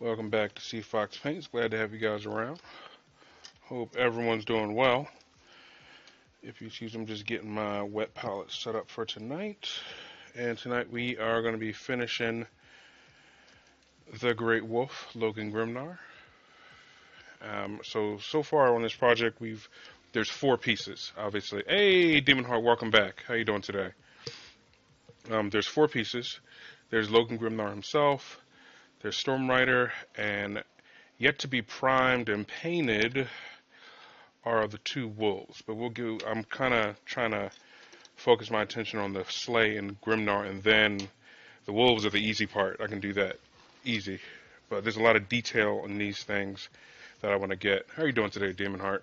Welcome back to C Fox Paints. Glad to have you guys around. Hope everyone's doing well. If you excuse, I'm just getting my wet palette set up for tonight. And tonight we are going to be finishing The Great Wolf, Logan Grimnar. So far on this project, there's 4 pieces, obviously. Hey, Demon Heart, welcome back. How you doing today? There's 4 pieces. There's Logan Grimnar himself. There's Storm Rider, and yet to be primed and painted are the 2 wolves. But I'm kind of trying to focus my attention on the Slay and Grimnar, and then the wolves are the easy part. I can do that easy. But there's a lot of detail in these things that I want to get. How are you doing today, Demon Heart?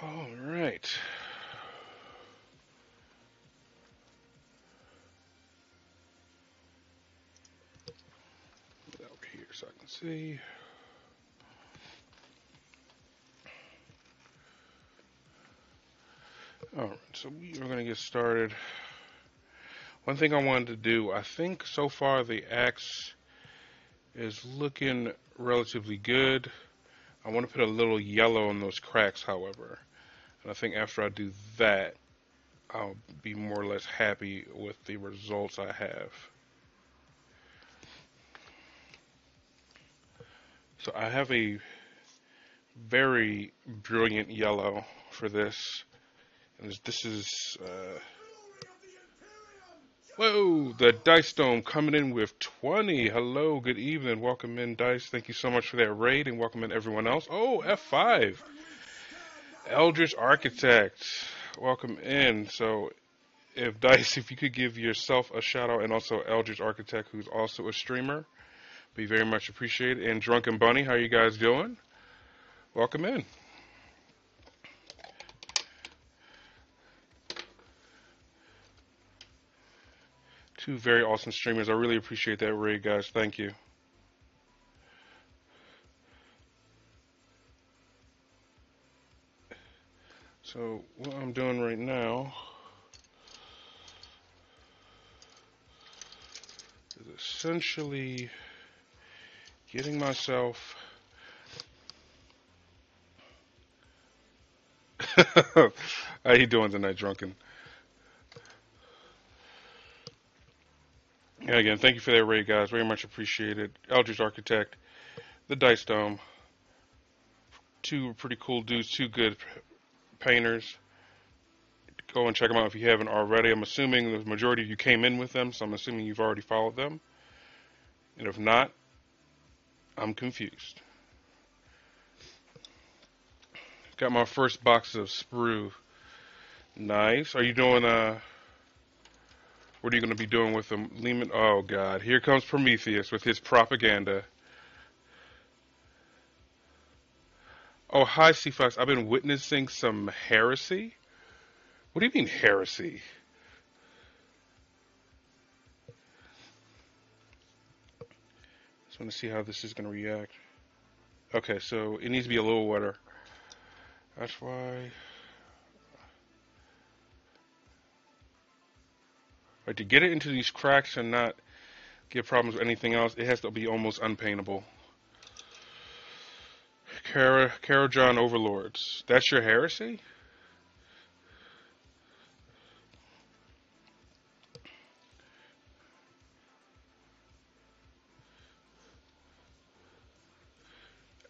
All right. Over here so I can see. Alright, so we are going to get started. One thing I wanted to do, I think so far the axe is looking relatively good. I want to put a little yellow in those cracks, however. And I think after I do that, I'll be more or less happy with the results I have. So I have a very brilliant yellow for this. And this is, whoa, the Dice Dome coming in with 20. Hello, good evening. Welcome in, Dice. Thank you so much for that raid, and welcome in everyone else. Oh, F5. Eldritch Architect. Welcome in. So, if you could give yourself a shout out, and also Eldritch Architect, who's also a streamer, be very much appreciated. And Drunken Bunny, how you guys doing? Welcome in. Two very awesome streamers. I really appreciate that raid, guys. Thank you. So what I'm doing right now is essentially getting myself how you doing tonight, Drunken? Yeah, again, thank you for that raid, guys. Very much appreciated. Eldritch Architect, the Dice Dome, 2 pretty cool dudes, 2 good painters. Go and check them out if you haven't already. I'm assuming the majority of you came in with them, so I'm assuming you've already followed them. And if not, I'm confused. Got my first box of sprue. Nice. Are you doing what are you going to be doing with them? Lehman? Oh, God. Here comes Prometheus with his propaganda. Oh, hi, C-Fox. I've been witnessing some heresy. What do you mean, heresy? Just want to see how this is going to react. Okay, so it needs to be a little wetter. That's why. Right, to get it into these cracks and not get problems with anything else, it has to be almost unpaintable. Kara John Overlords. That's your heresy?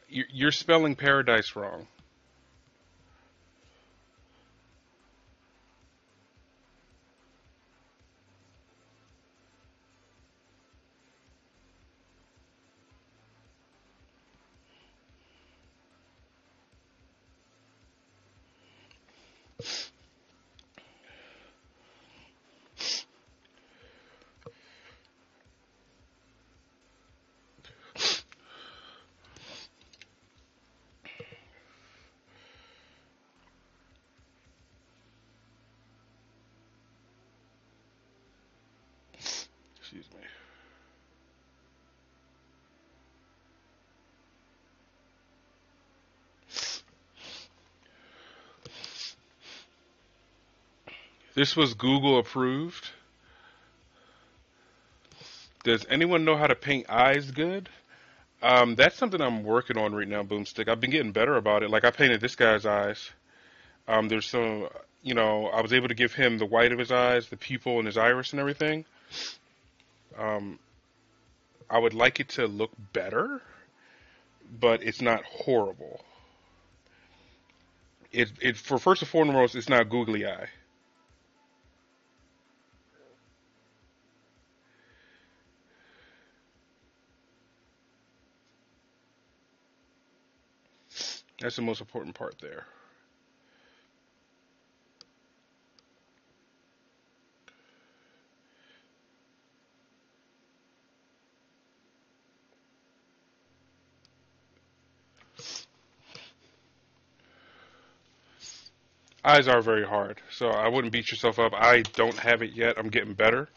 You're spelling paradise wrong. Excuse me. This was Google approved. Does anyone know how to paint eyes good? That's something I'm working on right now, Boomstick. I've been getting better about it. Like I painted this guy's eyes. There's some, I was able to give him the white of his eyes, the pupil, and his iris and everything. Um, I would like it to look better, but it's not horrible. It for first and foremost, it's not googly eye. That's the most important part there. Eyes are very hard, so I wouldn't beat yourself up. I don't have it yet. I'm getting better.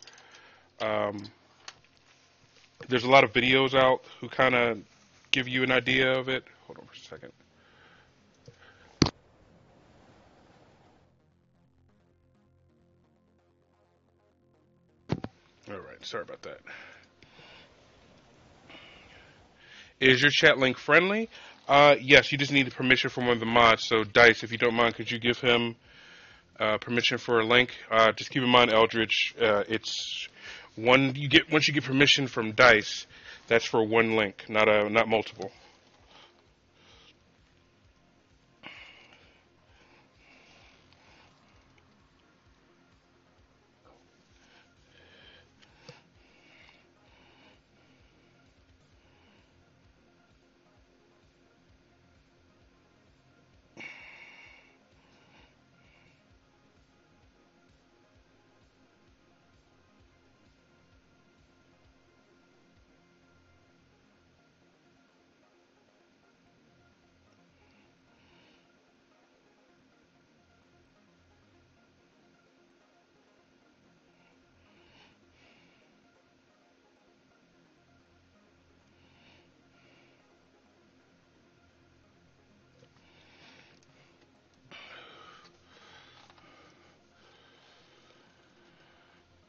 Um, there's a lot of videos out who kind of give you an idea of it. Hold on for a second. All right, sorry about that. Is your chat link friendly? Yes, you just need permission from one of the mods. So, Dice, if you don't mind, could you give him permission for a link? Just keep in mind, Eldridge, it's one you get once you get permission from Dice. That's for one link, not multiple.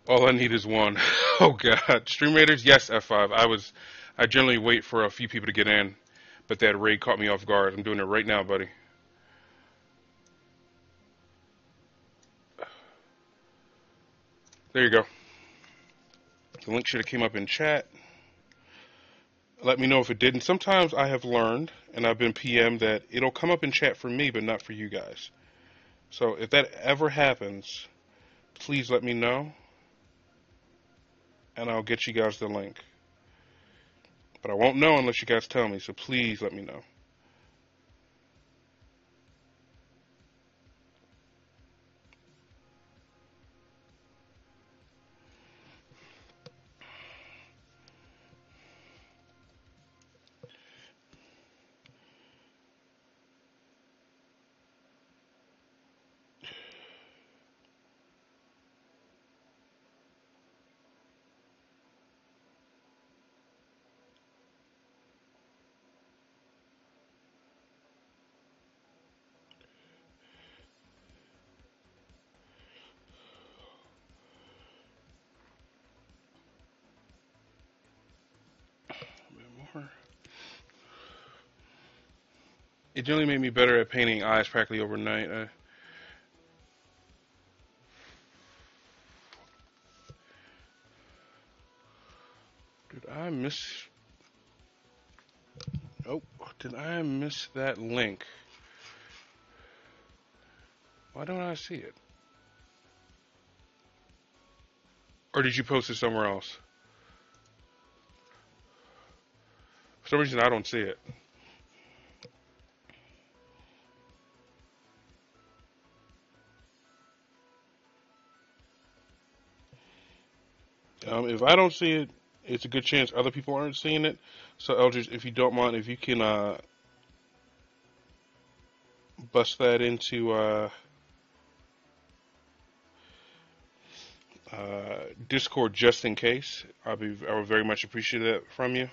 All I need is one. Oh God, Stream Raiders, yes, F5. I generally wait for a few people to get in, but that raid caught me off guard. I'm doing it right now, buddy. There you go. The link should have came up in chat. Let me know if it didn't. Sometimes I have learned, and I've been PM, that it'll come up in chat for me, but not for you guys. So if that ever happens, please let me know, and I'll get you guys the link. But I won't know unless you guys tell me, so please let me know. A bit more. It generally made me better at painting eyes practically overnight. Did I miss? Oh, did I miss that link? Why don't I see it? Or did you post it somewhere else? For some reason, I don't see it. If I don't see it, it's a good chance other people aren't seeing it. So, Eldridge, if you don't mind, if you can bust that into Discord just in case, I would very much appreciate that from you.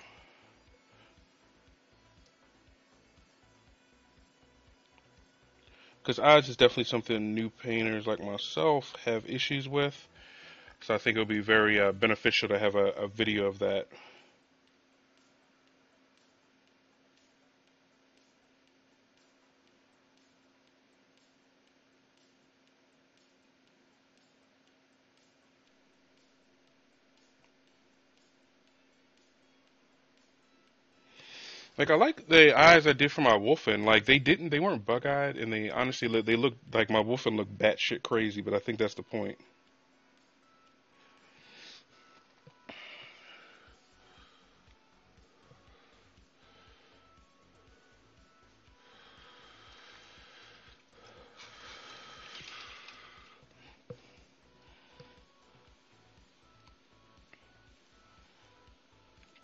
Because eyes is definitely something new painters like myself have issues with. So I think it'll be very beneficial to have a video of that. Like I like the eyes I did for my Wolfen. Like they weren't bug eyed, and they honestly they looked like my Wolfen looked batshit crazy. But I think that's the point.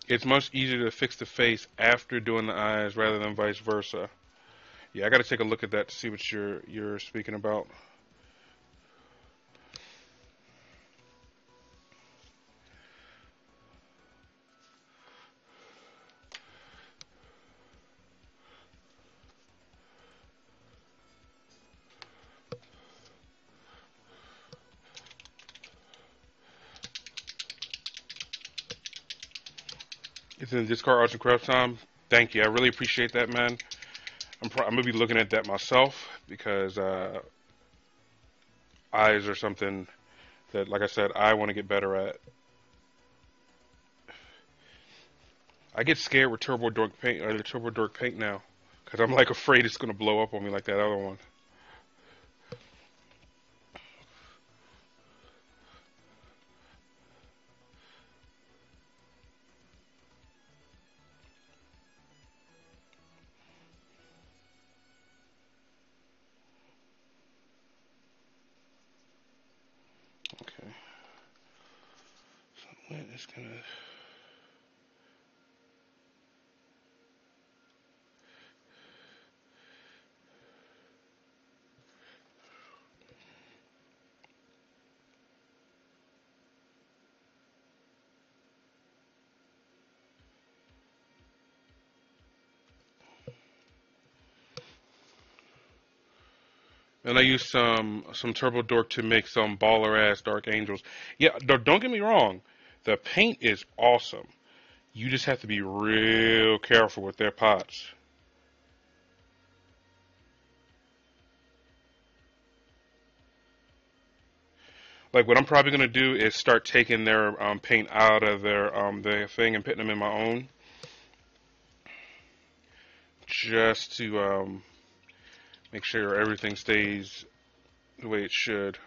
It's much easier to fix the face after doing the eyes rather than vice versa. Yeah, I got to take a look at that to see what you're speaking about. It's in the Discard Arts and Crafts time. Thank you. I really appreciate that, man. I'm gonna be looking at that myself because eyes are something that, like I said, I want to get better at. I get scared with Turbo Dork paint now, because I'm like afraid it's gonna blow up on me like that other one. Okay, so when is gonna. And I used some Turbo Dork to make some baller ass Dark Angels. Yeah, don't get me wrong, the paint is awesome. You just have to be real careful with their pots. Like what I'm probably gonna do is start taking their paint out of their thing and putting them in my own, just to make sure everything stays the way it should.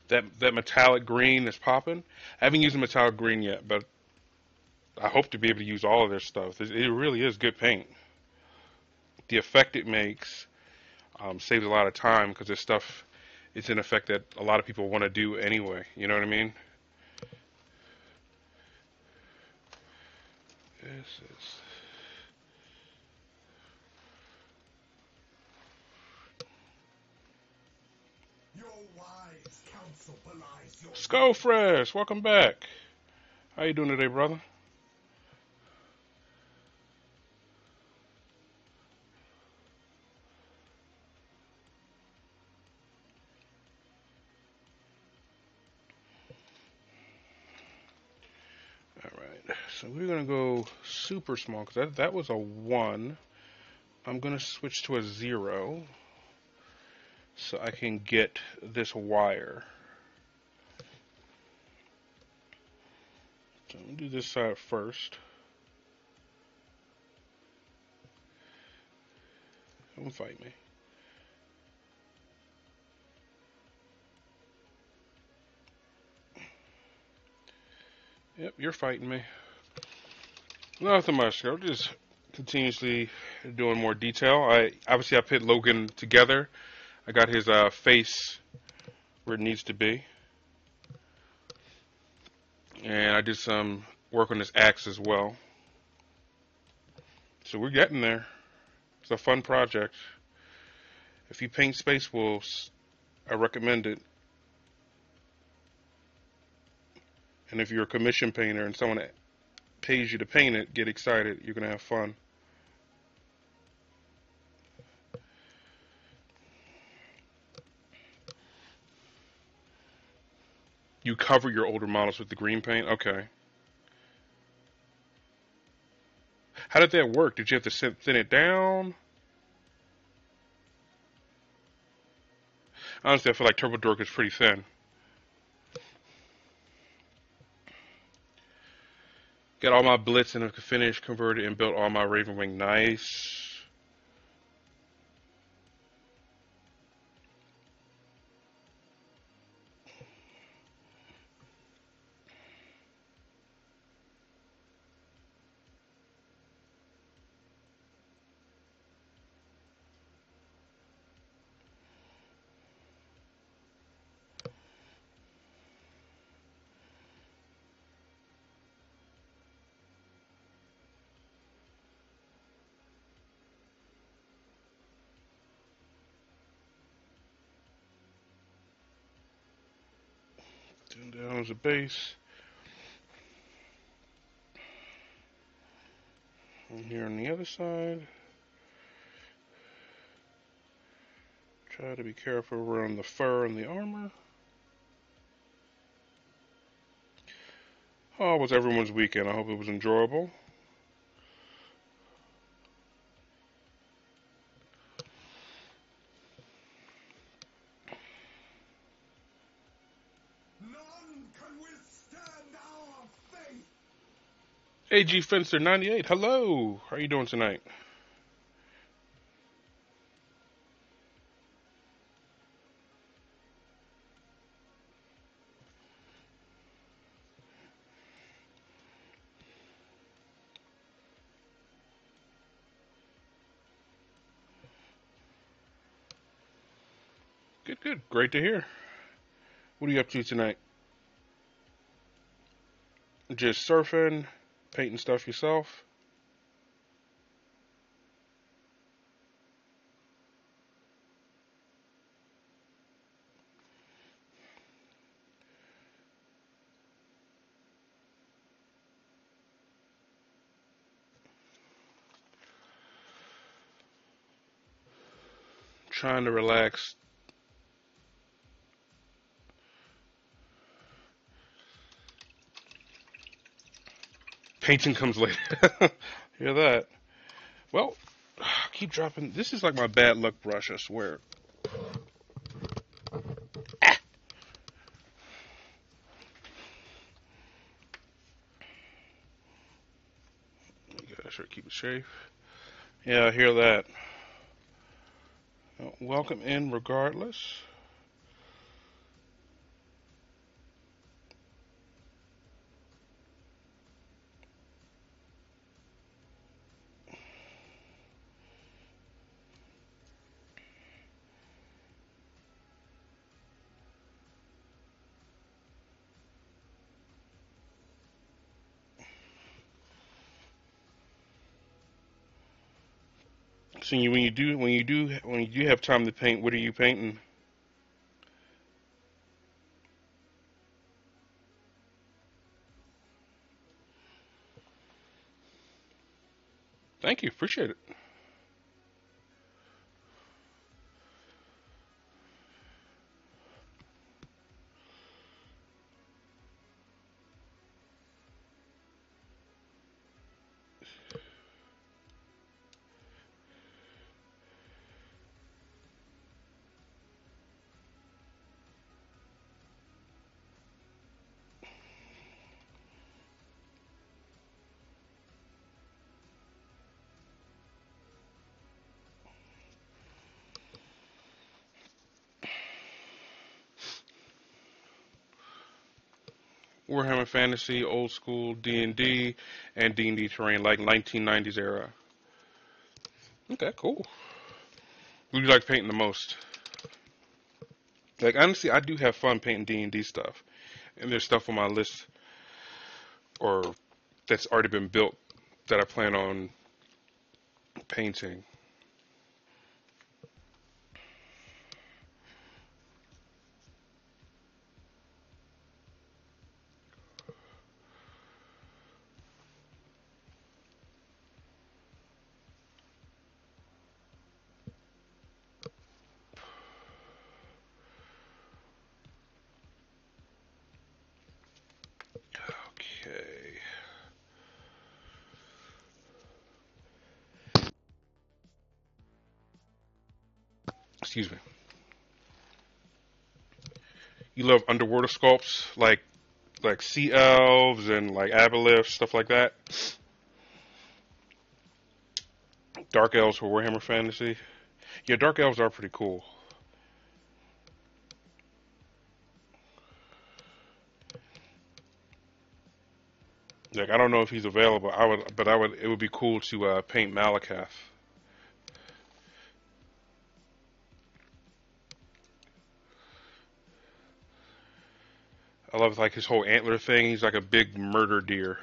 That metallic green is popping. I haven't used the metallic green yet, but I hope to be able to use all of their stuff. It really is good paint. The effect it makes saves a lot of time because this stuff is an effect that a lot of people want to do anyway. You know what I mean? This is Scofresh. Welcome back. How you doing today, brother? All right. So we're gonna go super small because that was a one. I'm gonna switch to a zero so I can get this wire. So I'm gonna do this side first. Don't fight me. Yep, you're fighting me. Nothing much. I'm just continuously doing more detail. I put Logan together. I got his face where it needs to be, and I did some work on his axe as well. So we're getting there. It's a fun project. If you paint Space Wolves, I recommend it. And if you're a commission painter and someone pays you to paint it, get excited. You're gonna have fun. You cover your older models with the green paint? Okay. How did that work? Did you have to thin it down? Honestly, I feel like Turbo Dork is pretty thin. Got all my Blitz and finished, converted, and built all my Ravenwing. Nice. Down as a base. And here on the other side. Try to be careful around the fur and the armor. How was everyone's weekend? I hope it was enjoyable. None can withstand our faith. AG Fencer 98. Hello. How are you doing tonight? Good, good. Great to hear. What are you up to tonight? Just surfing, painting stuff yourself? Trying to relax. Painting comes later. Hear that? Well, keep dropping. This is like my bad luck brush, I swear. Ah! Gotta sure keep it safe. Yeah, I hear that. Well, welcome in regardless. So when you do have time to paint, what are you painting? Thank you, appreciate it. Warhammer Fantasy, old school D&D, and D&D terrain, like 1990s era. Okay, cool. Who do you like painting the most? Like honestly, I do have fun painting D&D stuff, and there's stuff on my list or that's already been built that I plan on painting. Okay. Excuse me. You love underwater sculpts like sea elves and like aboleths, stuff like that. Dark elves for Warhammer Fantasy. Yeah, dark elves are pretty cool. Like I don't know if he's available. I would, but I would. It would be cool to paint Malakath. I love like his whole antler thing. He's like a big murder deer.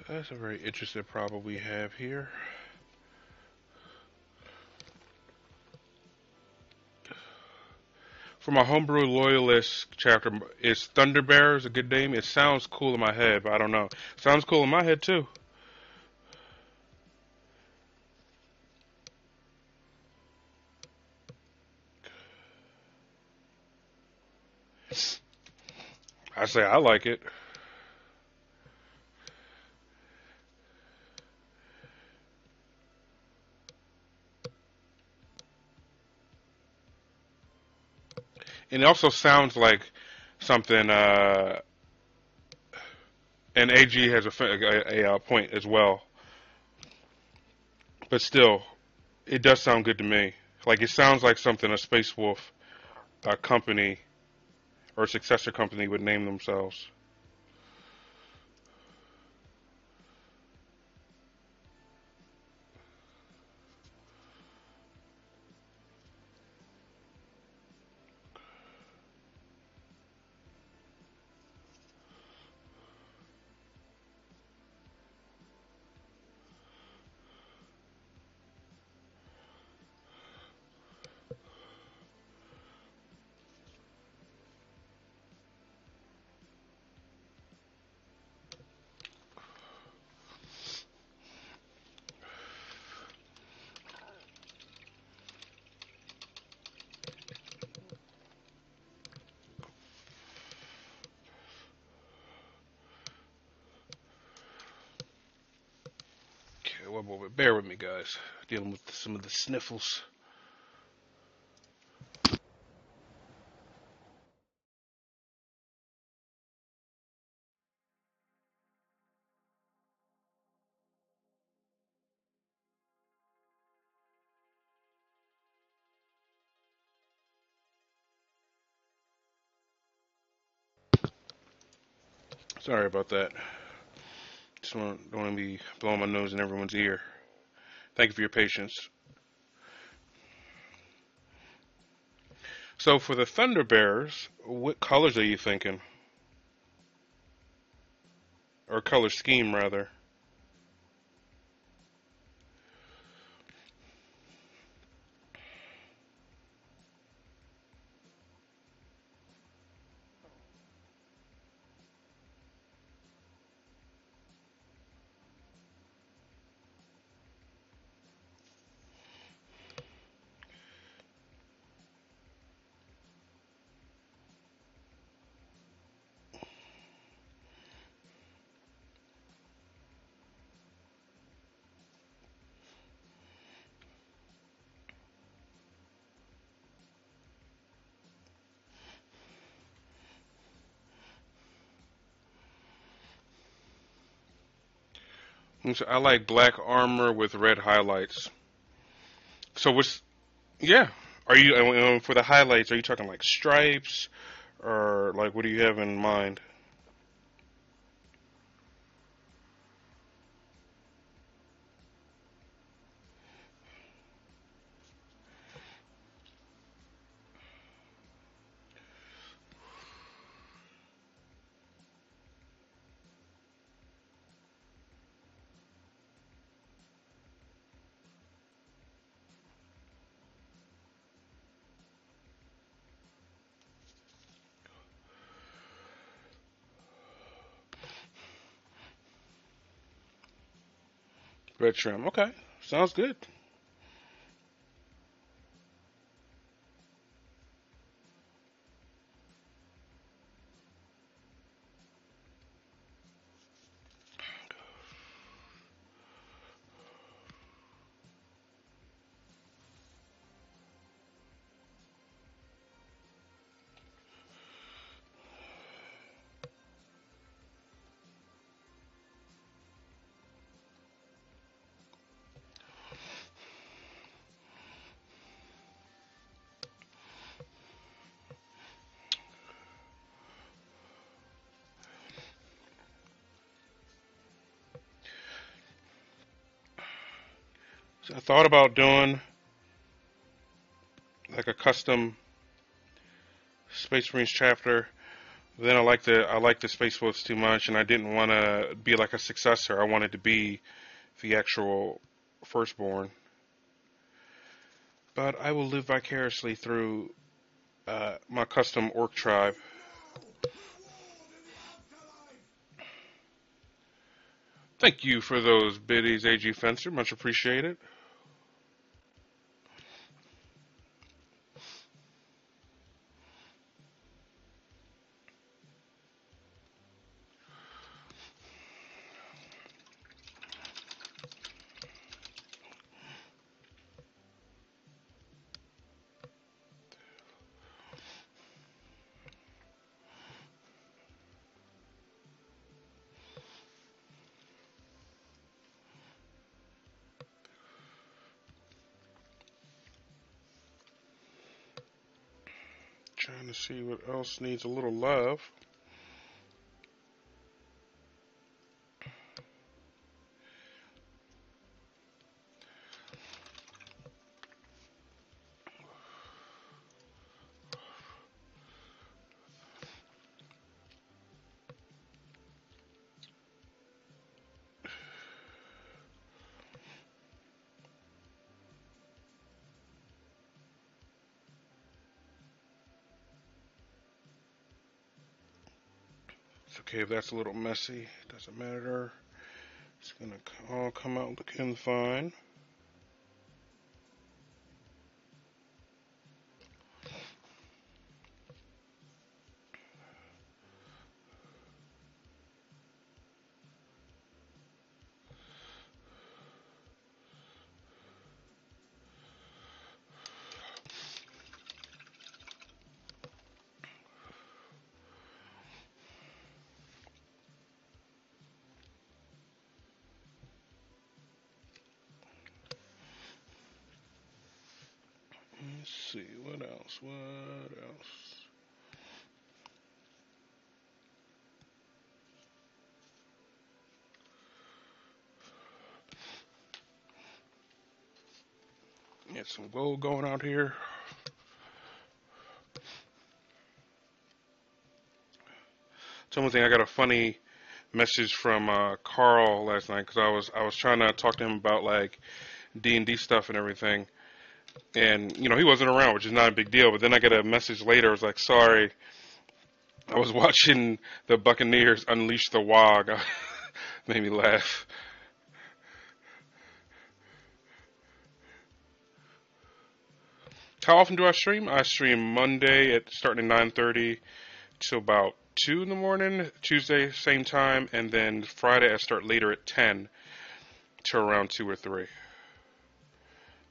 That's a very interesting problem we have here. For my homebrew loyalist chapter, is Thunderbearers a good name? It sounds cool in my head, but I don't know. Sounds cool in my head too. I say I like it. And it also sounds like something. And AG has a point as well, but still, it does sound good to me. Like it sounds like something a Space Wolf company or successor company would name themselves. Okay, one moment. Bear with me, guys. Dealing with some of the sniffles. Sorry about that. Just don't want to be blowing my nose in everyone's ear. Thank you for your patience. So for the Thunder Bears, what colors are you thinking? Or color scheme, rather? I like black armor with red highlights. So what's yeah? Are you for the highlights? Are you talking like stripes or like what do you have in mind? Red trim. Okay, sounds good. So I thought about doing like a custom Space Marines chapter. Then I like the Space Wolves too much, and I didn't want to be like a successor. I wanted to be the actual firstborn. But I will live vicariously through my custom orc tribe. Reward in the afterlife! Thank you for those biddies, AG Fencer. Much appreciated. Trying to see what else needs a little love. It's okay if that's a little messy. Doesn't matter. It's gonna all come out looking fine. Let's see, what else? What else? Get some gold going out here. So one thing, I got a funny message from Carl last night because I was trying to talk to him about like D&D stuff and everything, and he wasn't around, which is not a big deal. But then I get a message later. I was like, sorry, I was watching the Buccaneers unleash the Wog. Made me laugh. How often do I stream? I stream Monday at starting at 9:30 till about 2 in the morning. Tuesday same time, and then Friday I start later at 10 to around 2 or 3.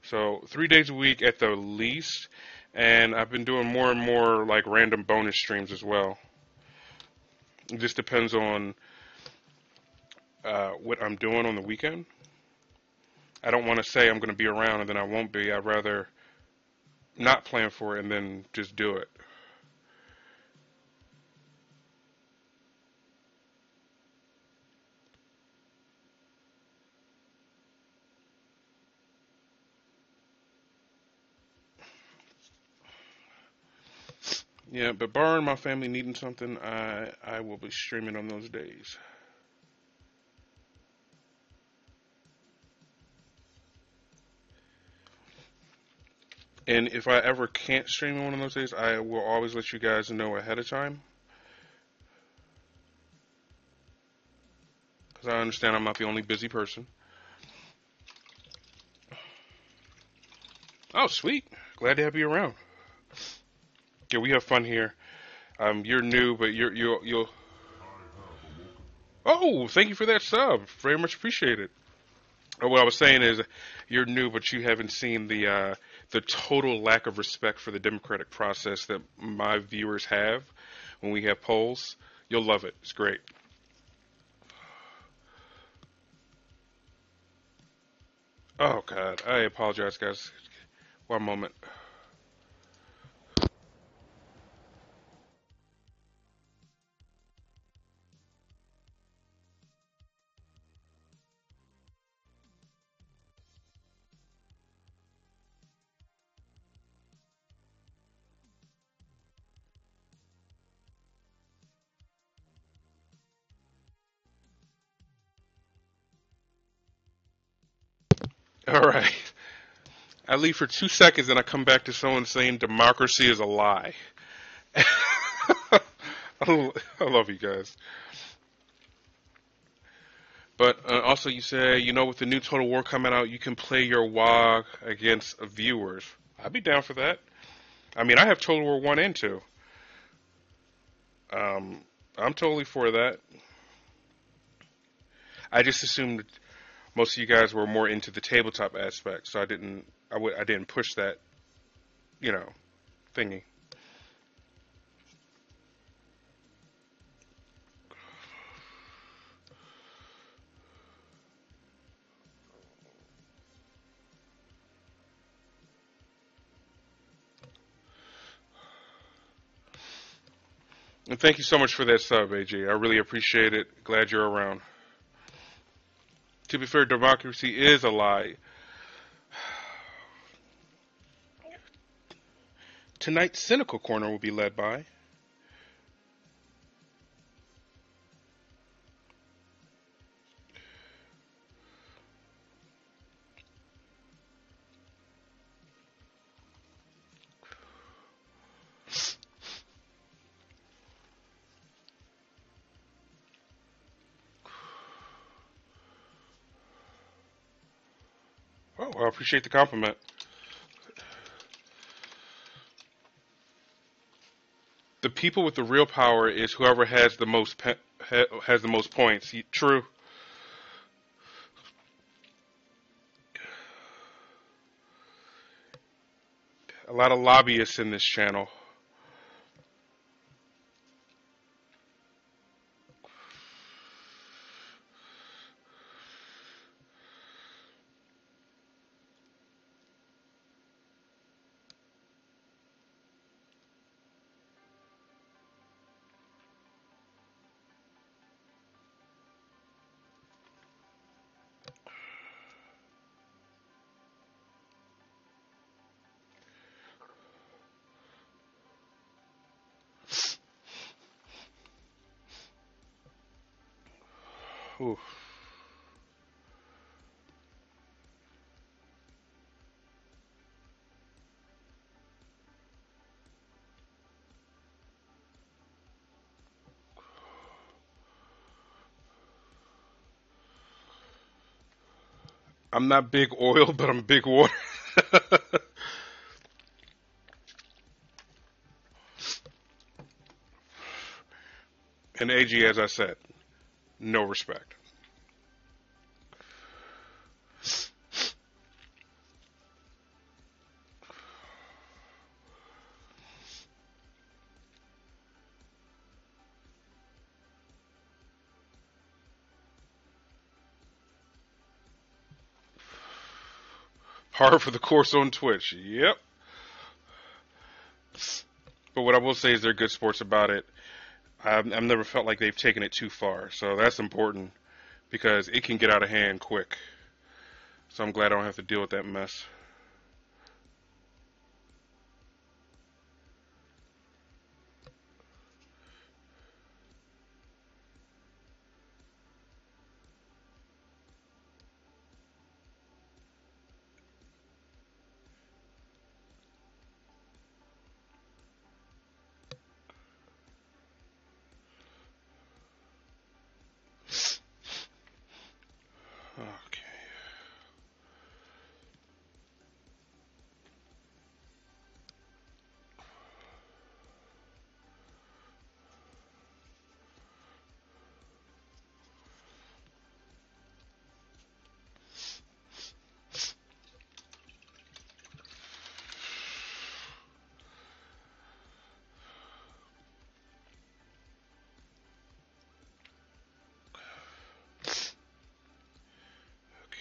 So 3 days a week at the least, and I've been doing more and more like random bonus streams as well. It just depends on what I'm doing on the weekend. I don't want to say I'm going to be around and then I won't be. I'd rather not plan for it and then just do it. Yeah, but barring my family needing something, I will be streaming on those days. And if I ever can't stream on one of those days, I will always let you guys know ahead of time because I understand I'm not the only busy person. Oh, sweet. Glad to have you around. Yeah, we have fun here. You're new, but you'll. Oh, thank you for that sub. Very much appreciated. What I was saying is, you're new, but you haven't seen the total lack of respect for the democratic process that my viewers have when we have polls. You'll love it. It's great. Oh God, I apologize, guys. One moment. All right. I leave for 2 seconds and I come back to someone saying democracy is a lie. I love you guys. But also, you say, with the new Total War coming out, you can play your WoG against viewers. I'd be down for that. I mean, I have Total War 1 and 2. Um, I'm totally for that. I just assumed most of you guys were more into the tabletop aspect, so I didn't push that, you know, thingy. And thank you so much for that sub, AJ. I really appreciate it. Glad you're around. To be fair, democracy is a lie. Tonight's Cynical Corner will be led by. Oh, I appreciate the compliment. The people with the real power is whoever has the has the most points. True. A lot of lobbyists in this channel. Ooh. I'm not big oil, but I'm big water. And AG, as I said, no respect. Hard for the course on Twitch. Yep. But what I will say is they're good sports about it. I've never felt like they've taken it too far. So that's important because it can get out of hand quick. So I'm glad I don't have to deal with that mess. Okay.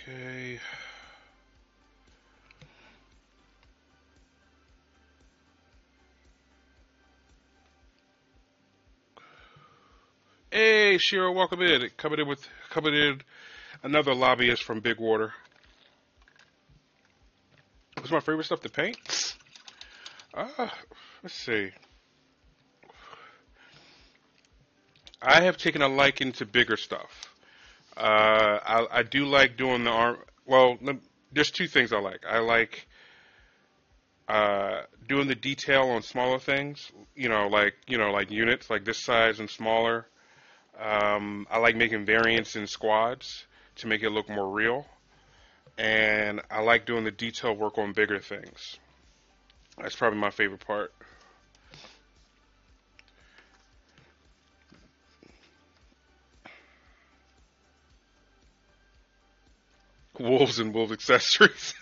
Okay. Hey, Shiro, welcome in. Coming in another lobbyist from Big Water. What's my favorite stuff to paint? Uh, let's see. I have taken a liking to bigger stuff. I do like doing the arm. Well, there's two things I like. I like doing the detail on smaller things. Like units, like this size and smaller. I like making variants in squads to make it look more real. And I like doing the detail work on bigger things. That's probably my favorite part. Wolves and wolf accessories.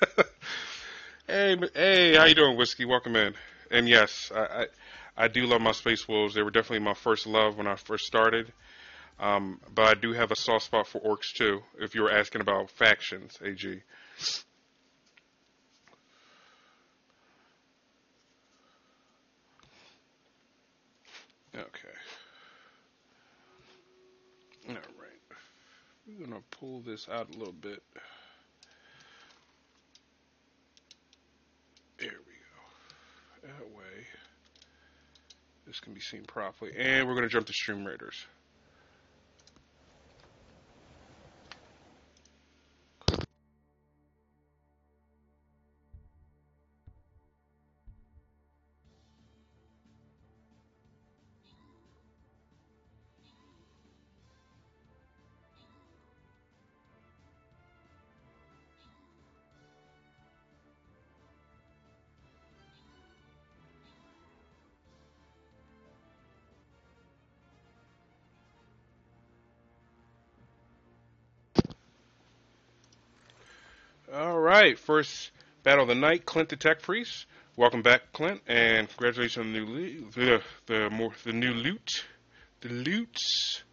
Hey, how you doing, Whiskey? Welcome in. And yes, I do love my Space Wolves. They were definitely my first love when I first started. But I do have a soft spot for orcs too. If you were asking about factions, AG. Okay. All right. We're gonna pull this out a little bit. There we go. That way, this can be seen properly. And we're gonna jump to Stream Raiders. All right, first battle of the night, Clint the Tech Priest. Welcome back, Clint, and congratulations on the new the new loot, the loots.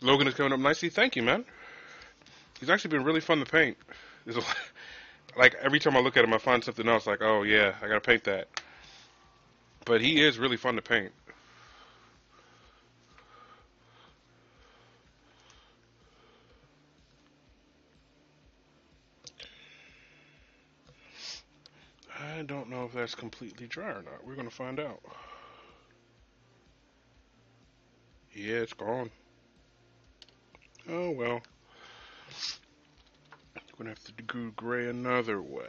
Logan is coming up nicely. Thank you, man. He's actually been really fun to paint. There's a, like every time I look at him, I find something else. Like, oh yeah, I gotta paint that. But he is really fun to paint. I don't know if that's completely dry or not. We're gonna find out. Yeah, it's gone. Oh well. We're gonna have to do gray another way.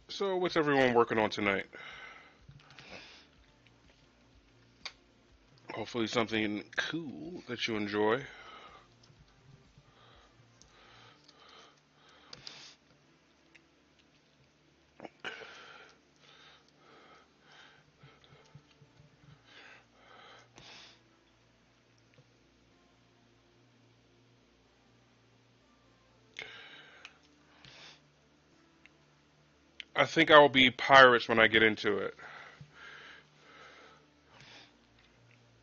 So, what's everyone working on tonight? Hopefully, something cool that you enjoy. I think I will be pirates when I get into it.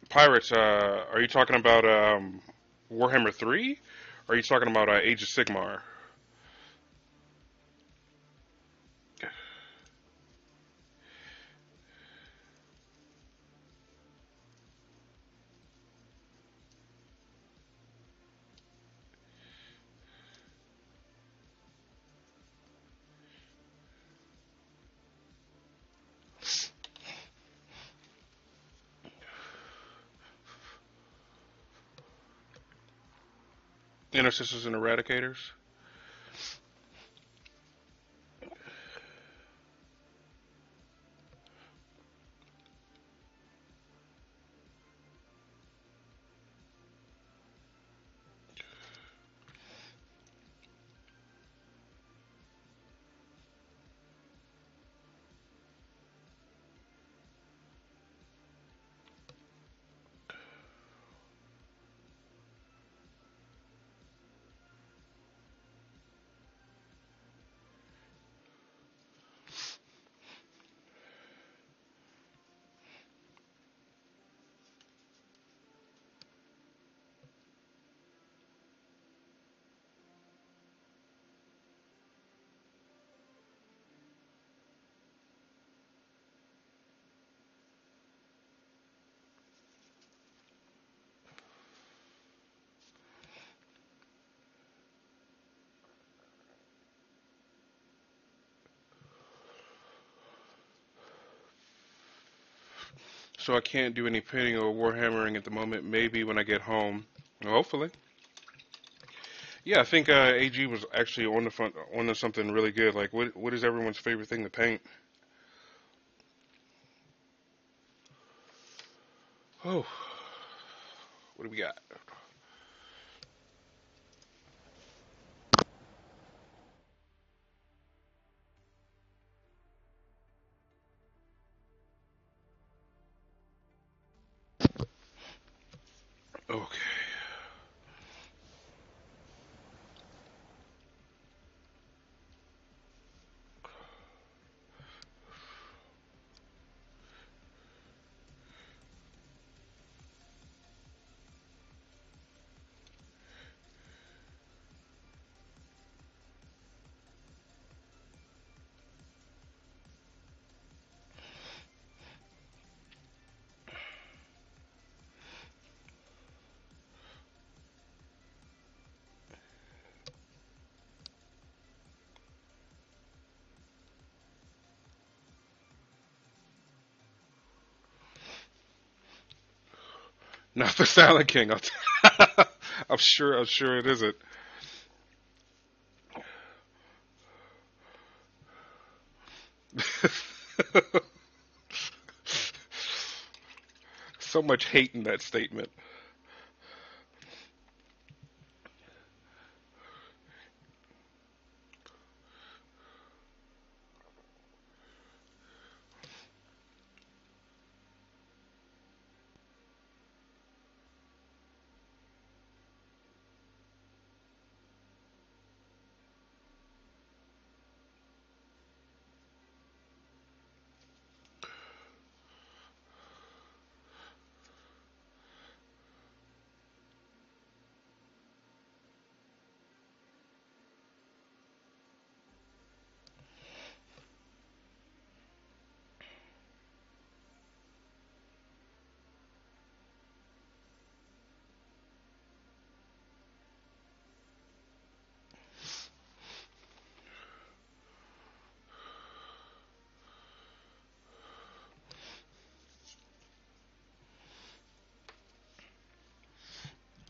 Pirates, are you talking about Warhammer 3? Or are you talking about Age of Sigmar? Intercessors and Eradicators? So I can't do any painting or warhammering at the moment. Maybe when I get home. Hopefully. Yeah, I think AG was actually on the front on to something really good. Like, what is everyone's favorite thing to paint? Oh, what do we got? Okay. Not the Silent King. I'm sure it isn't. So much hate in that statement.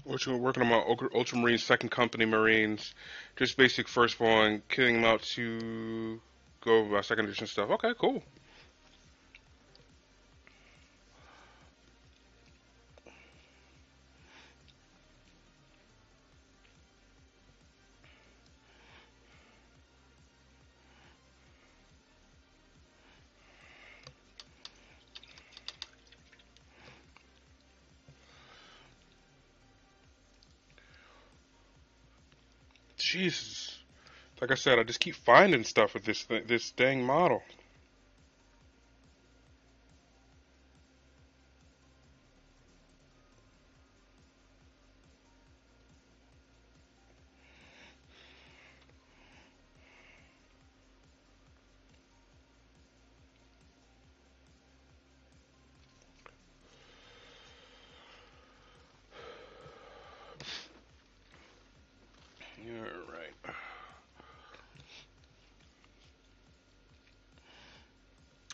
Working on my Ultramarine Second Company Marines. Just basic firstborn, killing them out to go over my second edition stuff. Okay, cool. Jesus. Like I said, I just keep finding stuff with this dang model.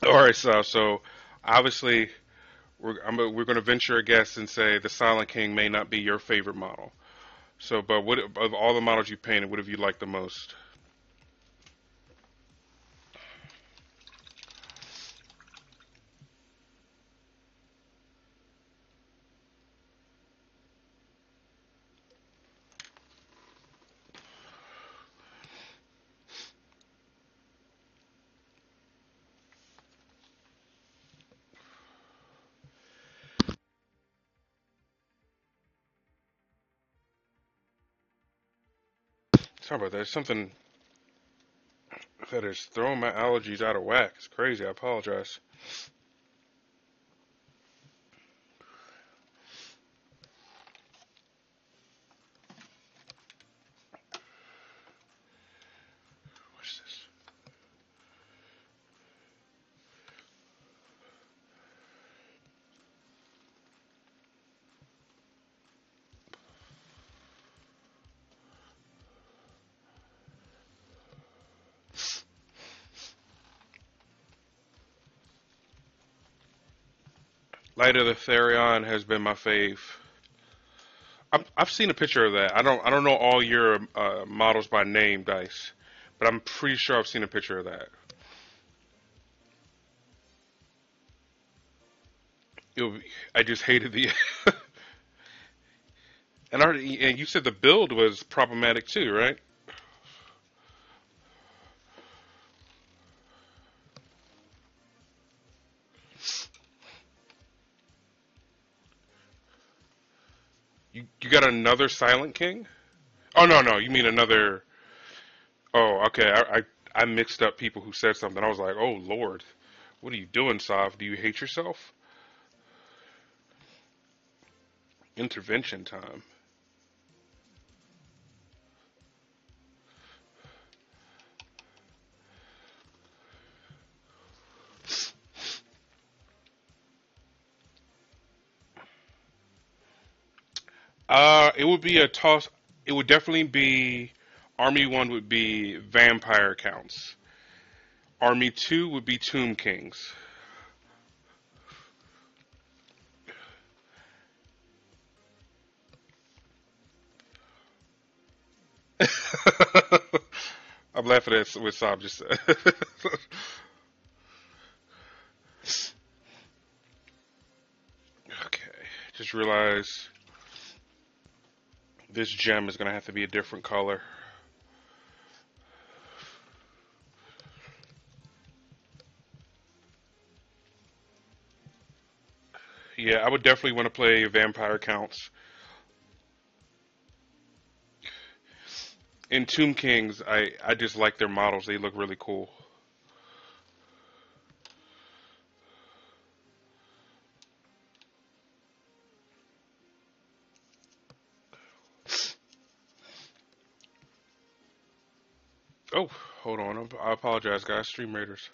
All right. All right. So obviously we're going to venture a guess and say the Silent King may not be your favorite model. So, but what of all the models you painted, what have you liked the most? Sorry about that. There's something that is throwing my allergies out of whack. It's crazy. I apologize. What's this? Light of the Therion has been my fave. I've seen a picture of that. I don't know all your models by name, Dice, but I'm pretty sure I've seen a picture of that. I just hated the and you said the build was problematic too, right? You got another Silent King? Oh no, you mean another? Oh, okay. I mixed up people who said something. I was like, oh Lord, what are you doing, Sav? Do you hate yourself? Intervention time. It would be a toss. It would definitely be Army One would be Vampire Counts. Army Two would be Tomb Kings. I'm laughing at what Saab just said. Okay, just realized this gem is gonna have to be a different color. Yeah, I would definitely want to play Vampire Counts. In Tomb Kings, I just like their models. They look really cool. Oh, hold on. I apologize, guys. Stream Raiders.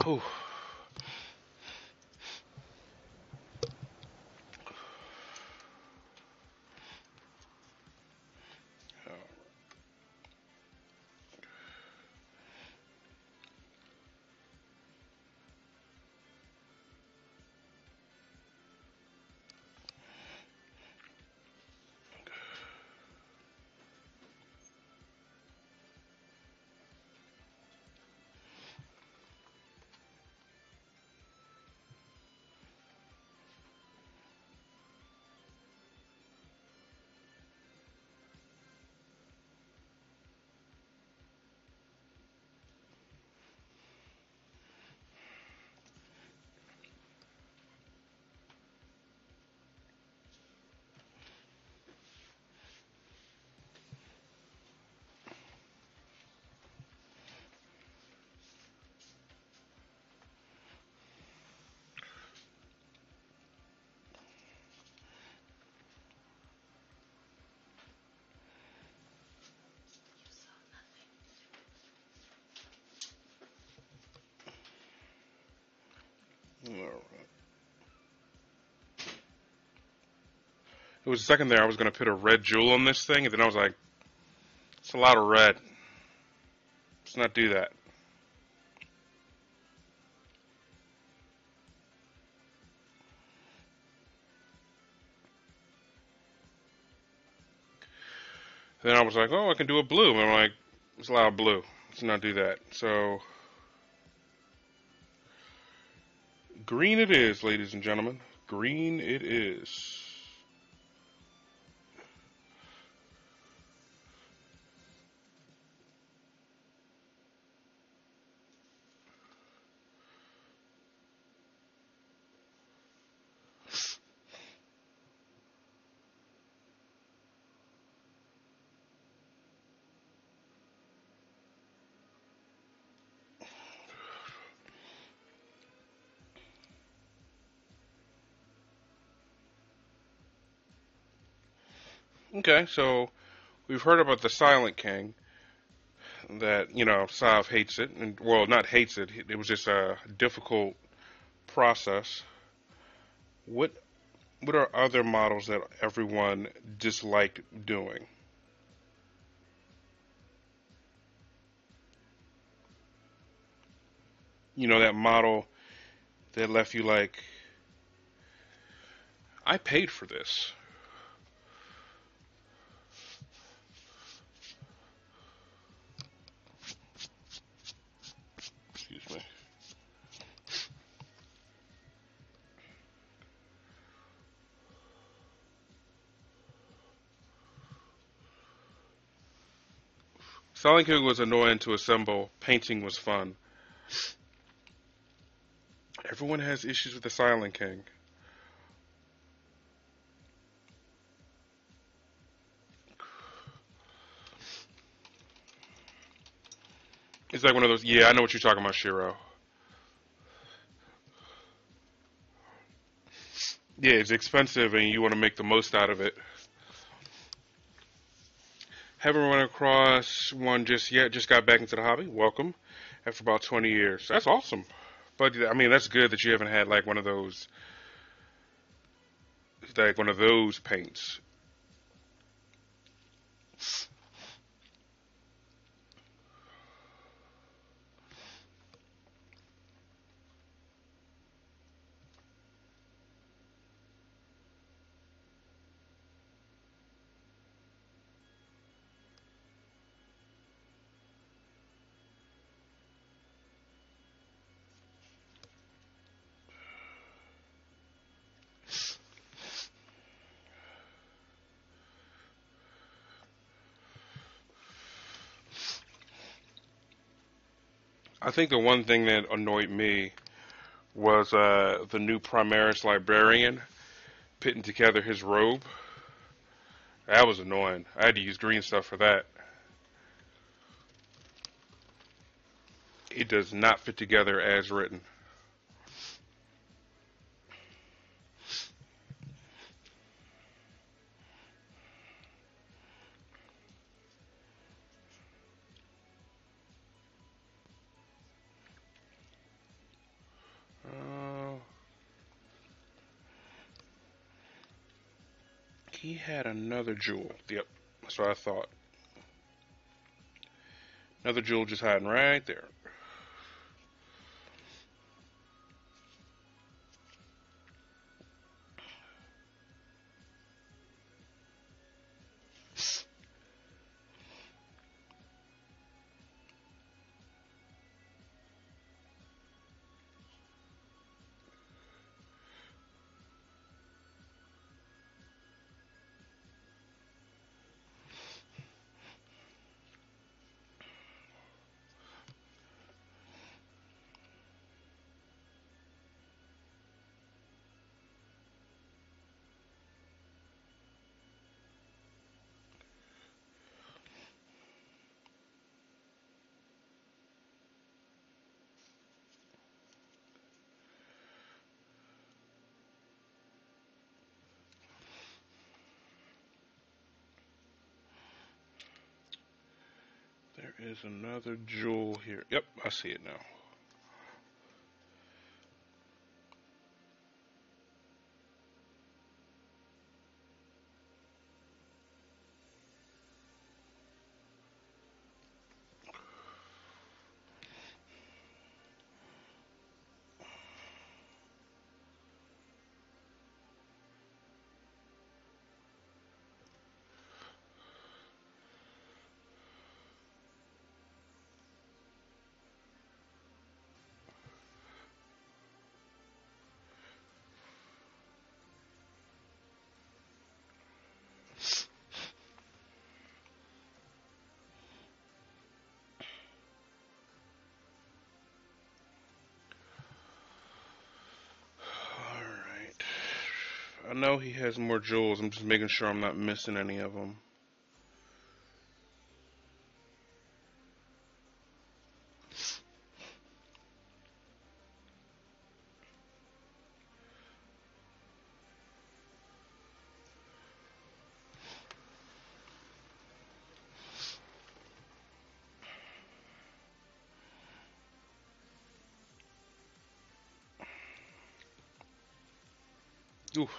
Ooh. Alright. It was a second there. I was gonna put a red jewel on this thing, and then I was like, it's a lot of red. Let's not do that. Then I was like, oh, I can do a blue. And I'm like, it's a lot of blue. Let's not do that. So green it is, ladies and gentlemen. Green it is. Okay, so we've heard about the Silent King. That Sav hates it, and well, not hates it. It was just a difficult process. What what are other models that everyone disliked doing? That model that left you like, I paid for this. Excuse me. Silent King was annoying to assemble. Painting was fun. Everyone has issues with the Silent King. It's like one of those. Yeah, I know what you're talking about, Shiro. Yeah, it's expensive, and you want to make the most out of it. Haven't run across one just yet. Just got back into the hobby. Welcome. After about 20 years. That's awesome. But I mean, that's good that you haven't had like one of those paints. I think the one thing that annoyed me was the new Primaris librarian putting together his robe. That was annoying. I had to use green stuff for that. It does not fit together as written. Uh, he had another jewel. Yep, that's what I thought. Another jewel just hiding right there. There is another jewel here. Yep, I see it now. Alright. I know he has more jewels. I'm just making sure I'm not missing any of them. Ooh.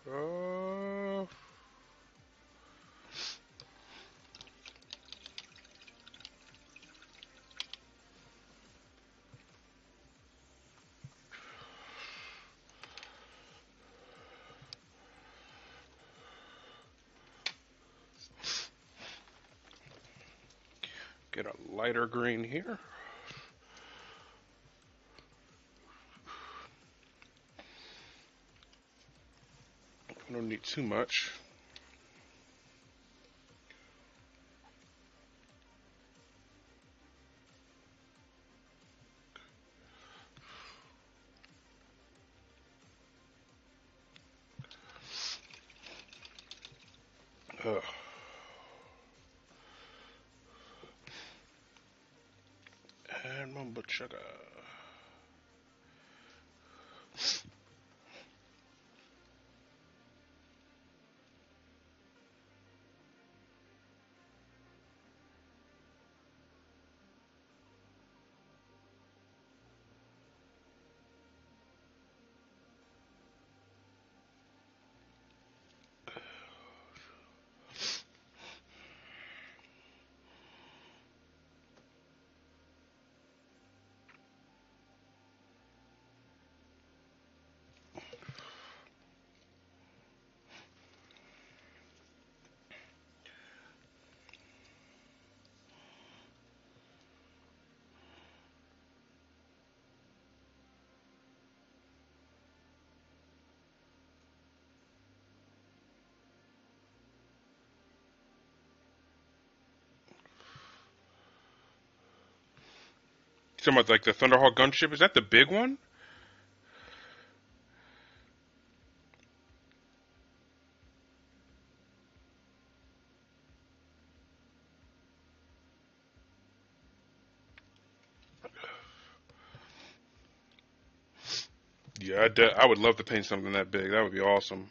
Uh, get a lighter green here. We don't need too much. Uh, and mumbo sugar. You talking about like the Thunderhawk gunship? Is that the big one? Yeah, I would love to paint something that big. That would be awesome.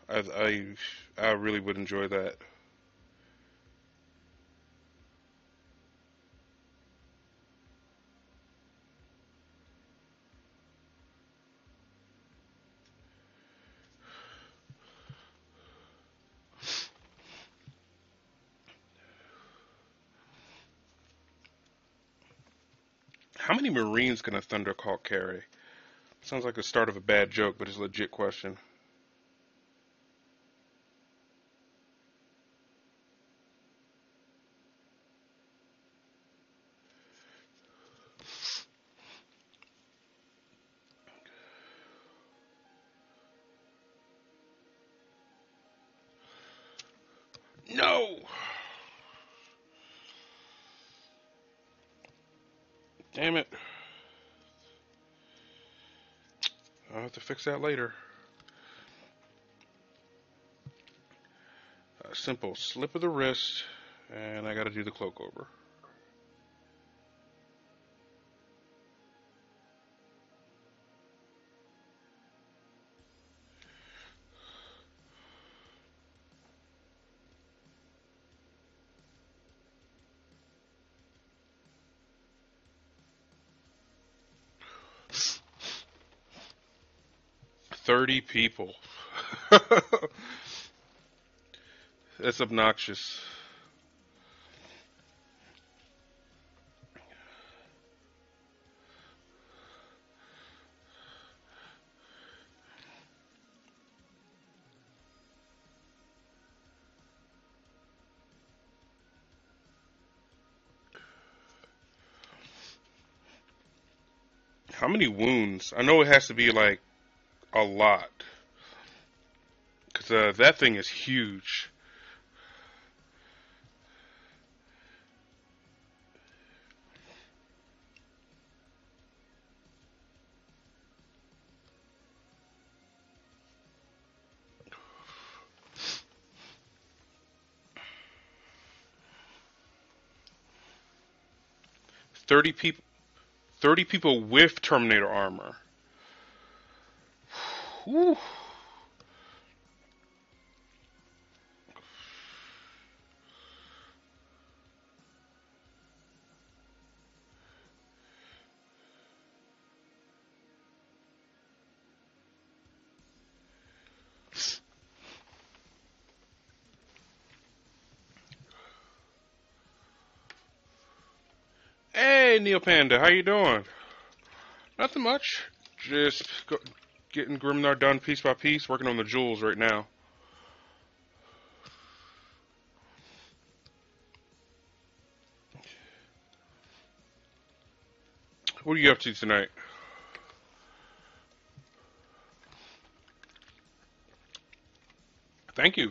I, I, I really would enjoy that. 'How many Marines can a Thunderhawk carry? Sounds like the start of a bad joke, but it's a legit question. 'No! Damn it. I'll have to fix that later. A simple slip of the wrist, and I gotta do the cloak over. 30 people. That's obnoxious. How many wounds? I know it has to be like a lot. Because that thing is huge. 30 people. 30 people with Terminator armor. Whew. Hey, Neil Panda, how you doing? Nothing much. Just getting Grimnar done piece by piece, working on the jewels right now. What are you up to tonight? Thank you.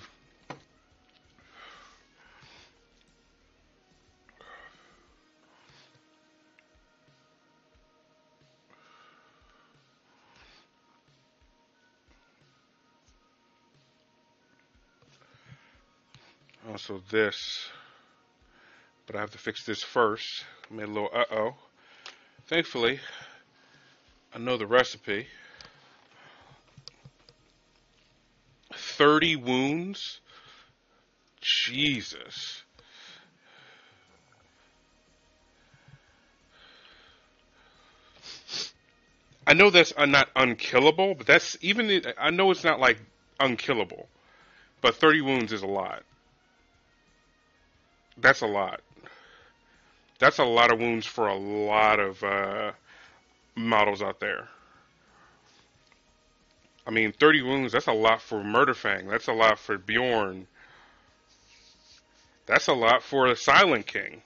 Also this, but I have to fix this first. I made a little uh-oh. Thankfully, I know the recipe. 30 wounds? Jesus. I know that's not unkillable, but that's even, I know it's not like unkillable, but 30 wounds is a lot. That's a lot. That's a lot of wounds for a lot of models out there. I mean, 30 wounds, that's a lot for Murderfang. That's a lot for Bjorn. That's a lot for the Silent King.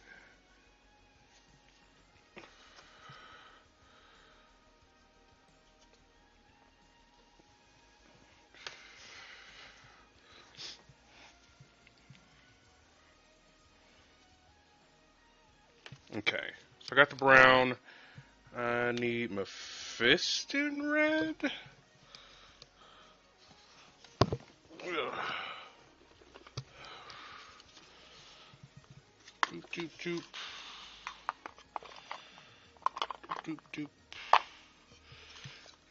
Okay, so I got the brown. I need Mephiston red. Ugh. Doop, doop, doop. Doop, doop.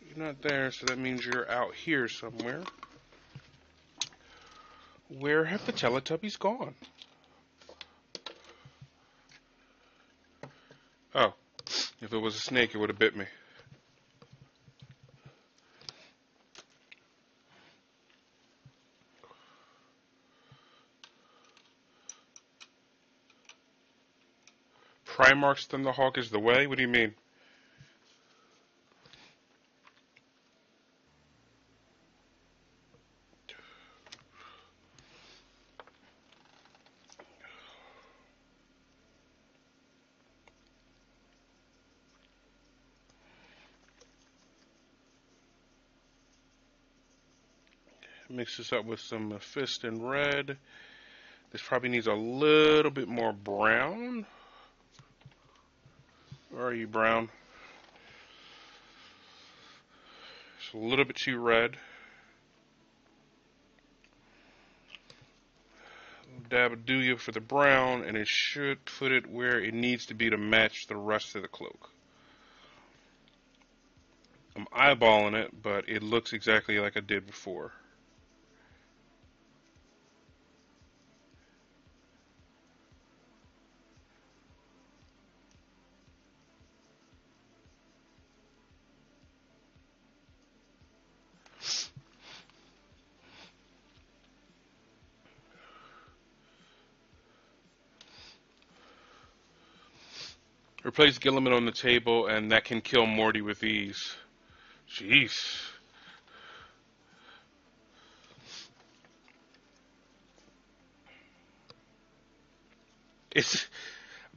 You're not there, so that means you're out here somewhere. Where have the Teletubbies gone? Oh, if it was a snake, it would have bit me. Primarch's Thunderhawk is the way? What do you mean? Mix this up with some Mephiston red. This probably needs a little bit more brown. Where are you, brown? It's a little bit too red. Dab of Duya for the brown, and it should put it where it needs to be to match the rest of the cloak. I'm eyeballing it, but it looks exactly like I did before. Replace Gilliman on the table, and that can kill Morty with ease. Jeez. It's,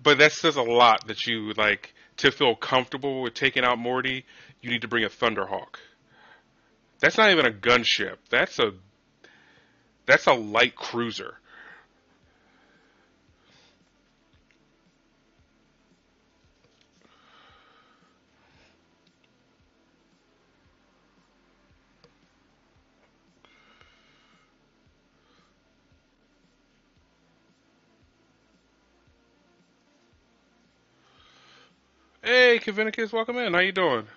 but that says a lot that you, like, to feel comfortable with taking out Morty, you need to bring a Thunderhawk. That's not even a gunship. That's a light cruiser. Hey, Kavinicus, welcome in. How you doing?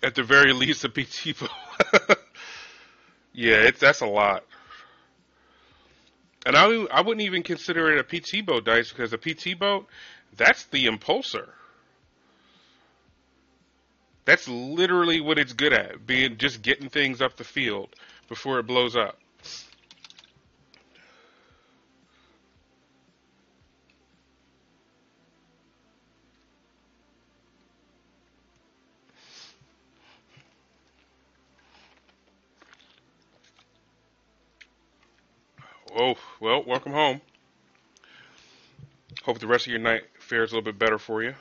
At the very least, a PT boat. Yeah, that's a lot. And I wouldn't even consider it a PT boat dice because a PT boat, that's the impulsor. That's literally what it's good at, being just getting things up the field before it blows up. Oh, well, welcome home. Hope the rest of your night fares a little bit better for you.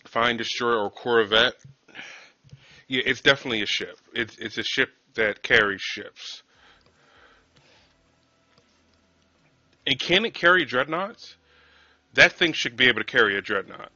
Find destroyer or corvette. Yeah, it's definitely a ship. It's a ship that carries ships. And can it carry dreadnoughts? That thing should be able to carry a dreadnought.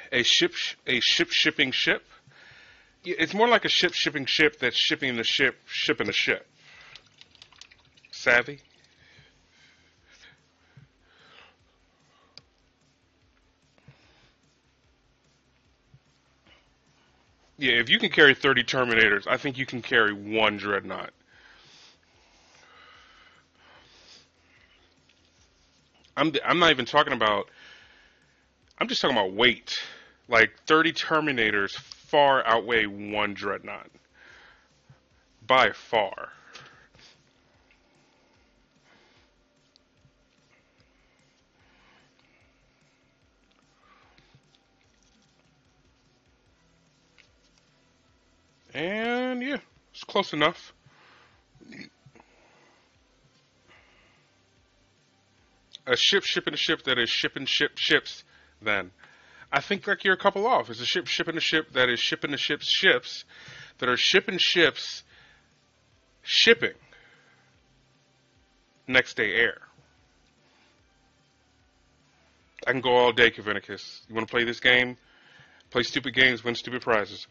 A ship shipping ship. Yeah, it's more like a ship shipping ship that's shipping the ship shipping a ship. Savvy? Yeah, if you can carry 30 Terminators, I think you can carry one Dreadnought. I'm not even talking about. I'm just talking about weight. Like 30 Terminators far outweigh one Dreadnought by far. And yeah, it's close enough. A ship shipping a ship that is shipping ships. Then I think like you're a couple off. It's a ship shipping a ship that is shipping the ships that are shipping ships shipping next day air. I can go all day, Copernicus. You want to play this game? Play stupid games, win stupid prizes.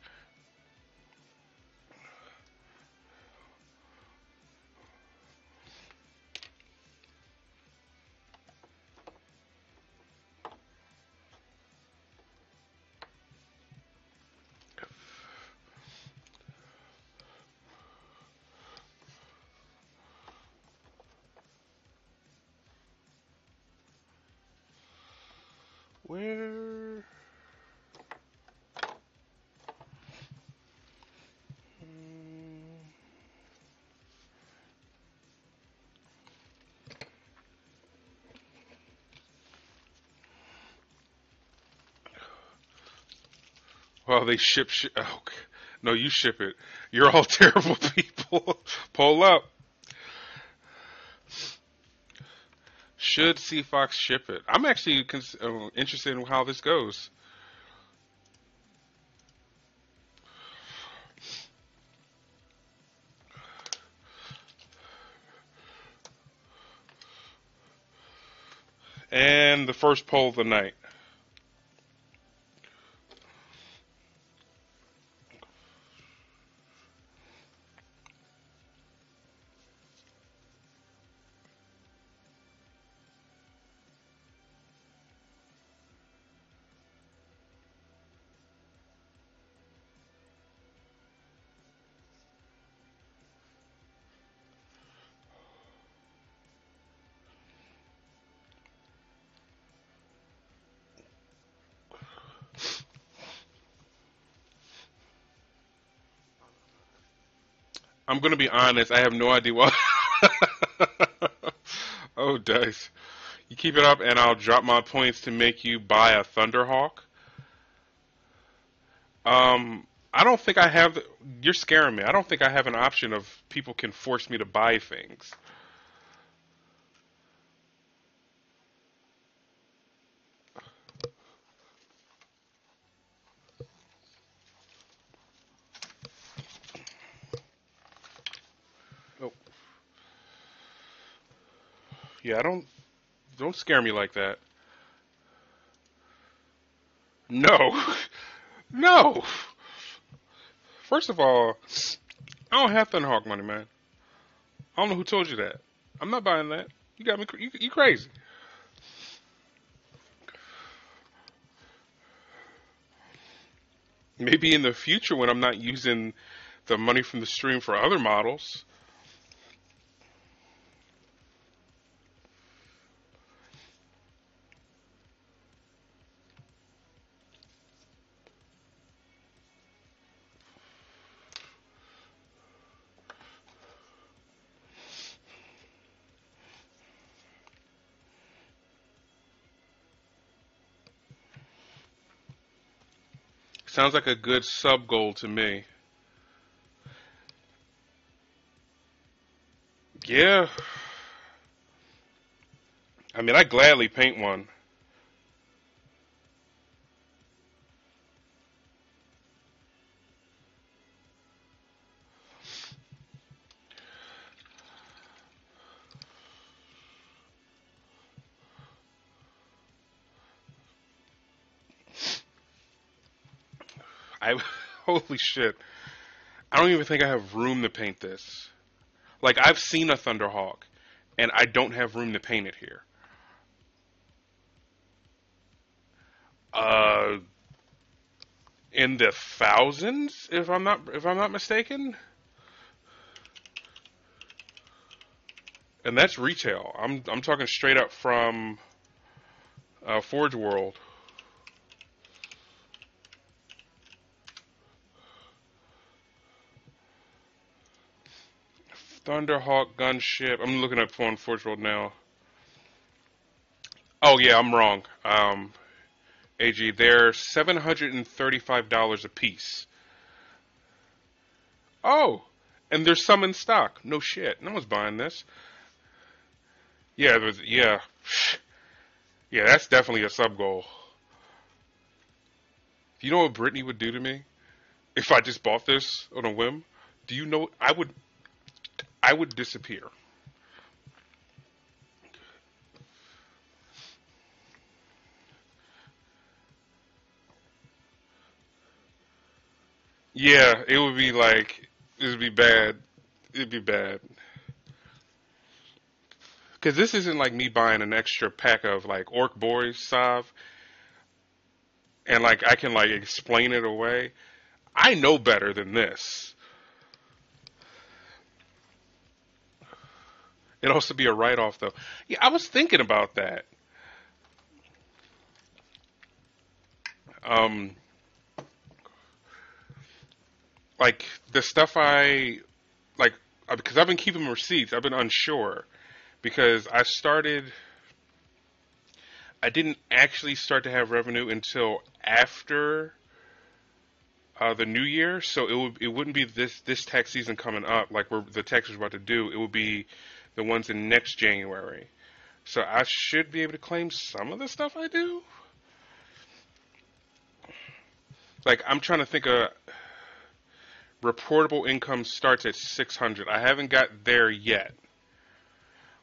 Where? Well, they ship. Oh, no, you ship it. You're all terrible people. Pull up. Should Sea Fox ship it? I'm actually interested in how this goes. And the first poll of the night. I'm gonna be honest. I have no idea what. Oh, dice. You keep it up, and I'll drop my points to make you buy a Thunderhawk. I don't think I have. You're scaring me. I don't think I have an option of people can force me to buy things. Oh, yeah. I don't scare me like that. No, no. First of all, I don't have Thunderhawk money, man. I don't know who told you that. I'm not buying that. You got me. You crazy? Maybe in the future when I'm not using the money from the stream for other models. Sounds like a good sub goal to me. Yeah. I mean, I gladly paint one. I holy shit. I don't even think I have room to paint this. Like I've seen a Thunderhawk and I don't have room to paint it here. Uh in the thousands if I'm not mistaken. And that's retail. I'm talking straight up from Forge World. Thunderhawk gunship. I'm looking up on Forge World now. Oh yeah, I'm wrong. AG, they're $735 a piece. Oh, and there's some in stock. No shit. No one's buying this. Yeah. Yeah, that's definitely a sub goal. You know what Brittany would do to me if I just bought this on a whim? Do you know I would disappear. Yeah, it would be like it would be bad. It'd be bad. Cause this isn't like me buying an extra pack of like Orc Boys salve and like I can like explain it away. I know better than this. It'd also be a write off though. Yeah, I was thinking about that. Um, like the stuff I like because I've been keeping receipts. I've been unsure because I didn't actually start to have revenue until after the new year, so it wouldn't be this tax season coming up like the tax is about to do. It will be the ones in next January. So I should be able to claim some of the stuff I do. Like I'm trying to think of reportable income starts at 600. I haven't got there yet,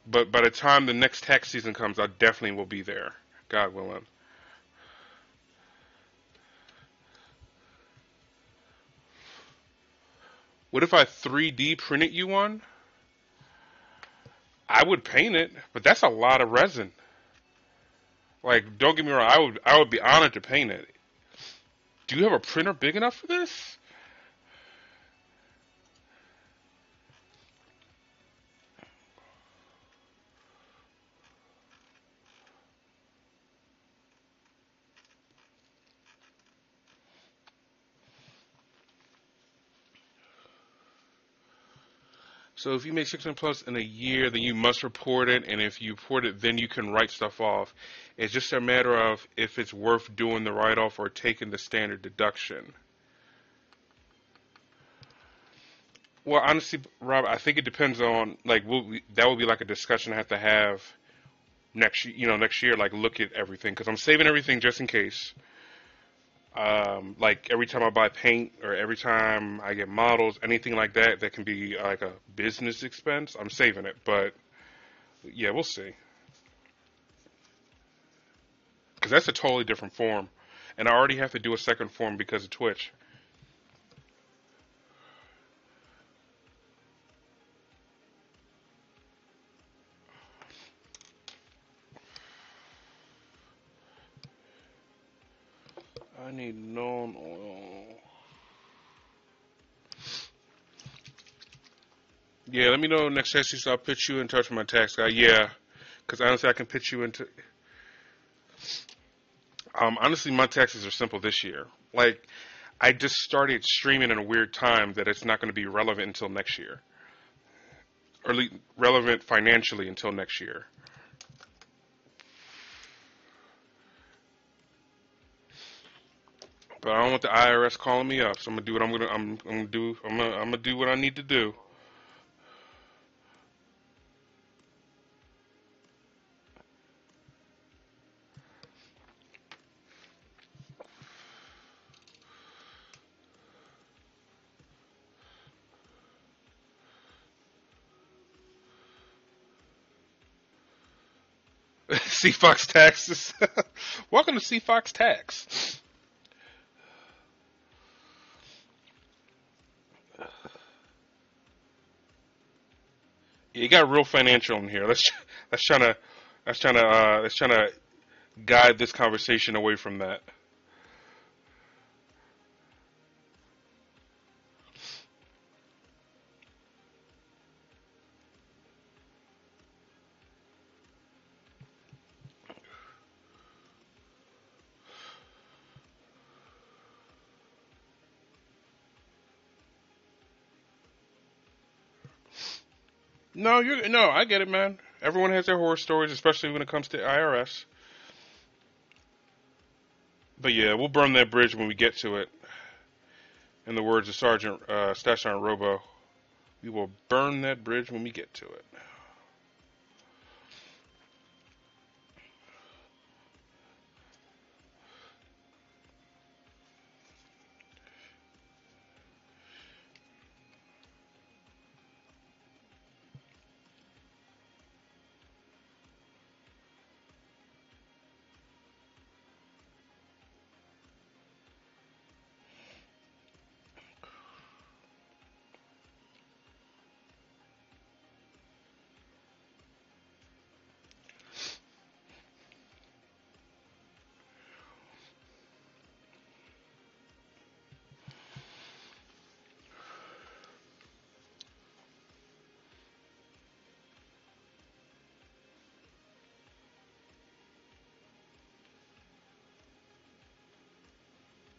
but by the time the next tax season comes, I definitely will be there. God willing. What if I 3D printed you one? I would paint it, but that's a lot of resin. Like, don't get me wrong, I would be honored to paint it. Do you have a printer big enough for this? So if you make 600 plus in a year, then you must report it, and if you report it, then you can write stuff off. It's just a matter of if it's worth doing the write-off or taking the standard deduction. Well, honestly, Rob, I think it depends on like that would be like a discussion I have to have next year, like look at everything because I'm saving everything just in case. Like every time I buy paint or every time I get models, anything like that that can be like a business expense, I'm saving it. But yeah, we'll see. Because that's a totally different form, and I already have to do a second form because of Twitch. I need known oil. Yeah, let me know next session so I'll put you in touch with my tax guy. Yeah, because honestly, I can put you into. Honestly, my taxes are simple this year. Like, I just started streaming in a weird time that it's not going to be relevant until next year, or relevant financially until next year. But I don't want the IRS calling me up, so I'm gonna do what I'm gonna do what I need to do. C Fox taxes. Welcome to C Fox Tax. You got real financial in here. Let's trying to let's trying to guide this conversation away from that. No, I get it, man. Everyone has their horror stories, especially when it comes to IRS. But yeah, we'll burn that bridge when we get to it. In the words of Sergeant Staff Sergeant Robo, we will burn that bridge when we get to it.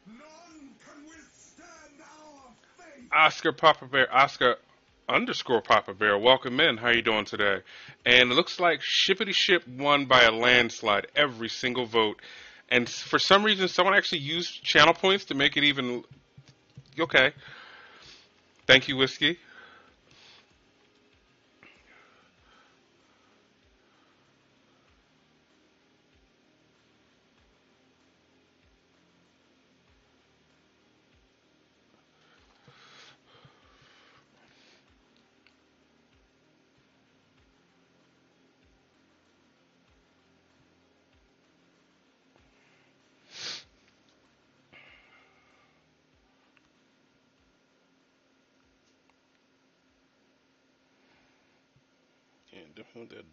None can withstand our fate. Oscar Papa Bear, Oscar underscore Papa Bear, welcome in. How you doing today? And it looks like Shippity Ship won by a landslide every single vote. And for some reason, someone actually used channel points to make it even okay. Thank you, Whiskey. Yeah, definitely that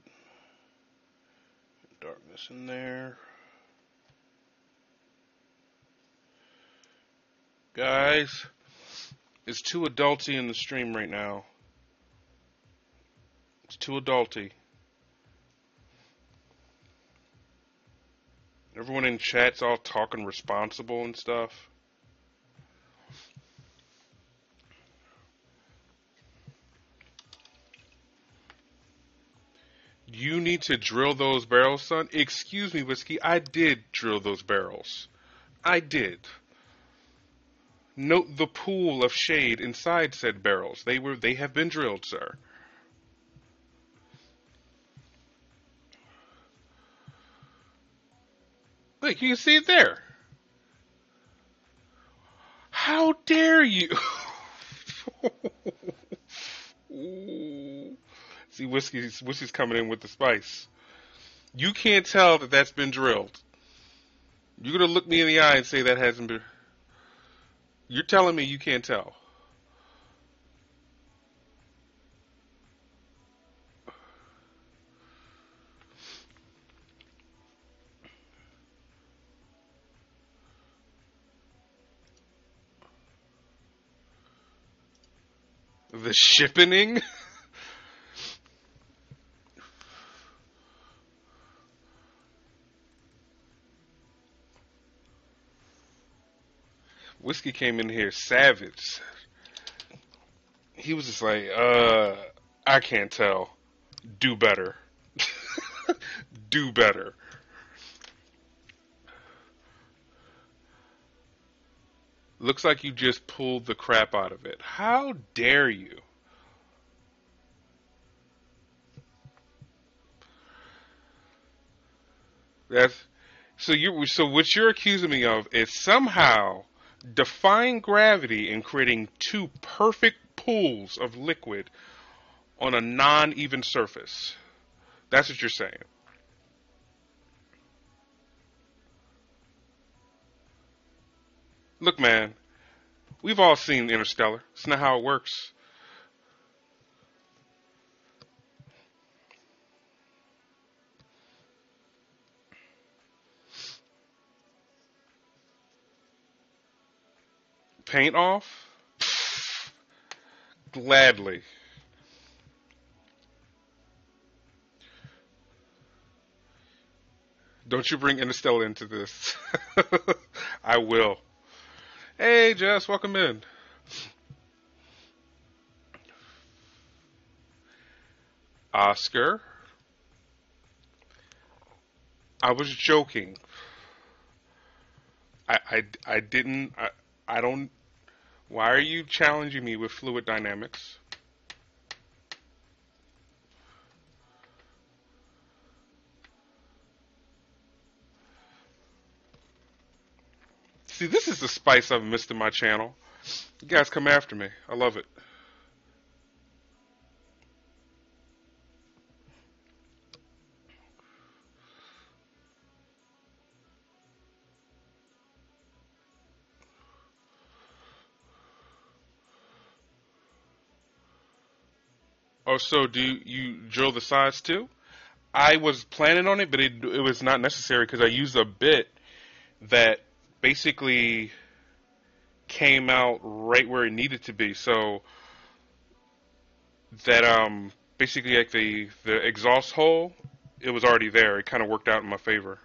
darkness in there. Guys, it's too adulty in the stream right now. It's too adulty. Everyone in chat's all talking responsible and stuff. You need to drill those barrels, son. Excuse me, Whiskey. I did drill those barrels. I did. Note the pool of shade inside said barrels. They have been drilled, sir. Look, you can see it there. How dare you? See, whiskey's coming in with the spice. You can't tell that that's been drilled. You're gonna look me in the eye and say that hasn't been. You're telling me you can't tell. The shippening? Whiskey came in here savage. He was just like, I can't tell. Do better. Do better. Looks like you just pulled the crap out of it. How dare you? That's so what you're accusing me of is somehow defying gravity and creating two perfect pools of liquid on a non-even surface. That's what you're saying. Look, man, we've all seen Interstellar. It's not how it works. Paint off? Gladly. Don't you bring Interstellar into this. I will. Hey, Jess, welcome in. Oscar, I was joking. I didn't. I don't. Why are you challenging me with fluid dynamics? See, this is the spice I've missed in my channel. You guys come after me. I love it. Oh, so do you drill the sides too? I was planning on it, but it was not necessary because I used a bit that basically came out right where it needed to be. So that basically like the exhaust hole, it was already there. It kind of worked out in my favor.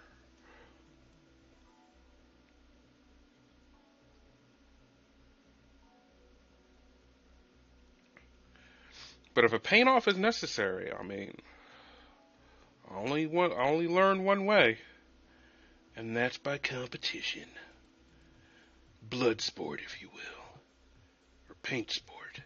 But if a paint off is necessary, I mean, I only learn one way, and that's by competition. Blood sport, if you will, or paint sport.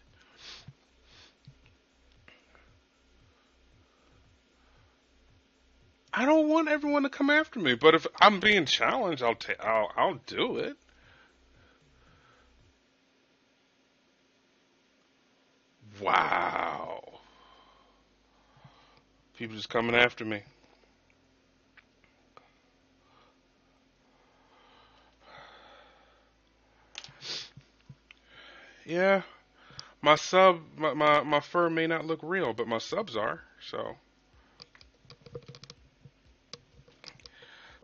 I don't want everyone to come after me, but if I'm being challenged, I'll do it. Wow, people just coming after me. Yeah, my fur may not look real, but my subs are. So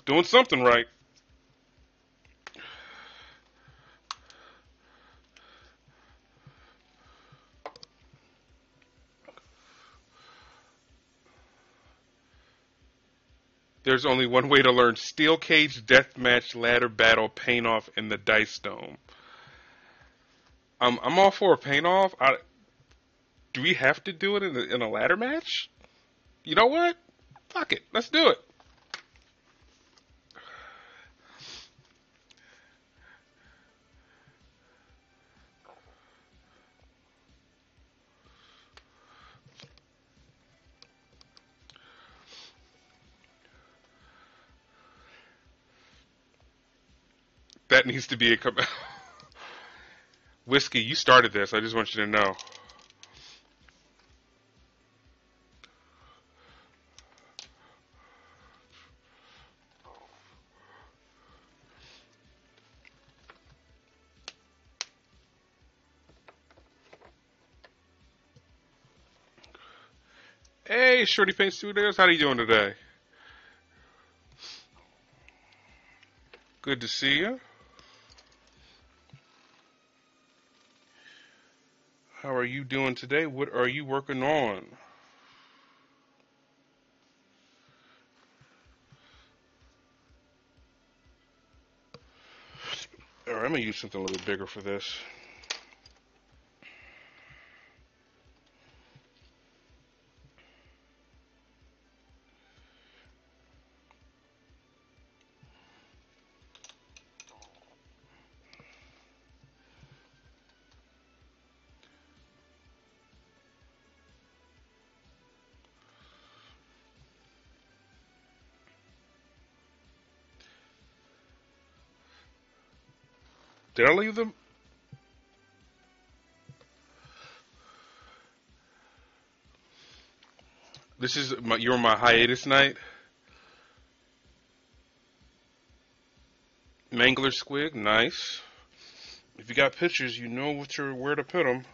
doing something right. There's only one way to learn Steel Cage Deathmatch Ladder Battle Paint Off in the Dice Dome. I'm all for a paint off. Do we have to do it in a ladder match? You know what? Fuck it. Let's do it. That needs to be a Whiskey, you started this. I just want you to know. Hey, Shorty Paint Studios. How are you doing today? Good to see you. How are you doing today? What are you working on? All right, I'm going to use something a little bit bigger for this. Did I leave them? You're on my hiatus night. Mangler Squig, nice. If you got pictures, you know where to put them.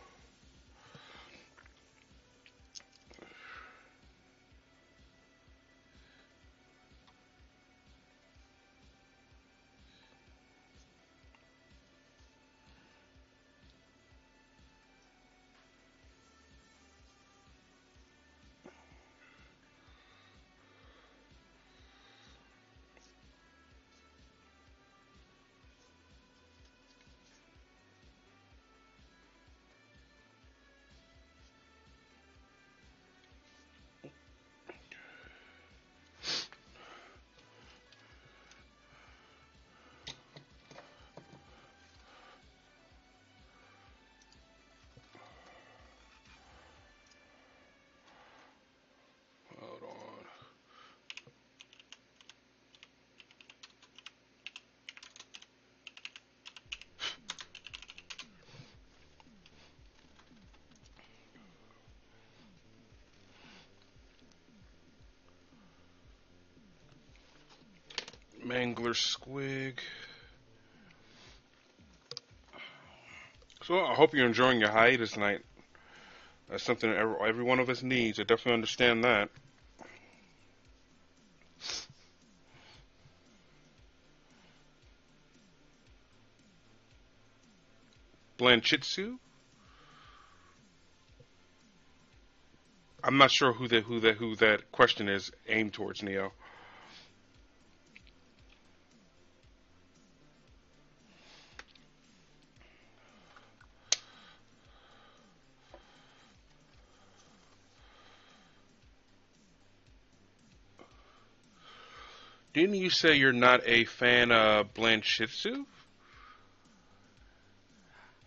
Hold on. Mangler Squig. So I hope you're enjoying your hiatus night. That's something that every one of us needs. I definitely understand that. Blanchitsu? I'm not sure who that question is aimed towards, Neo. Didn't you say you're not a fan of Blanchitsu?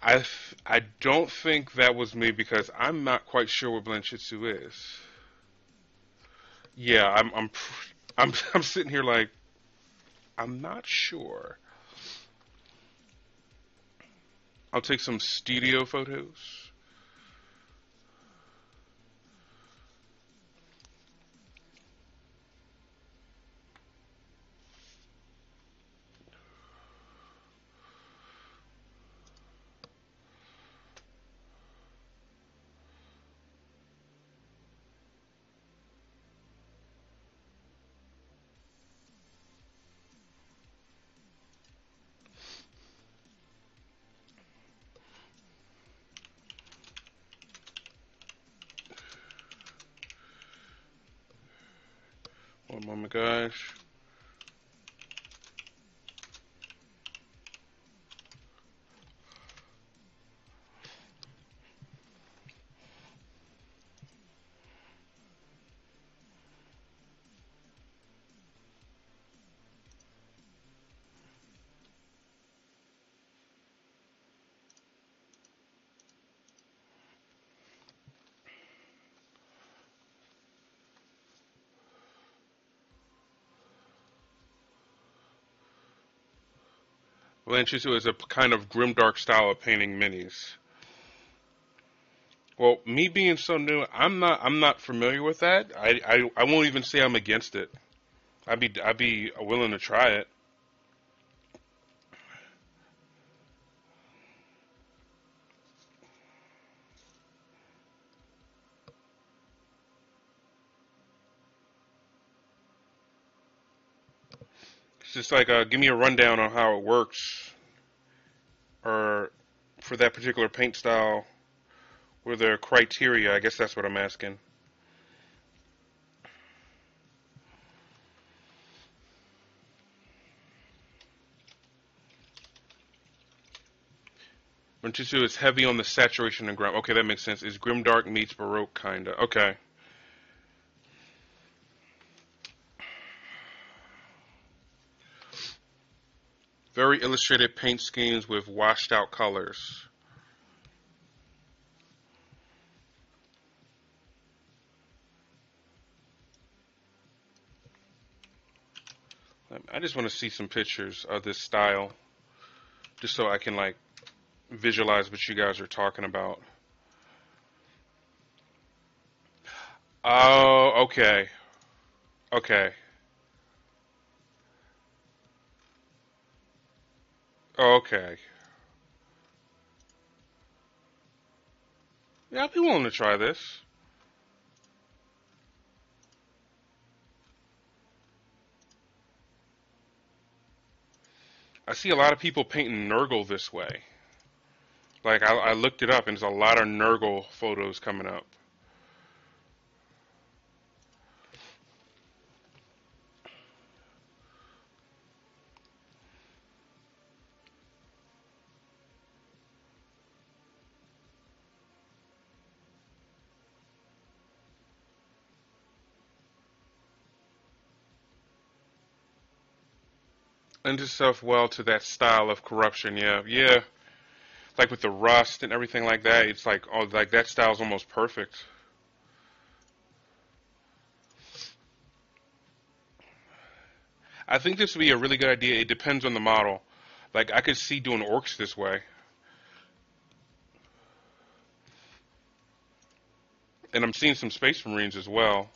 I don't think that was me because I'm not quite sure what Blanchitsu is. Yeah, I'm sitting here like I'm not sure. I'll take some studio photos. One moment, guys. Lanchisu is a kind of grimdark style of painting minis. Well, me being so new, I'm not familiar with that. I won't even say I'm against it. I'd be willing to try it. It's just like give me a rundown on how it works, or for that particular paint style, were there criteria? I guess that's what I'm asking. Manchisu is heavy on the saturation and grim. Okay, that makes sense. It's grimdark meets baroque kinda. Okay. Very illustrated paint schemes with washed out colors. I just want to see some pictures of this style, just so I can like visualize what you guys are talking about. Oh, okay, okay, okay. Yeah, I'd be willing to try this. I see a lot of people painting Nurgle this way. Like I looked it up, and there's a lot of Nurgle photos coming up. Lends itself well to that style of corruption. Yeah, yeah. Like with the rust and everything like that, it's like oh, like that style's almost perfect. I think this would be a really good idea. It depends on the model. Like I could see doing orcs this way, and I'm seeing some Space Marines as well,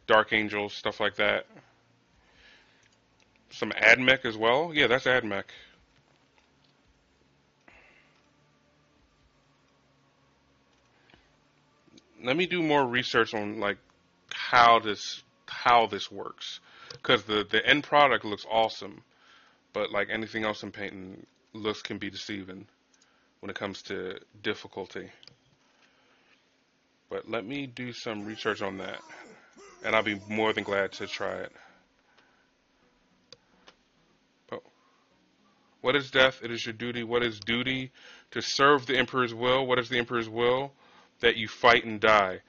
Dark Angels, stuff like that. Some AdMech as well. Yeah, that's AdMech. Let me do more research on like how this works, because the end product looks awesome, but like anything else in painting, looks can be deceiving when it comes to difficulty. But let me do some research on that, and I'll be more than glad to try it. But what is death? It is your duty. What is duty? To serve the Emperor's will. What is the Emperor's will? That you fight and die.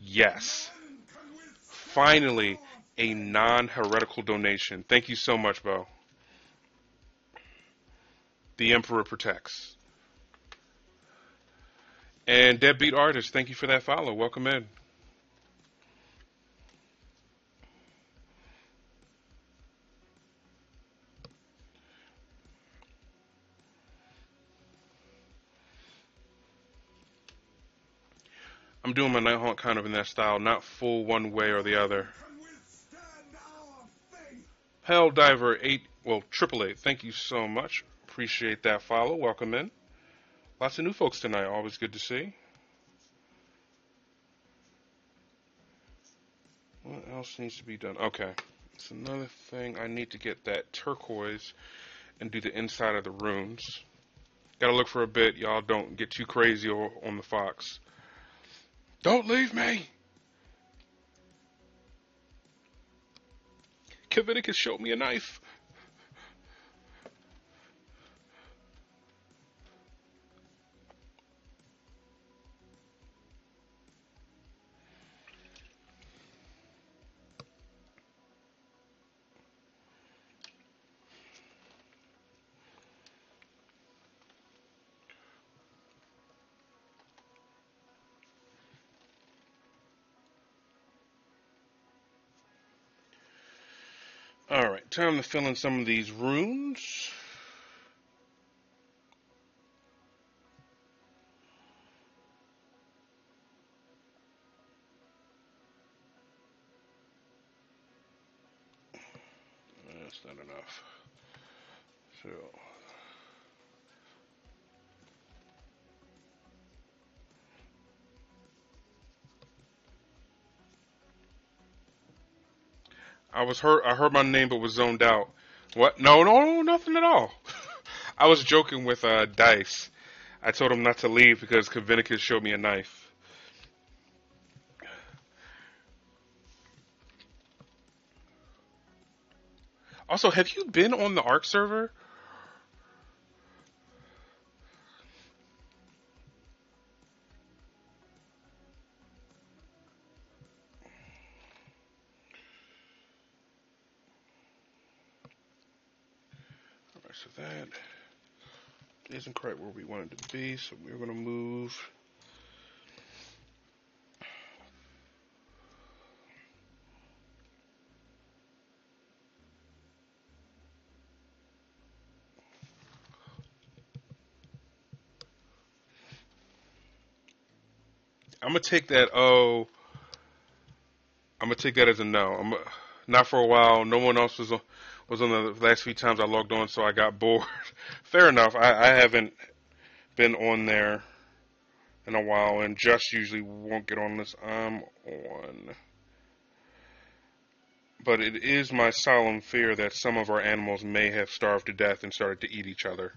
Yes. None can withstand Finally, our a fate. non-heretical donation. Thank you so much, Bo. The Emperor protects. And Deadbeat Artist, thank you for that follow. Welcome in. I'm doing my Nighthawk kind of in that style, not full one way or the other. None can withstand our fate. Hell Diver 8, well, Triple Eight, thank you so much. Appreciate that follow. Welcome in. Lots of new folks tonight. Always good to see. What else needs to be done? Okay. It's another thing. I need to get that turquoise and do the inside of the runes. Gotta look for a bit. Y'all don't get too crazy on the fox. Don't leave me! Kavinicus showed me a knife. Alright, time to fill in some of these runes. that's not enough. So I heard my name but was zoned out. What? No, no, no, nothing at all. I was joking with Dice. I told him not to leave because Kavinicus showed me a knife. Also, have you been on the Ark server? Alright, so that isn't quite where we wanted to be, so we're going to move. I'm going to take that, I'm going to take that as a no. Not for a while. No one else was on the last few times I logged on, so I got bored. Fair enough. I haven't been on there in a while, and Just usually won't get on this. I'm on. But it is my solemn fear that some of our animals may have starved to death and started to eat each other.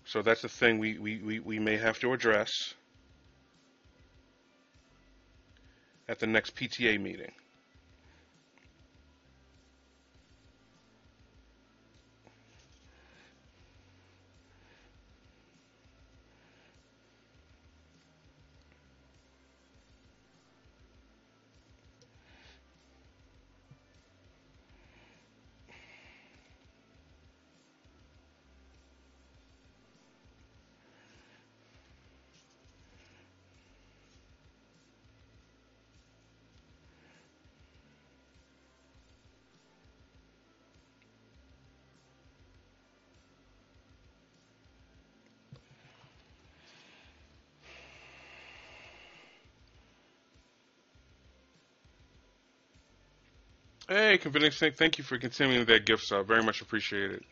So that's the thing we may have to address at the next PTA meeting. Hey, Convincing Snake, thank you for continuing that gift sub. Very much appreciated.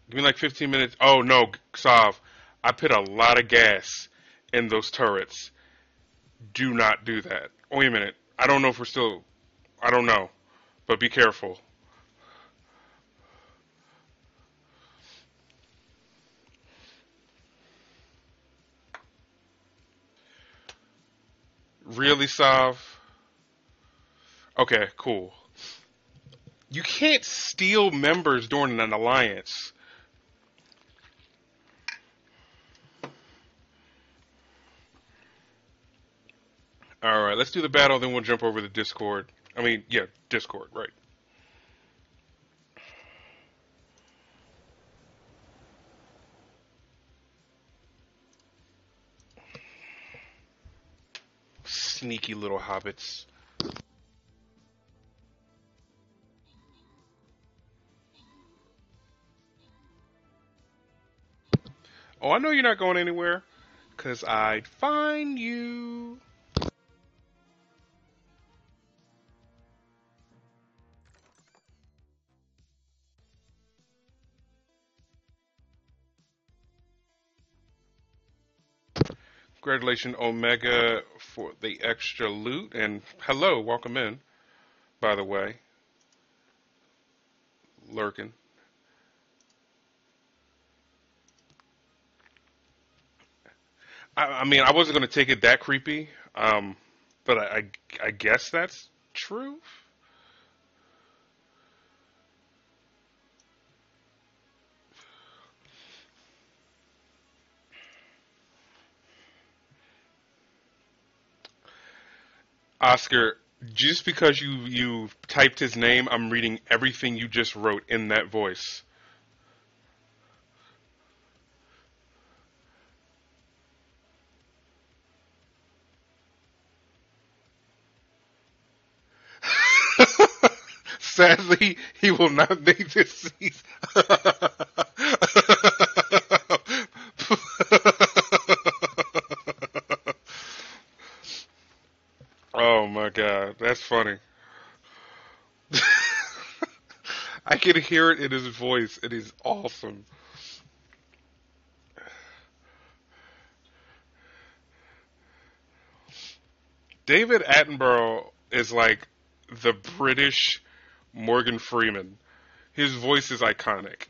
Give me like 15 minutes. Oh no, Sav, I put a lot of gas in those turrets. Do not do that. Wait a minute. I don't know if we're still. I don't know, but be careful. Really, Sav? Okay, cool. You can't steal members during an alliance. All right, let's do the battle, then we'll jump over to Discord. I mean, yeah, Discord, right. Sneaky little hobbits. Oh, I know you're not going anywhere, because I'd find you. Congratulations, Omega, for the extra loot. And hello, welcome in, by the way. Lurking. I mean, I wasn't going to take it that creepy, but I guess that's true. Oscar, just because you typed his name, I'm reading everything you just wrote in that voice. Sadly, he will not make this season. That's funny. I can hear it in his voice. It is awesome. David Attenborough is like the British Morgan Freeman. His voice is iconic.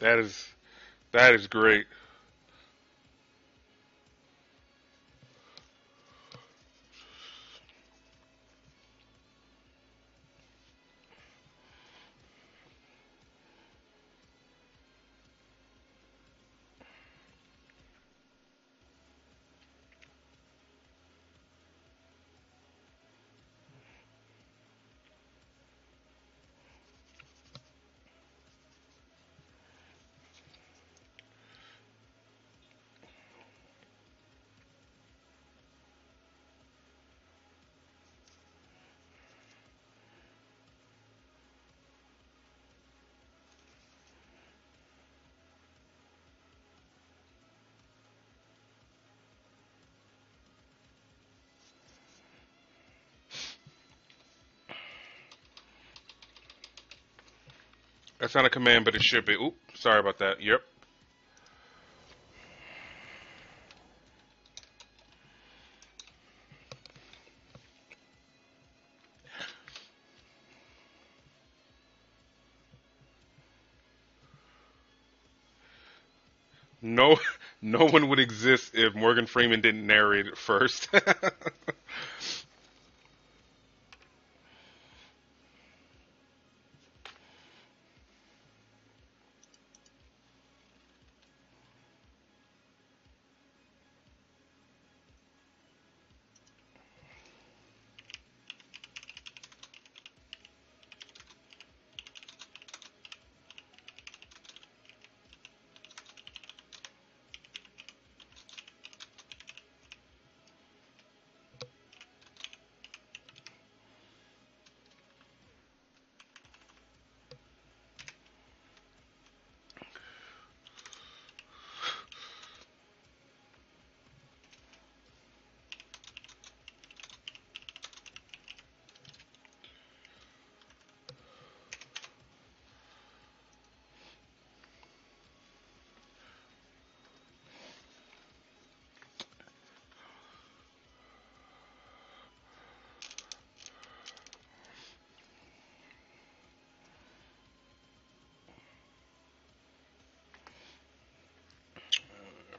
That is that is great. That's not a command, but it should be. Oop, sorry about that. Yep. No, no one would exist if Morgan Freeman didn't narrate it first. All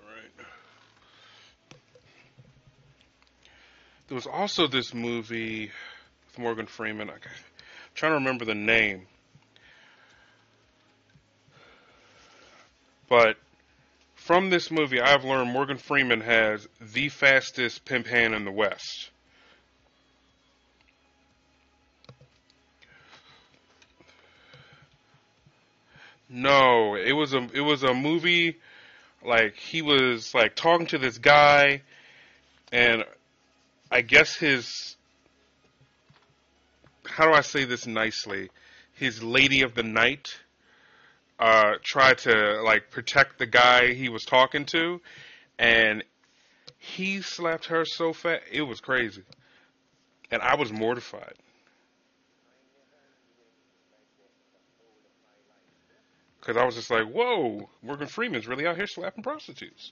right. There was also this movie with Morgan Freeman. I'm trying to remember the name, but from this movie, I've learned Morgan Freeman has the fastest pimp hand in the West. No, it was a movie like he was like talking to this guy, and I guess his, how do I say this nicely? His lady of the night tried to like protect the guy he was talking to, and he slapped her so fast it was crazy, and I was mortified because I was just like, "Whoa, Morgan Freeman's really out here slapping prostitutes."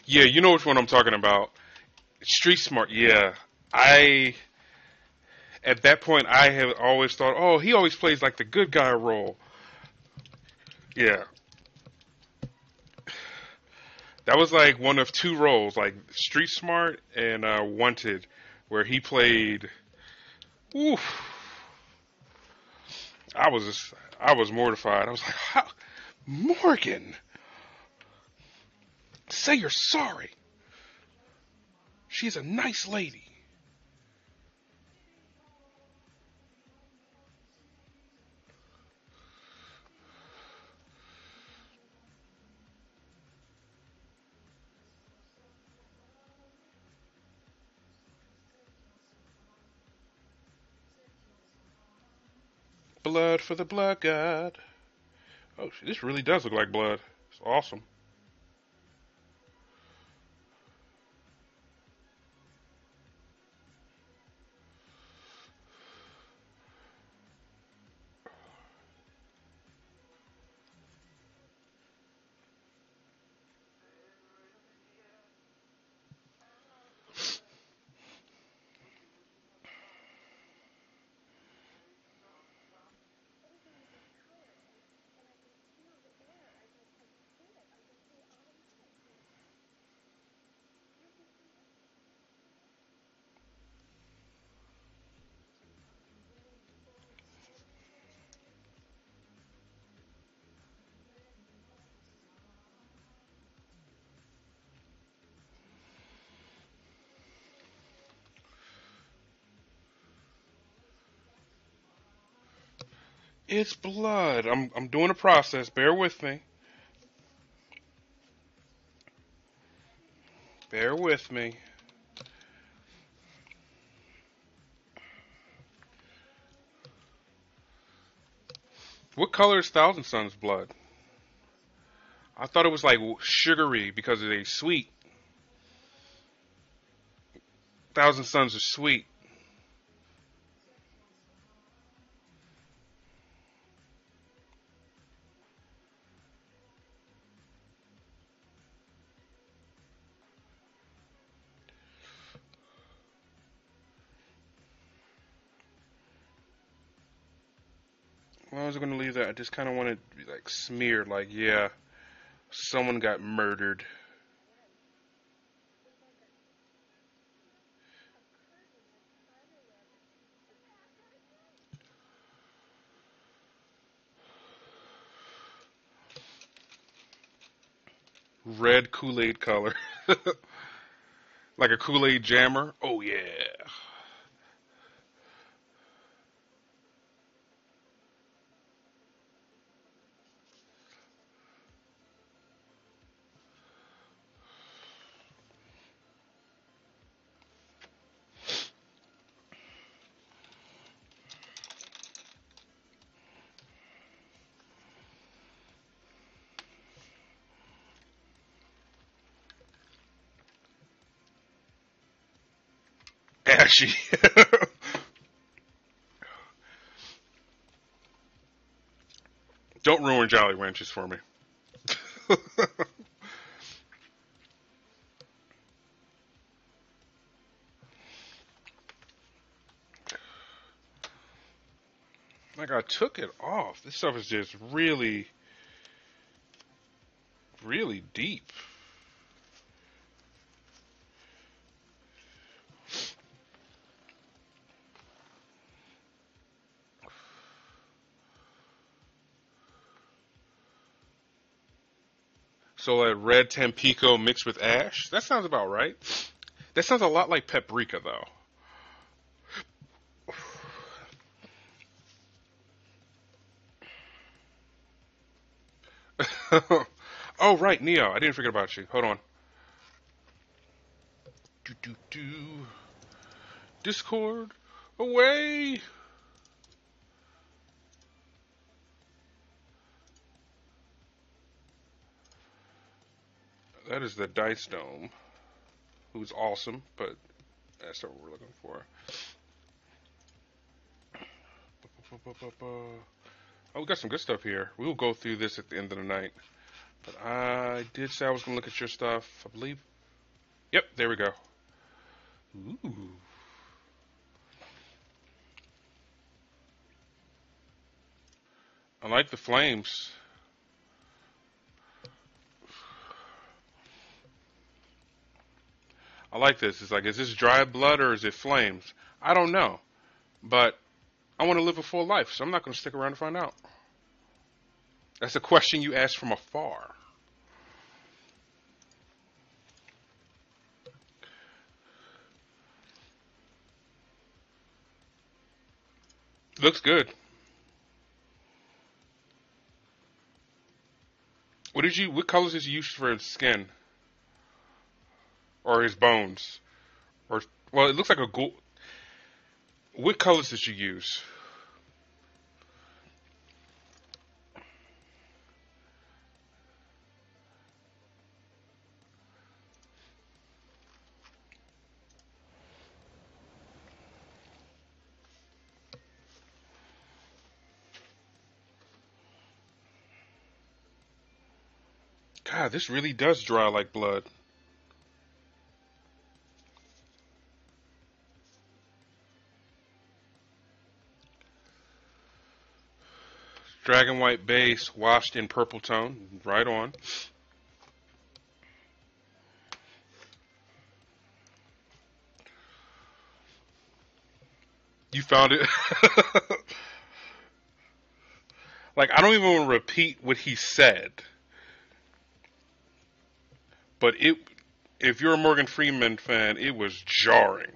Yeah, you know which one I'm talking about. Street Smart. Yeah, I at that point I have always thought, oh, he always plays like the good guy role. Yeah, that was like one of two roles, like Street Smart and Wanted, where he played. Oof, I was just, I was mortified. I was like, how? Morgan, say you're sorry. She's a nice lady. Blood for the blood god. Oh, this really does look like blood. It's awesome. It's blood. I'm doing a process. Bear with me. Bear with me. What color is Thousand Sun's blood? I thought it was like sugary because they sweet. Thousand Suns are sweet. Well, I was gonna leave that. I just kind of wanted to be like smeared. Like, yeah, someone got murdered. Red Kool-Aid color. Like a Kool-Aid jammer. Oh yeah. Ashy. Don't ruin Jolly Ranchers for me. Like I took it off. This stuff is just really, really deep. So that red Tampico mixed with ash. That sounds about right. That sounds a lot like paprika though. Oh right, Neo. I didn't forget about you. Hold on. Do do do. Discord away. That is the Dice Dome, who's awesome, but that's not what we're looking for. Oh, we got some good stuff here. We will go through this at the end of the night. But I did say I was going to look at your stuff, I believe. Yep, there we go. Ooh. I like the flames. I like this. It's like, is this dry blood or is it flames? I don't know. But I want to live a full life, so I'm not going to stick around to find out. That's a question you ask from afar. Looks good. What colors did you use for his skin? Or his bones? Or, well, it looks like a gold. What colors did you use? God, this really does dry like blood. Dragon white base, washed in purple tone. Right on. You found it. Like, I don't even want to repeat what he said, but if you're a Morgan Freeman fan, it was jarring.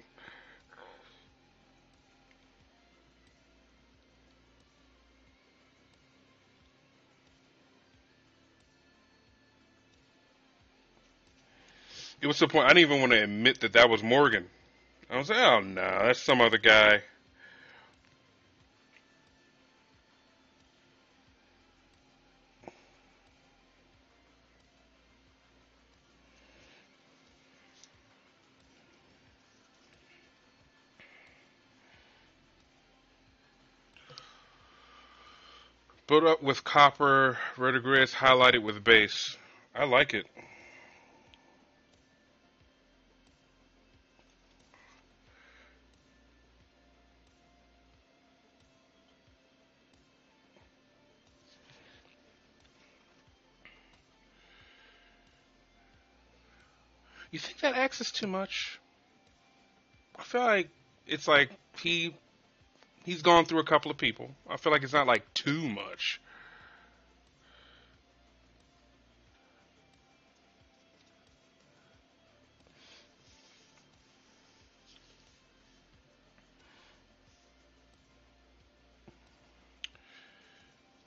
It was to the point I didn't even want to admit that that was Morgan. I was like, oh no, that's some other guy. Built up with copper, verdigris highlighted with base. I like it. You think that axe is too much? I feel like it's like he's gone through a couple of people. I feel like it's not like too much.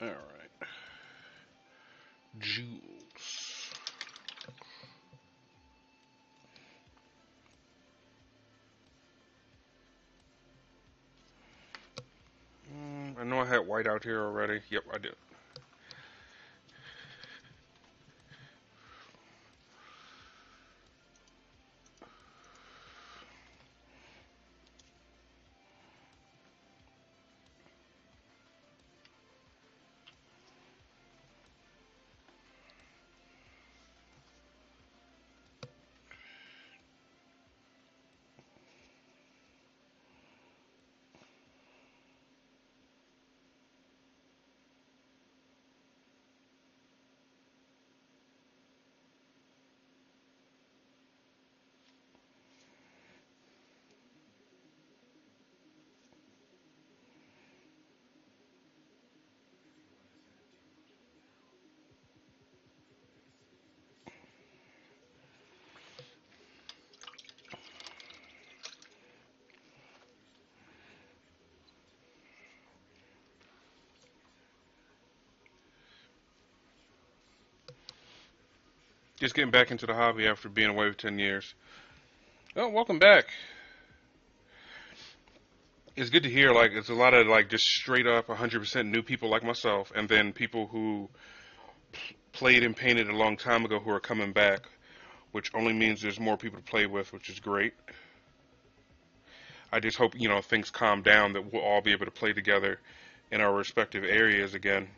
All right, Jules. I know I had white out here already. Yep, I did. Just getting back into the hobby after being away for 10 years. Oh, welcome back. It's good to hear, like, it's a lot of, like, just straight up 100% new people like myself, and then people who played and painted a long time ago who are coming back, which only means there's more people to play with, which is great. I just hope, things calm down, that we'll all be able to play together in our respective areas again.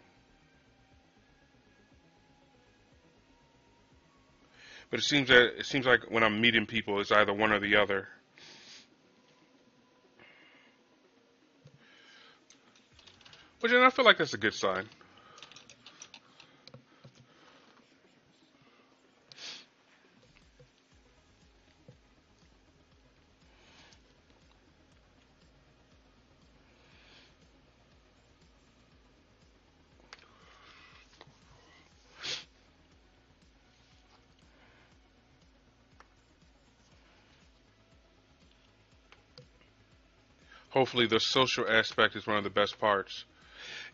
But it seems like when I'm meeting people, it's either one or the other. Which and I feel like that's a good sign. Hopefully, the social aspect is one of the best parts.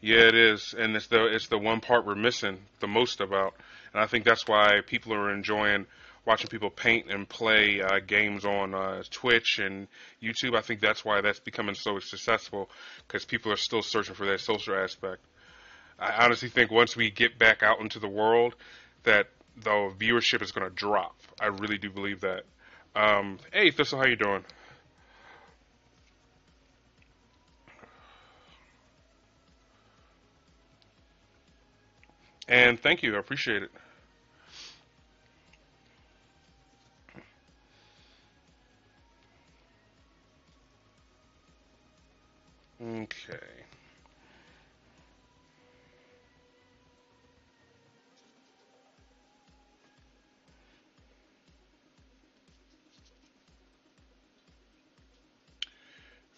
Yeah, it is, and it's the one part we're missing the most about, and I think that's why people are enjoying watching people paint and play games on Twitch and YouTube. I think that's why that's becoming so successful because people are still searching for that social aspect. I honestly think once we get back out into the world, that the viewership is going to drop. I really do believe that. Hey, Thistle, how you doing? And thank you, I appreciate it. Okay.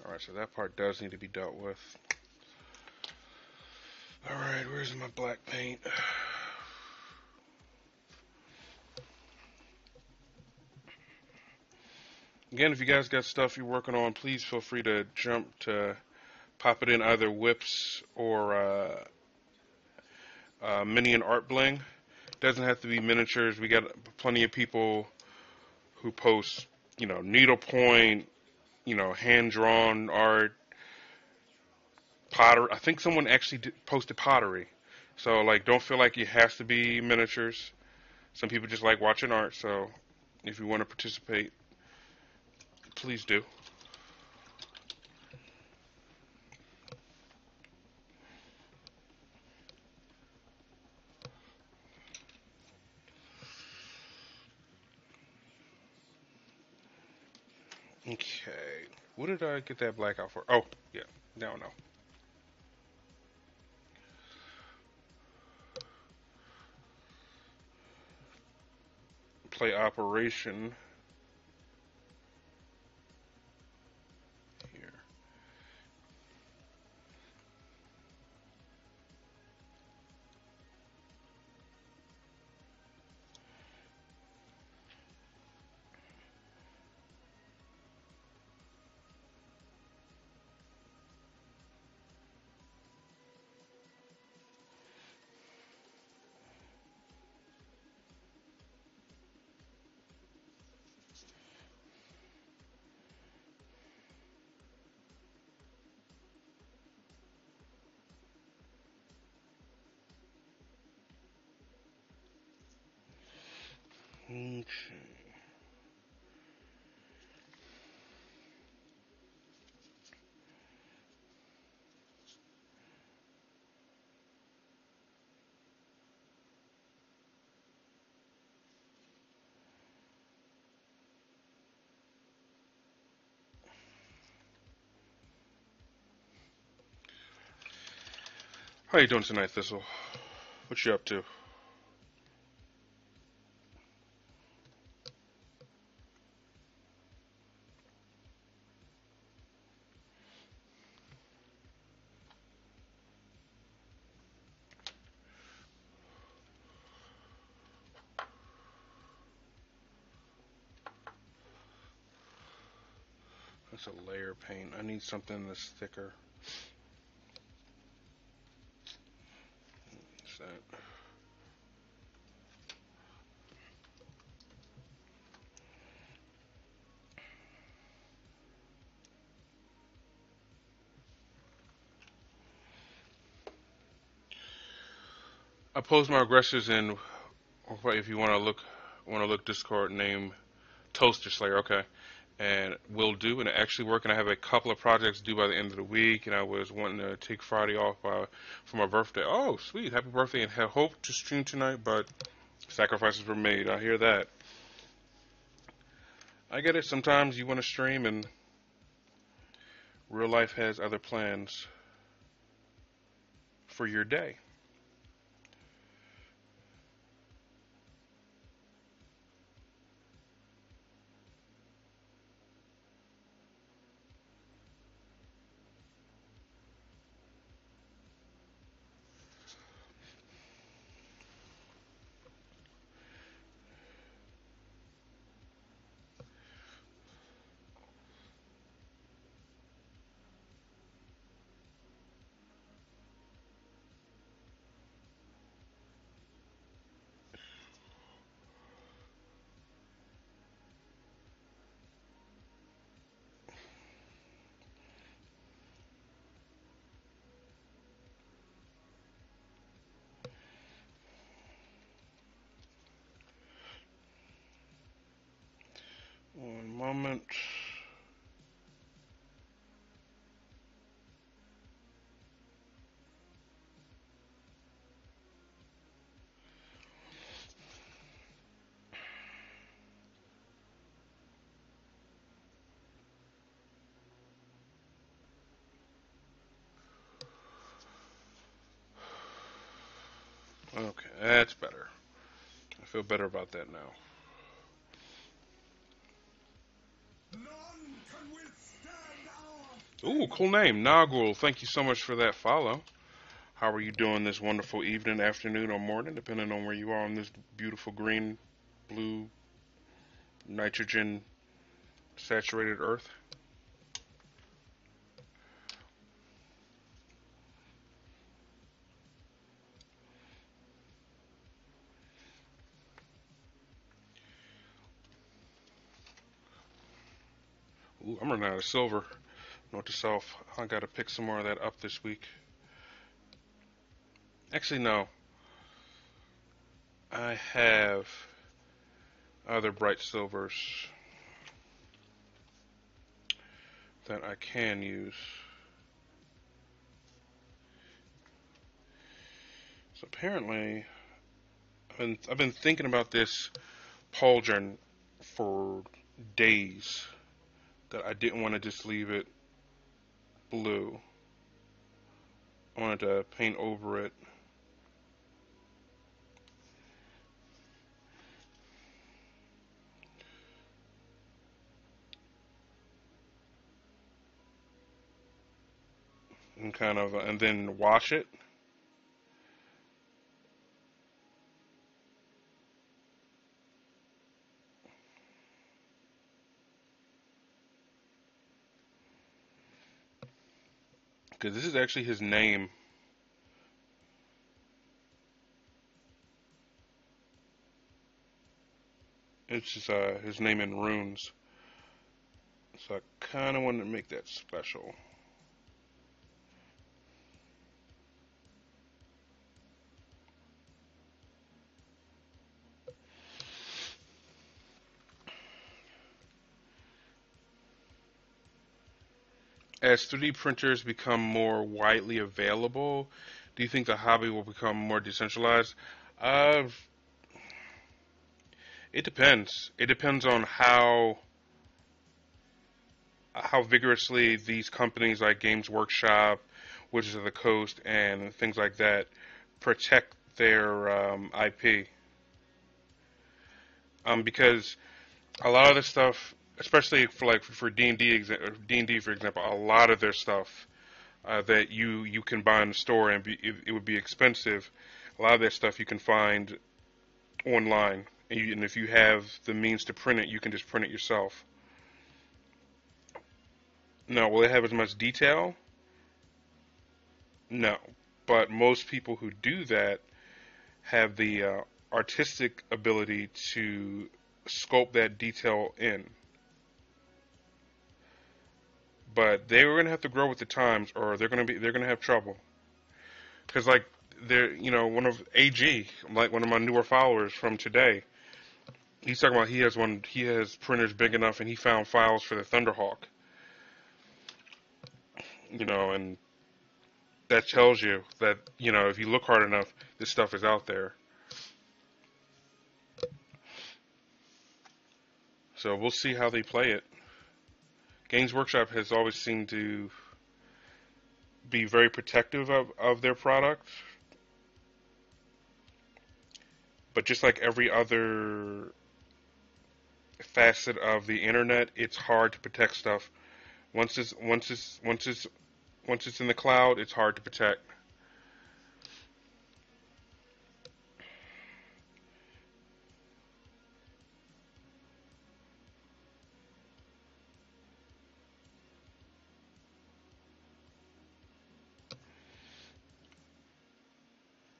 All right, so that part does need to be dealt with. All right, where's my black paint? Again, if you guys got stuff you're working on, please feel free to jump to pop it in either whips or mini and art bling. Doesn't have to be miniatures. We got plenty of people who post, needlepoint, hand drawn art, pottery. I think someone actually posted pottery. So like, don't feel like it has to be miniatures. Some people just like watching art. So if you want to participate, please do. Okay. What did I get that black out for? Oh, yeah. Now I know. Play Operation here. Okay. How you doing tonight, Thistle? What you up to? That's a layer paint. I need something that's thicker. What's that? I post my aggressors in. If you want to look Discord name Toaster Slayer. Okay. And will do, and it actually work. And I have a couple of projects due by the end of the week, and I was wanting to take Friday off for my birthday. Oh, sweet, happy birthday! And had hoped to stream tonight, but sacrifices were made. I hear that. I get it. Sometimes you want to stream, and real life has other plans for your day. One moment. Okay, that's better. I feel better about that now. None can withstand our Ooh, faith. cool name, Nagul. Thank you so much for that follow. How are you doing this wonderful evening, afternoon, or morning, depending on where you are on this beautiful green, blue, nitrogen saturated earth? Ooh, I'm running out of silver. Note to self, I gotta pick some more of that up this week. Actually, no. I have other bright silvers that I can use. So apparently, I've been thinking about this pauldron for days. That I didn't want to just leave it blue. I wanted to paint over it. And kind of, and then wash it. Because this is actually his name. It's just his name in runes. So I kind of wanted to make that special. As 3D printers become more widely available, do you think the hobby will become more decentralized? Uh, it depends. It depends on how vigorously these companies like Games Workshop, Wizards of the Coast, and things like that protect their IP. Because a lot of the stuff, especially for like for D&D for example, a lot of their stuff that you can buy in the store and it would be expensive. A lot of that stuff you can find online, and if you have the means to print it, you can just print it yourself. Now, will it have as much detail? No, but most people who do that have the artistic ability to sculpt that detail in. But they're going to have to grow with the times, or they're going to have trouble. Because like one of AG, like one of my newer followers from today, he's talking about he has printers big enough, and he found files for the Thunderhawk. And that tells you that if you look hard enough, this stuff is out there. So we'll see how they play it. Games Workshop has always seemed to be very protective of their product, but just like every other facet of the internet, it's hard to protect stuff. Once it's in the cloud, it's hard to protect.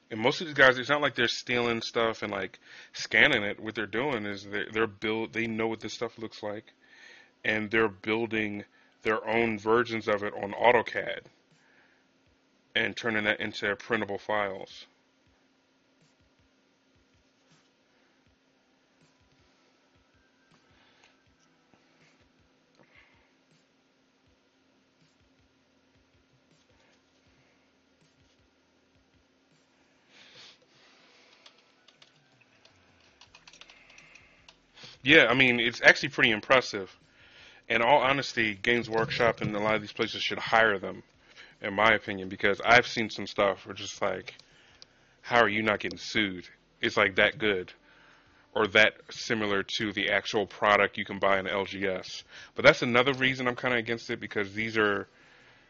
And most of these guys, it's not like they're stealing stuff and like scanning it. What they're doing is they know what this stuff looks like, and they're building their own versions of it on AutoCAD and turning that into printable files. Yeah, I mean, it's actually pretty impressive. In all honesty, Games Workshop and a lot of these places should hire them, in my opinion, because I've seen some stuff where just like, how are you not getting sued? It's like that good or that similar to the actual product you can buy in LGS. But that's another reason I'm kind of against it because these are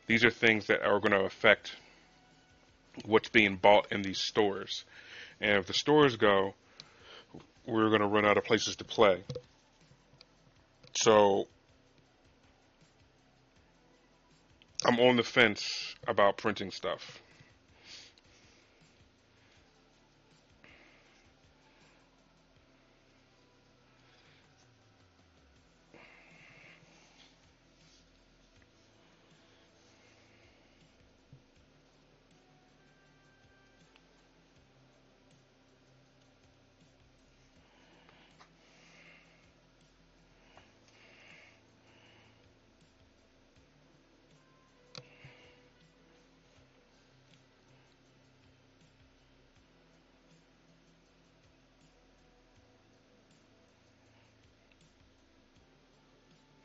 things that are going to affect what's being bought in these stores. And if the stores go, we're going to run out of places to play. So I'm on the fence about printing stuff.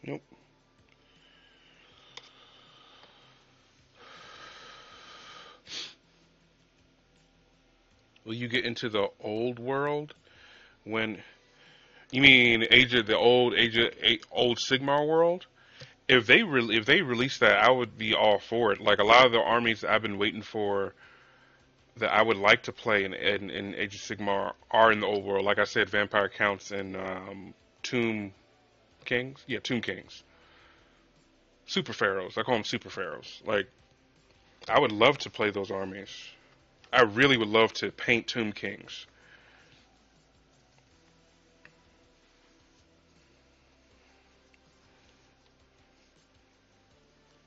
Nope. Will you get into the old world when you mean old Sigmar world? If they release that, I would be all for it. Like a lot of the armies I've been waiting for that I would like to play in Age of Sigmar are in the old world. Like I said, Vampire Counts and Tomb Kings. Yeah, Tomb Kings. Super Pharaohs. I call them Super Pharaohs. Like I would love to play those armies. I really would love to paint Tomb Kings.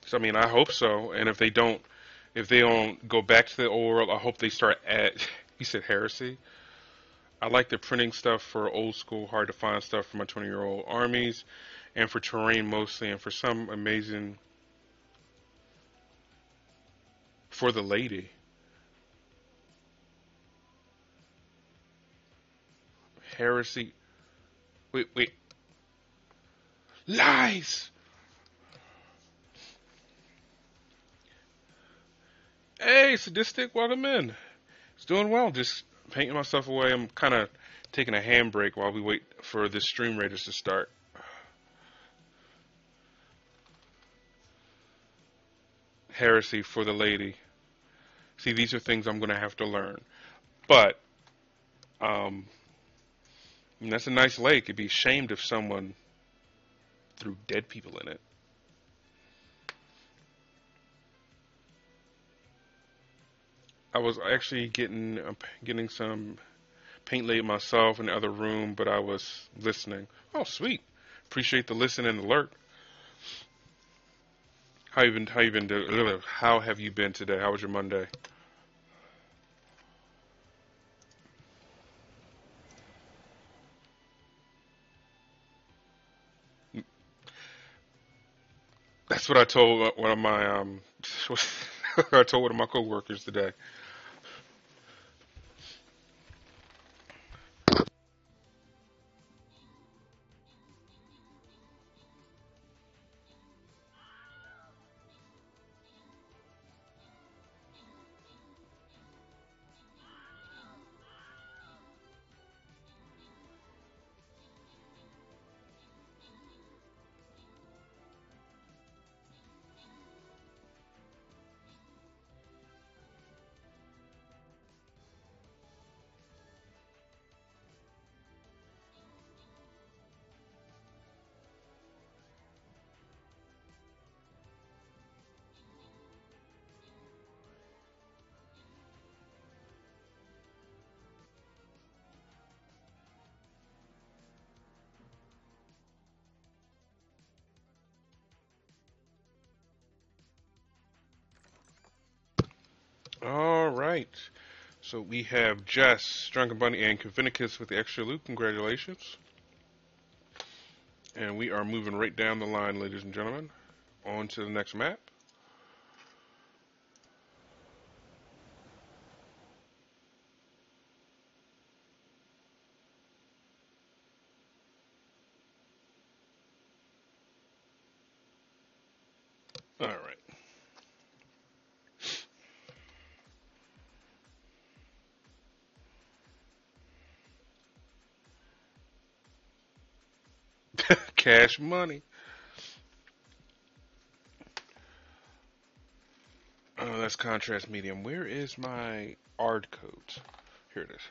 So I mean, I hope so. And if they don't go back to the old world, I hope they start at. He said heresy. I like the printing stuff for old school, hard to find stuff for my 20-year-old armies, and for terrain mostly, and for some amazing for the lady. Heresy. Wait. Lies! Hey, sadistic, welcome in. It's doing well, just painting myself away. I'm kind of taking a handbrake while we wait for this Stream Raiders to start. Heresy for the lady. See, these are things I'm going to have to learn. But, um, that's a nice lake. It'd be shamed if someone threw dead people in it. I was actually getting some paint laid myself in the other room, but I was listening. Oh, sweet. Appreciate the listen and alert. How you been doing? How have you been today? How was your Monday? That's what I told one of my I told one of my coworkers today. All right. So we have Jess, Drunken Bunny, and Convinicus with the extra loot. Congratulations. And we are moving right down the line, ladies and gentlemen, on to the next map. All right. Cash money. Oh, that's contrast medium. Where is my ARD code? Here it is.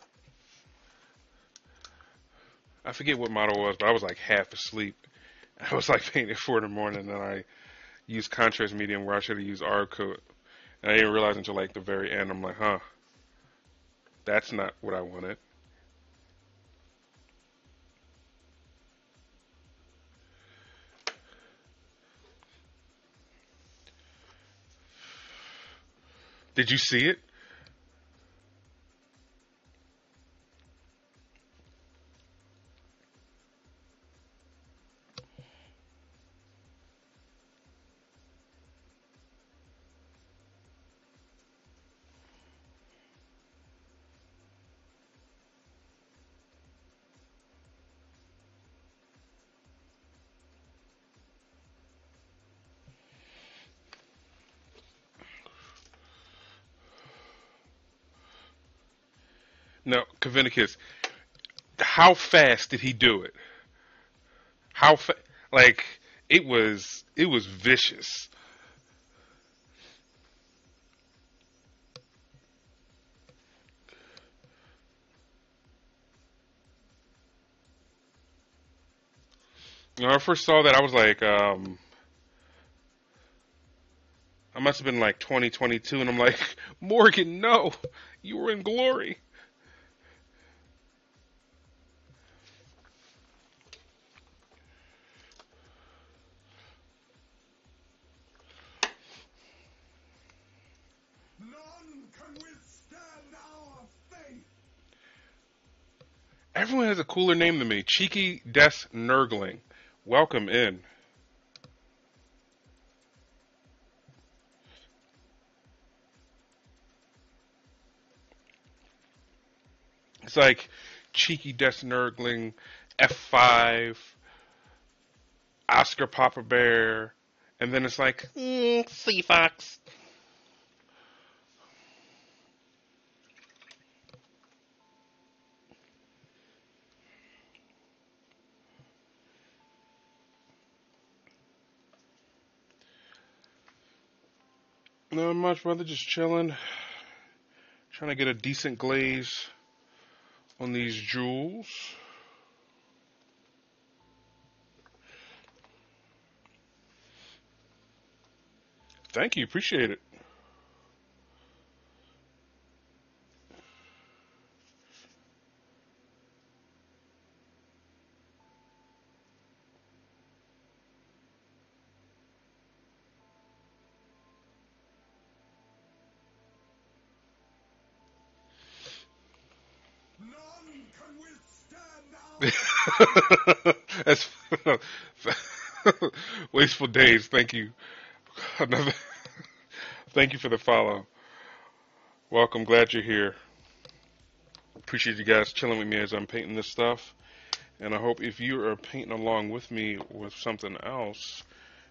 I forget what model it was, but I was like half asleep. I was like painting at 4 in the morning, and then I used contrast medium where I should have used ARD code. And I didn't realize until like the very end. I'm like, huh, that's not what I wanted. Did you see it? No, Kavinicus. How fast did he do it? How like it was vicious. When I first saw that, I was like, I must have been like 2022, and I'm like, Morgan, no, you were in glory. None can withstand our faith. Everyone has a cooler name than me. Cheeky Des Nurgling. Welcome in. It's like Cheeky Des Nurgling, F5, Oscar Papa Bear, and then it's like, Sea Fox. Not much, brother. Just chilling. Trying to get a decent glaze on these jewels. Thank you. Appreciate it. None can withstand our That's wasteful days. Thank you. Another. Thank you for the follow. Welcome. Glad you're here. Appreciate you guys chilling with me as I'm painting this stuff. And I hope if you are painting along with me with something else,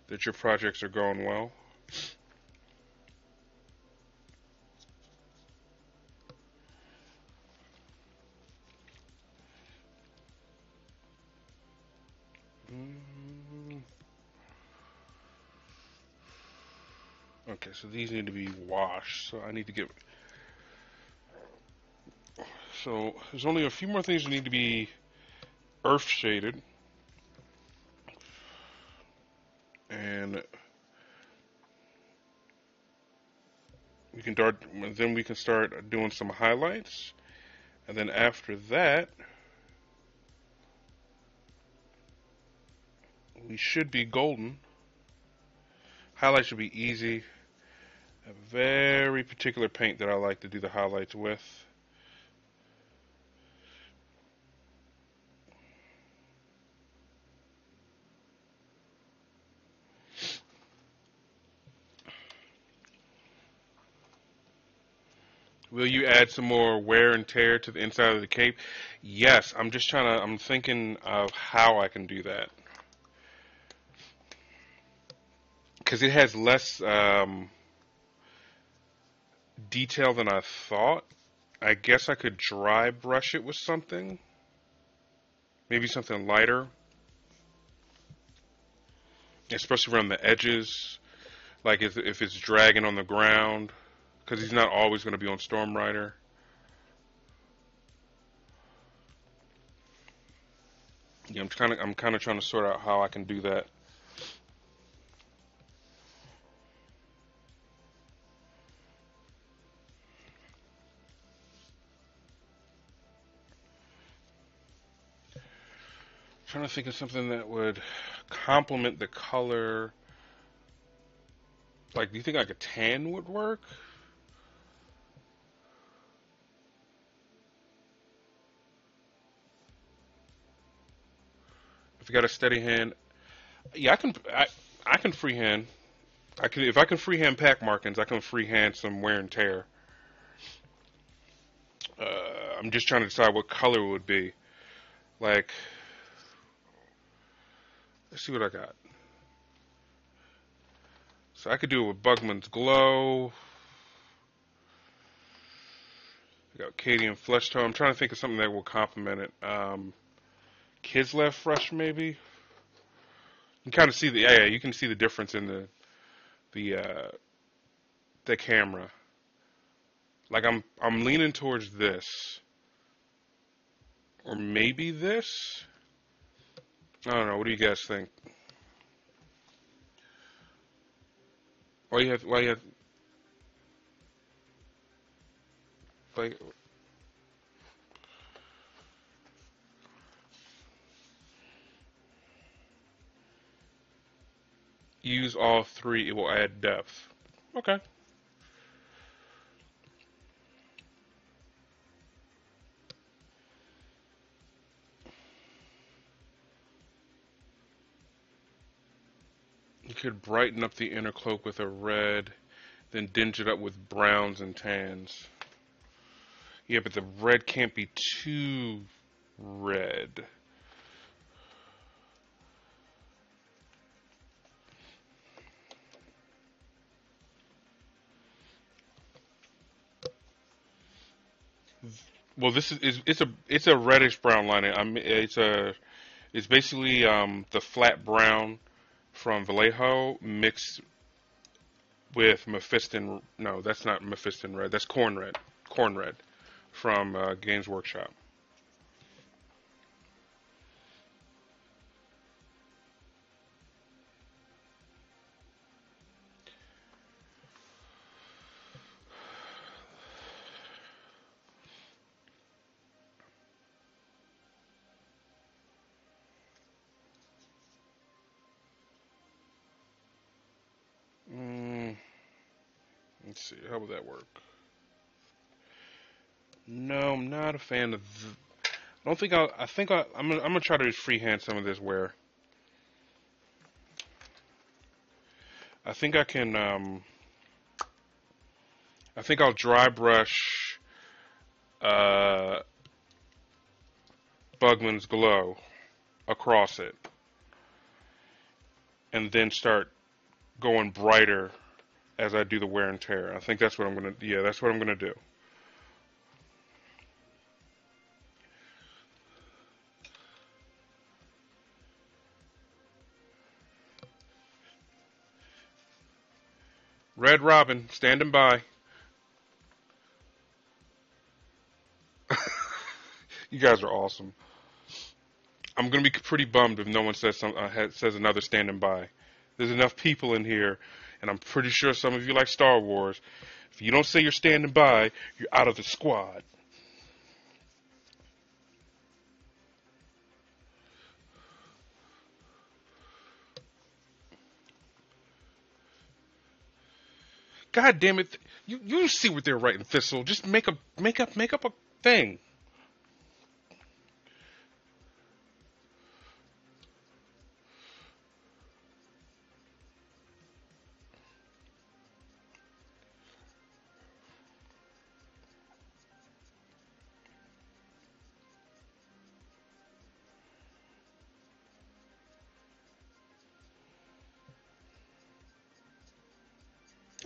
that your projects are going well. Mm, Okay, so these need to be washed. So I need to get. So there's only a few more things that need to be earth shaded, and we can start. Then we can start doing some highlights, and then after that, we should be golden. Highlights should be easy. A very particular paint that I like to do the highlights with. Will you add some more wear and tear to the inside of the cape? Yes, I'm thinking of how I can do that. because it has less detail than I thought. I guess I could dry brush it with something, maybe something lighter, especially around the edges, like if it's dragging on the ground, because he's not always going to be on Storm Rider. Yeah, I'm kind of trying to sort out how I can do that. Trying to think of something that would complement the color. Like, do you think like a tan would work? If you got a steady hand, yeah, I can freehand. I can if I can freehand pack markings, I can freehand some wear and tear. I'm just trying to decide what color it would be. Like, let's see what I got. So I could do it with Bugman's Glow. I got Cadian Flesh Tone. I'm trying to think of something that will complement it. Kislev Fresh, maybe. You can kind of see yeah, you can see the difference in the the camera. Like I'm leaning towards this, or maybe this. I don't know. What do you guys think? Why you have like use all three? It will add depth. Okay. You could brighten up the inner cloak with a red, then dinge it up with browns and tans. Yeah, but the red can't be too red. Well, this is it's a reddish brown lining. It's basically the flat brown from Vallejo mixed with Mephiston. No, that's not Mephiston red. That's corn red. Corn red from Games Workshop. Mm, let's see. How would that work? No, I'm not a fan of. I don't think I'll. I think I'm gonna try to freehand some of this wear. I think I can. I think I'll dry brush uh, Bugman's Glow across it, and then start going brighter as I do the wear and tear. I think that's what I'm gonna. Yeah, that's what I'm gonna do. Red Robin, standing by. You guys are awesome. I'm gonna be pretty bummed if no one says says another standing by. There's enough people in here, and I'm pretty sure some of you like Star Wars. If you don't say you're standing by, you're out of the squad. God damn it! You see what they're writing, Thistle. Just make up a thing.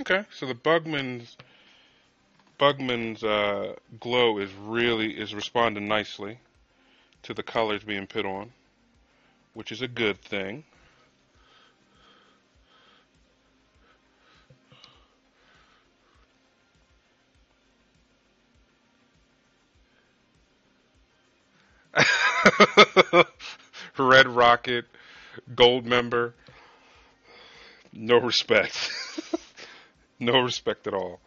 Okay, so the Bugman's glow is responding nicely to the colors being put on, which is a good thing. Red Rocket, gold member, no respect. No respect at all.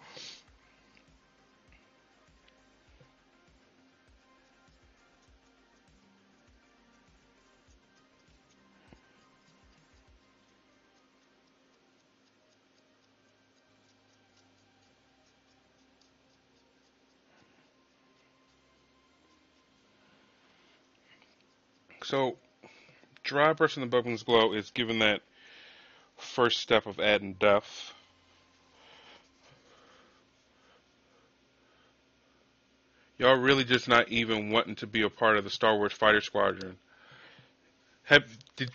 So, dry brush in the Bugman's glow is given that first step of adding depth. Y'all really just not even wanting to be a part of the Star Wars Fighter Squadron. Did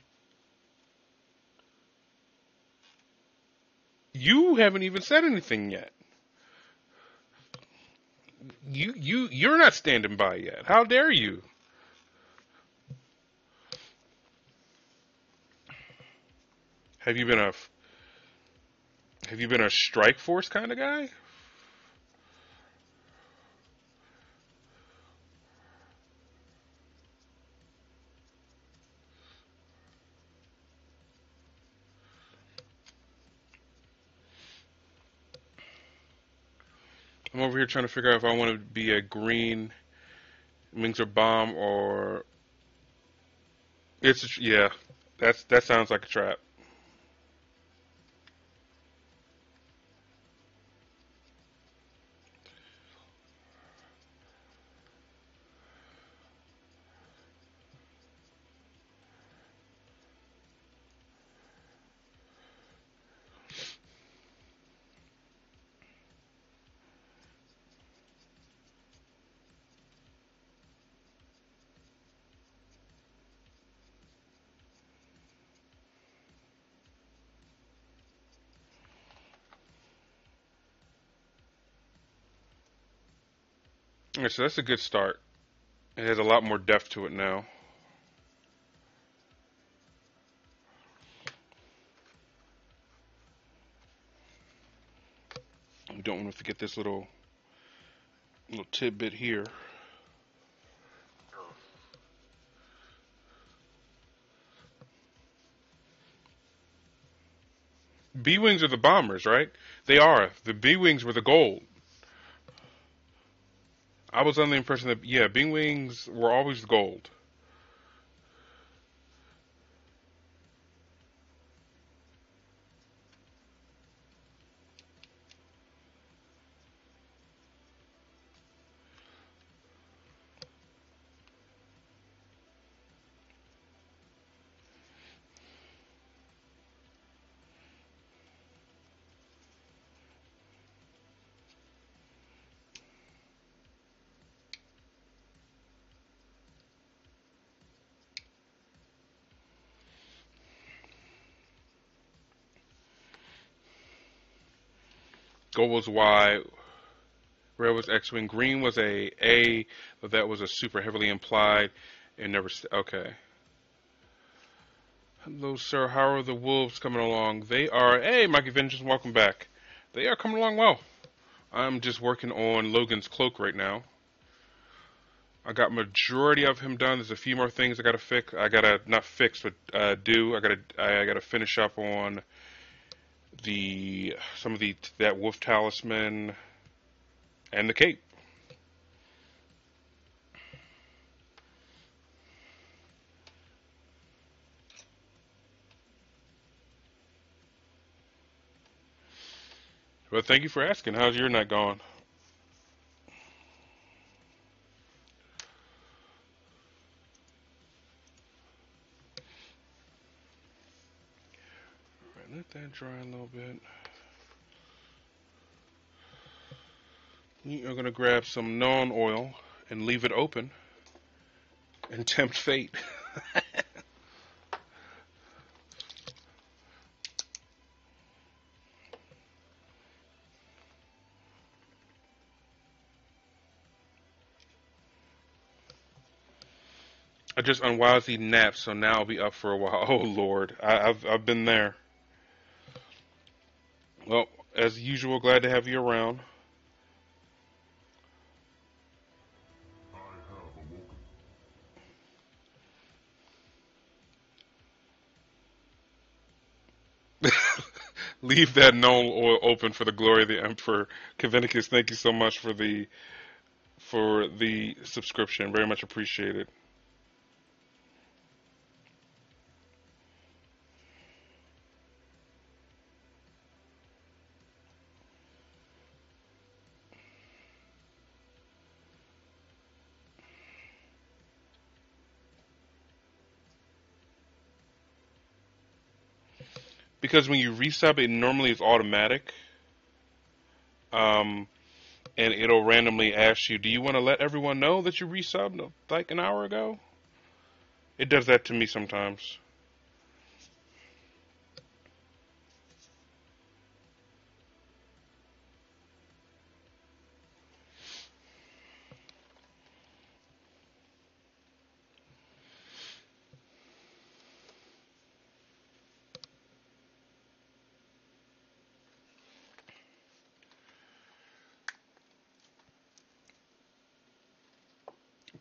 you haven't even said anything yet? You're not standing by yet. How dare you? Have you been a have you been a Strike Force kind of guy? I'm over here trying to figure out if I want to be a green Wings or bomb or yeah. That sounds like a trap. Alright, so that's a good start. It has a lot more depth to it now. We don't want to forget this little tidbit here. B wings are the bombers, right? They are. The B wings were the gold. I was under the impression that yeah, B wings were always gold. Gold was Y, red was X-wing, green was A, but that was a super heavily implied and never. Okay. Hello, sir. How are the wolves coming along? They are. Hey, Mikey Vengeance, welcome back. They are coming along well. I'm just working on Logan's cloak right now. I got majority of him done. There's a few more things I gotta fix. I gotta not fix, but do. I gotta finish up on the some of the that wolf talisman and the cape. But thank you for asking. How's your night going? Right, let that dry a little bit. We are gonna grab some non oil and leave it open and tempt fate. I just unwisely napped, so now I'll be up for a while. Oh Lord, I've been there. Well, as usual, glad to have you around. I have awoken. Leave that known oil open for the glory of the Emperor. Cavenicus, thank you so much for the subscription. Very much appreciated. Because when you resub, it normally is automatic, um, and it'll randomly ask you, "Do you want to let everyone know that you resubbed like an hour ago?" It does that to me sometimes.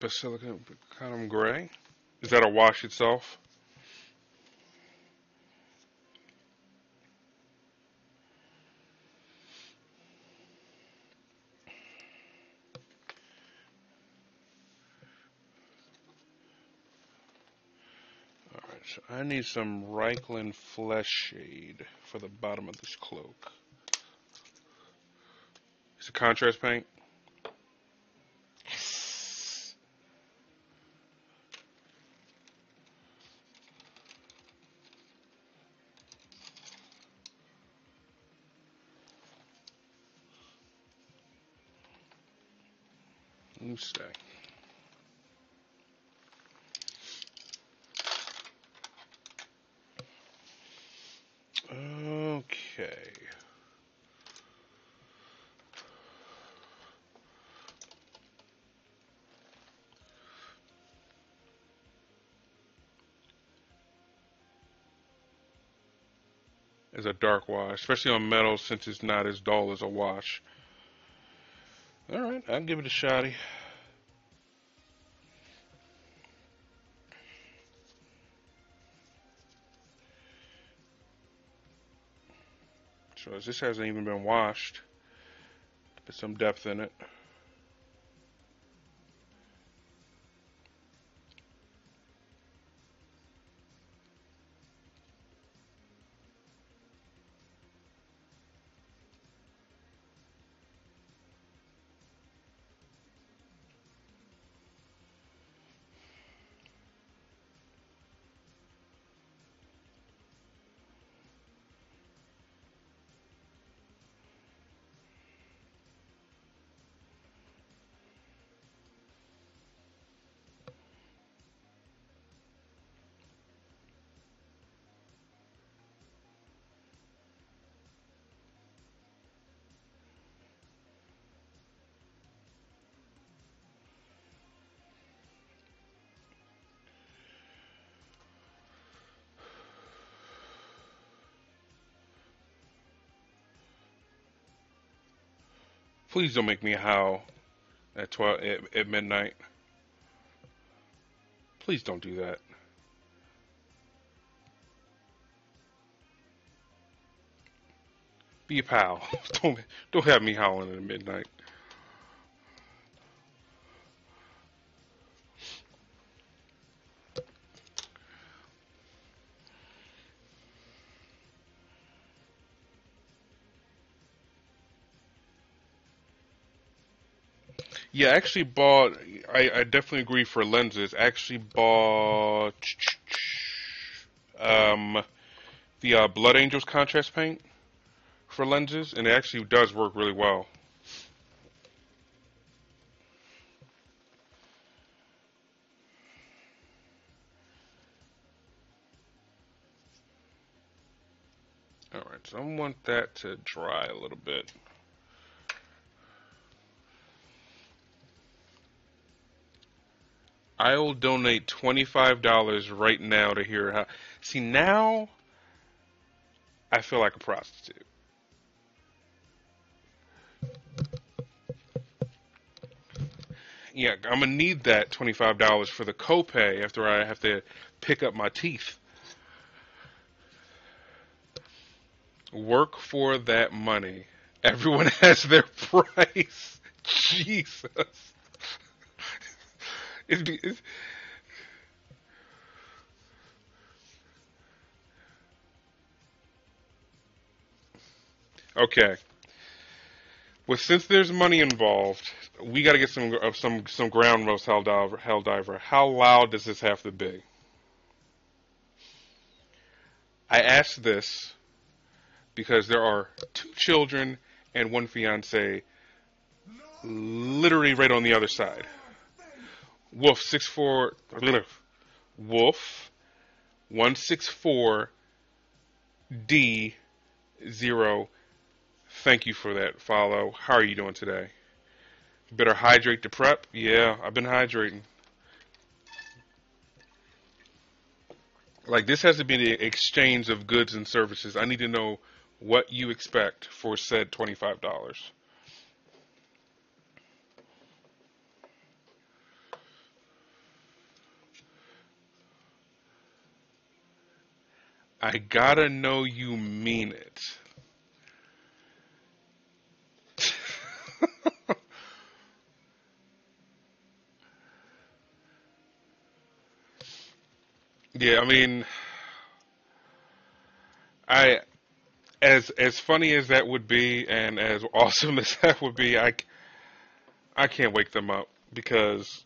Basilicum gray. Is that a wash itself? Alright, so I need some Reichland Flesh Shade for the bottom of this cloak. It's a contrast paint. Let me stay. Okay. Is a dark wash, especially on metal since it's not as dull as a wash. Alright, I'll give it a shotty. So this hasn't even been washed. Put some depth in it. Please don't make me howl at 12 at midnight. Please don't do that. Be a pal. Don't have me howling at midnight. Yeah, I actually bought. I definitely agree for lenses. I actually bought um, the Blood Angels contrast paint for lenses, and it actually does work really well. All right, so I want that to dry a little bit. I will donate $25 right now to hear how. See, now I feel like a prostitute. Yeah, I'm gonna need that $25 for the copay after I have to pick up my teeth. Work for that money. Everyone has their price. Jesus. It's, okay. Well, since there's money involved, we got to get some ground roast hell diver. How loud does this have to be? I asked this because there are two children and one fiance literally right on the other side. Wolf 64 Wolf 164 D0. Thank you for that follow. How are you doing today? Better hydrate to prep. Yeah, I've been hydrating. Like this has to be the exchange of goods and services. I need to know what you expect for said $25. I gotta know you mean it. Yeah, I mean, I as funny as that would be, and as awesome as that would be, I can't wake them up because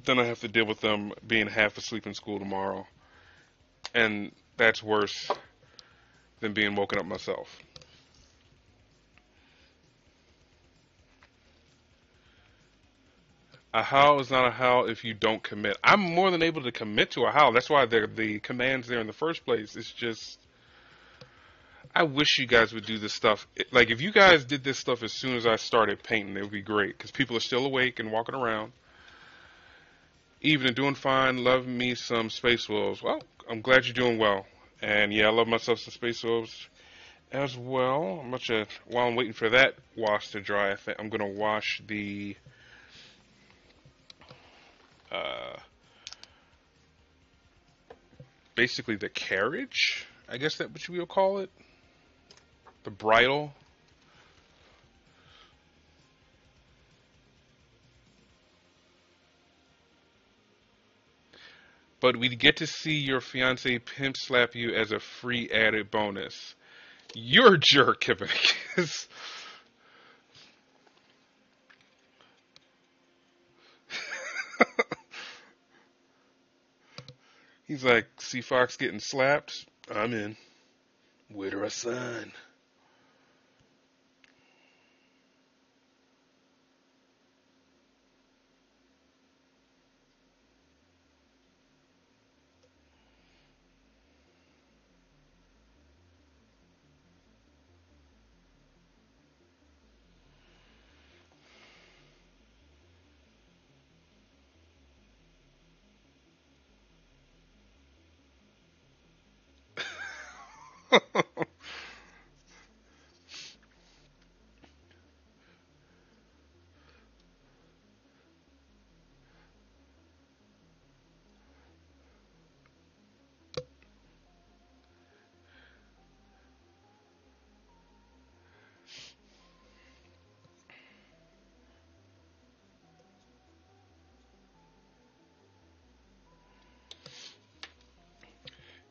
then I have to deal with them being half asleep in school tomorrow, and that's worse than being woken up myself. A howl is not a howl if you don't commit. I'm more than able to commit to a howl. That's why the command's there in the first place. It's just I wish you guys would do this stuff. Like if you guys did this stuff as soon as I started painting, it would be great because people are still awake and walking around. Even and doing fine. Love me some Space Wolves. Well, I'm glad you're doing well. And yeah, I love myself some Space Wolves as well. While I'm waiting for that wash to dry, I think I'm gonna wash the uh, basically the carriage. I guess that what you will call it, the bridle. But we get to see your fiance pimp slap you as a free added bonus. You're a jerk, Kevin. He's like, see Fox getting slapped? I'm in. With her a son.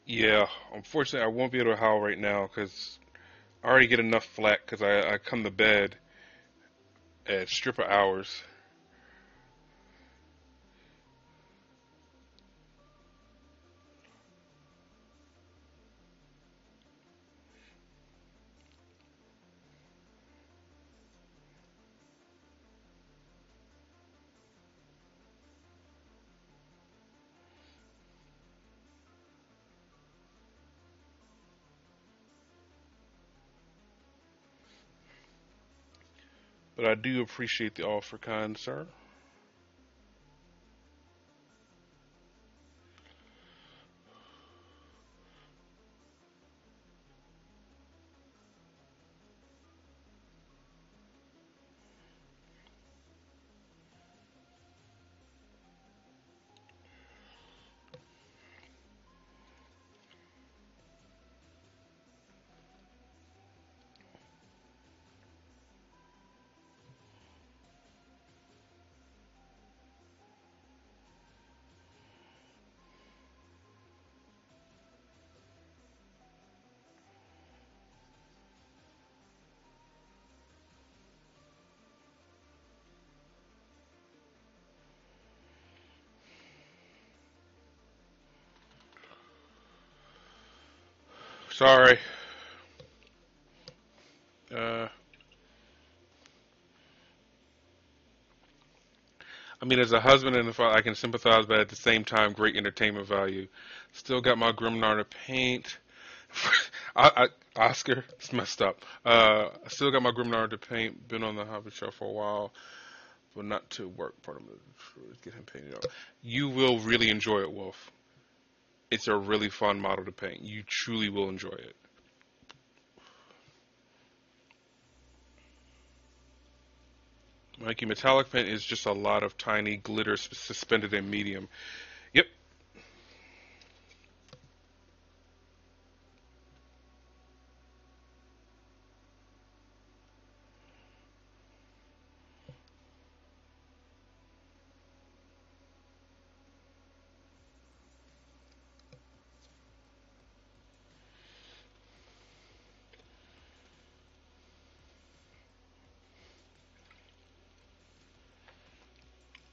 Yeah, unfortunately, I won't be able to howl right now because I already get enough flack because I come to bed at stripper hours. But I do appreciate the offer, kind sir. Sorry. Uh, I mean, as a husband and a father, I can sympathize, but at the same time, great entertainment value. Still got my Grimnar to paint. Oscar, it's messed up. I still got my Grimnar to paint. Been on the hobby shelf for a while, but not to work. Part of it, get him painted up. You will really enjoy it, Wolf. It's a really fun model to paint. You truly will enjoy it. Mikey, metallic paint is just a lot of tiny glitter suspended in medium. Yep.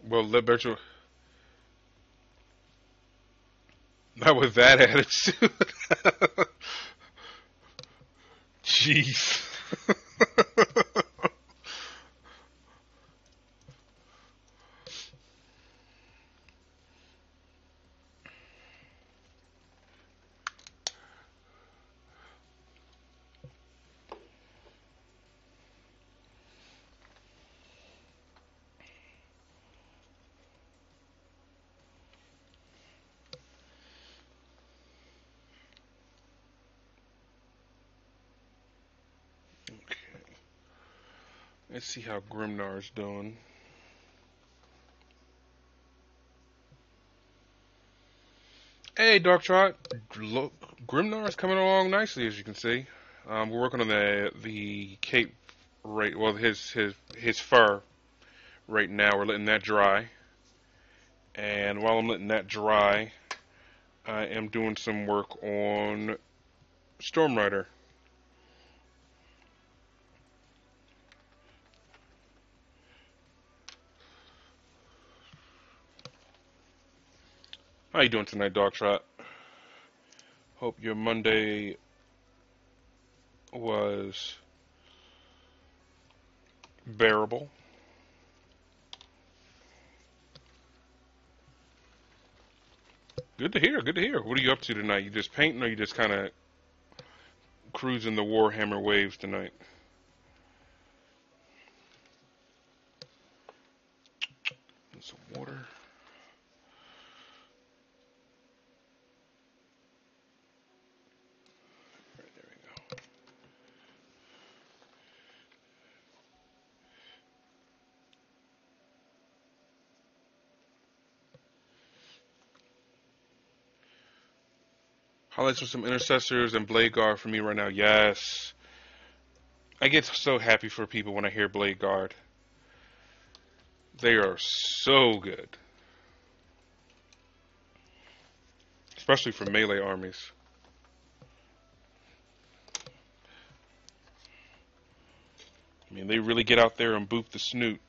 Well, Liberto, not with that attitude. Jeez. Okay. Let's see how Grimnar's doing. Hey, Darktrot. Look, Grimnar's coming along nicely, as you can see. We're working on the cape right. Well, his fur right now. We're letting that dry, and while I'm letting that dry, I am doing some work on Stormrider. How you doing tonight, Dogtrot? Hope your Monday was bearable. Good to hear. Good to hear. What are you up to tonight? You just painting, or you just kind of cruising the Warhammer waves tonight? And some water. Right, there we go. Highlights for some intercessors and Blade Guard for me right now. Yes. I get so happy for people when I hear Blade Guard. They are so good. Especially for melee armies. I mean, they really get out there and boop the snoot.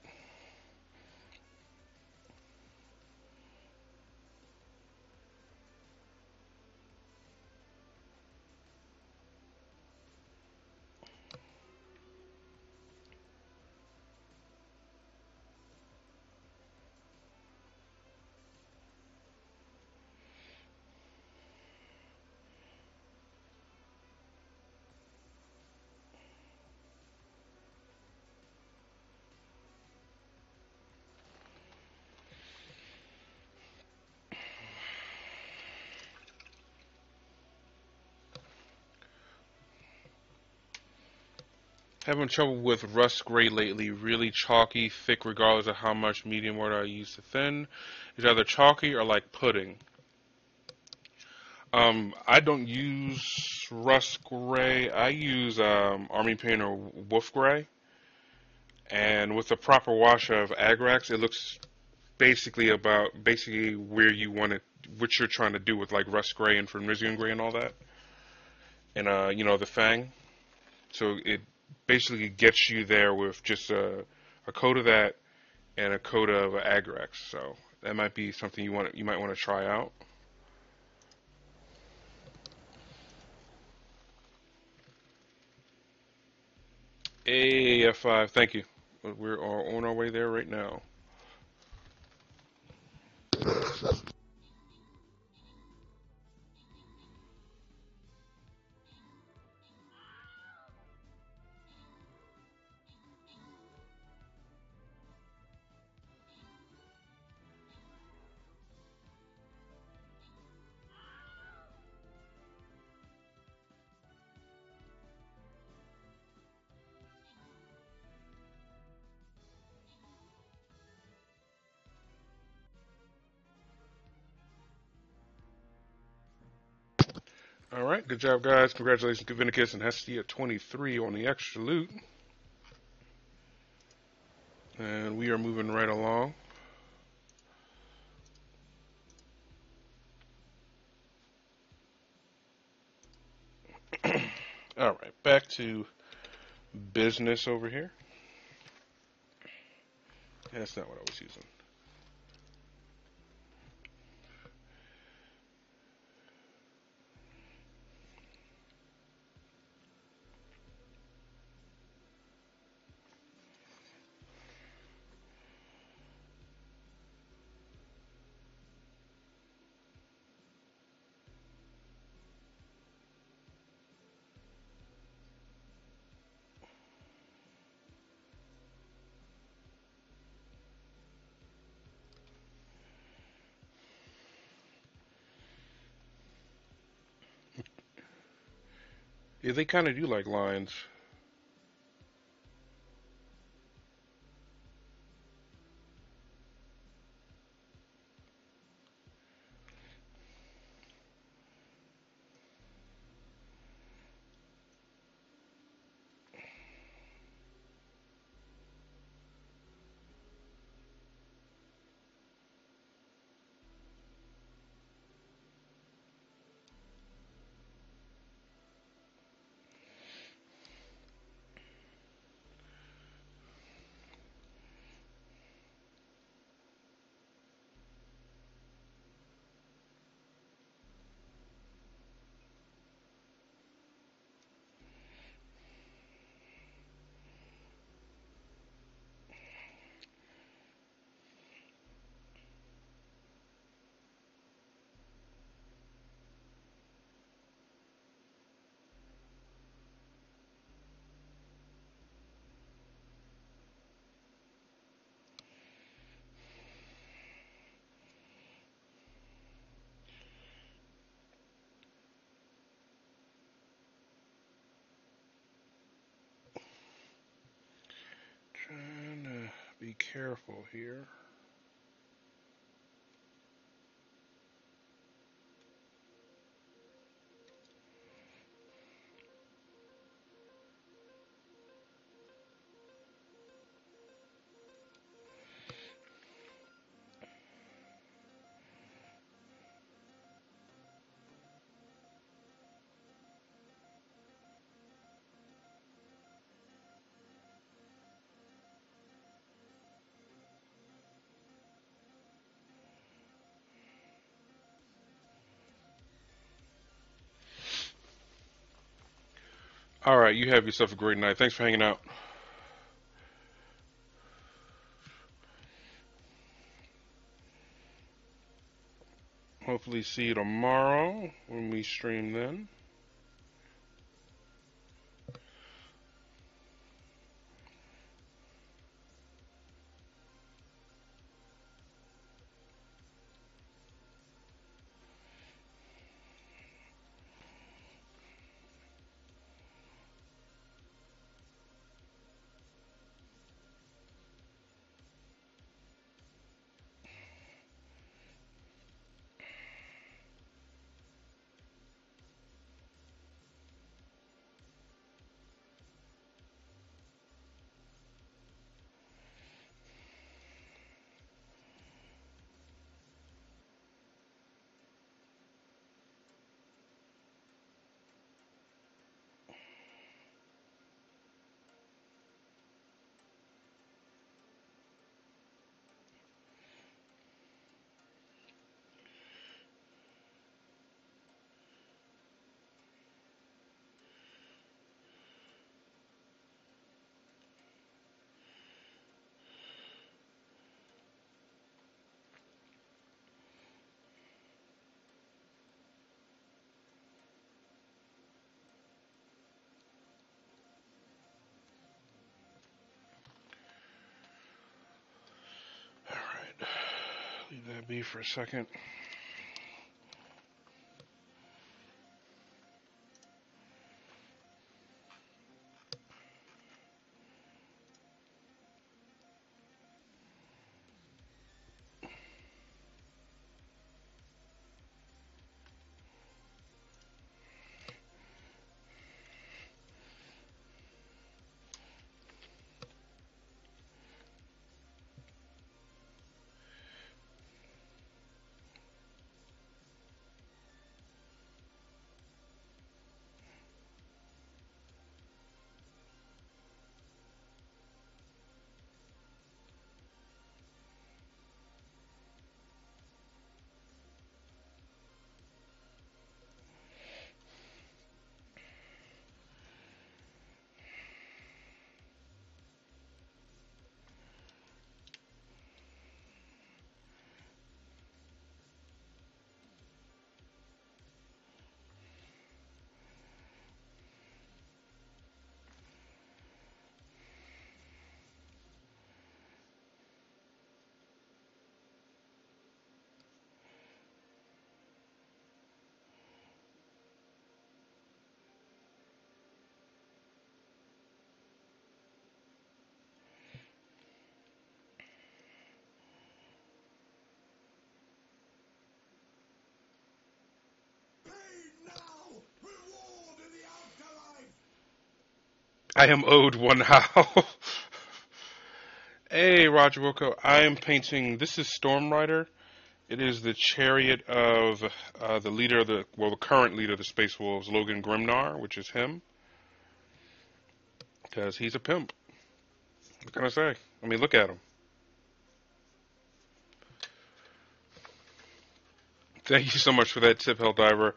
Having trouble with rust gray lately. Really chalky, thick, regardless of how much medium water I use to thin. It's either chalky or like pudding. I don't use rust gray. I use Army Painter Wolf Gray, and with the proper wash of Agrax, it looks basically where you want it, what you're trying to do with like rust gray and Fenrisian gray and all that, and the Fang. So it basically gets you there with just a coat of that and a coat of Agrax. So that might be something you might want to try out. Hey, F5, thank you. We're all on our way there right now. All right, good job, guys. Congratulations, Gavinicus and Hestia at 23 on the extra loot. And we are moving right along. All right, back to business over here. That's not what I was using. Yeah, they kind of do like lines. Trying to be careful here. All right, you have yourself a great night. Thanks for hanging out. Hopefully, see you tomorrow when we stream then. Leave that be for a second. Pain now, reward in the afterlife. I am owed one how. Hey, Roger Wilco. I am painting. This is Storm Rider. It is the chariot of the leader of the current leader of the Space Wolves, Logan Grimnar, which is him, because he's a pimp. What can I say? I mean, look at him. Thank you so much for that tip, Helldiver.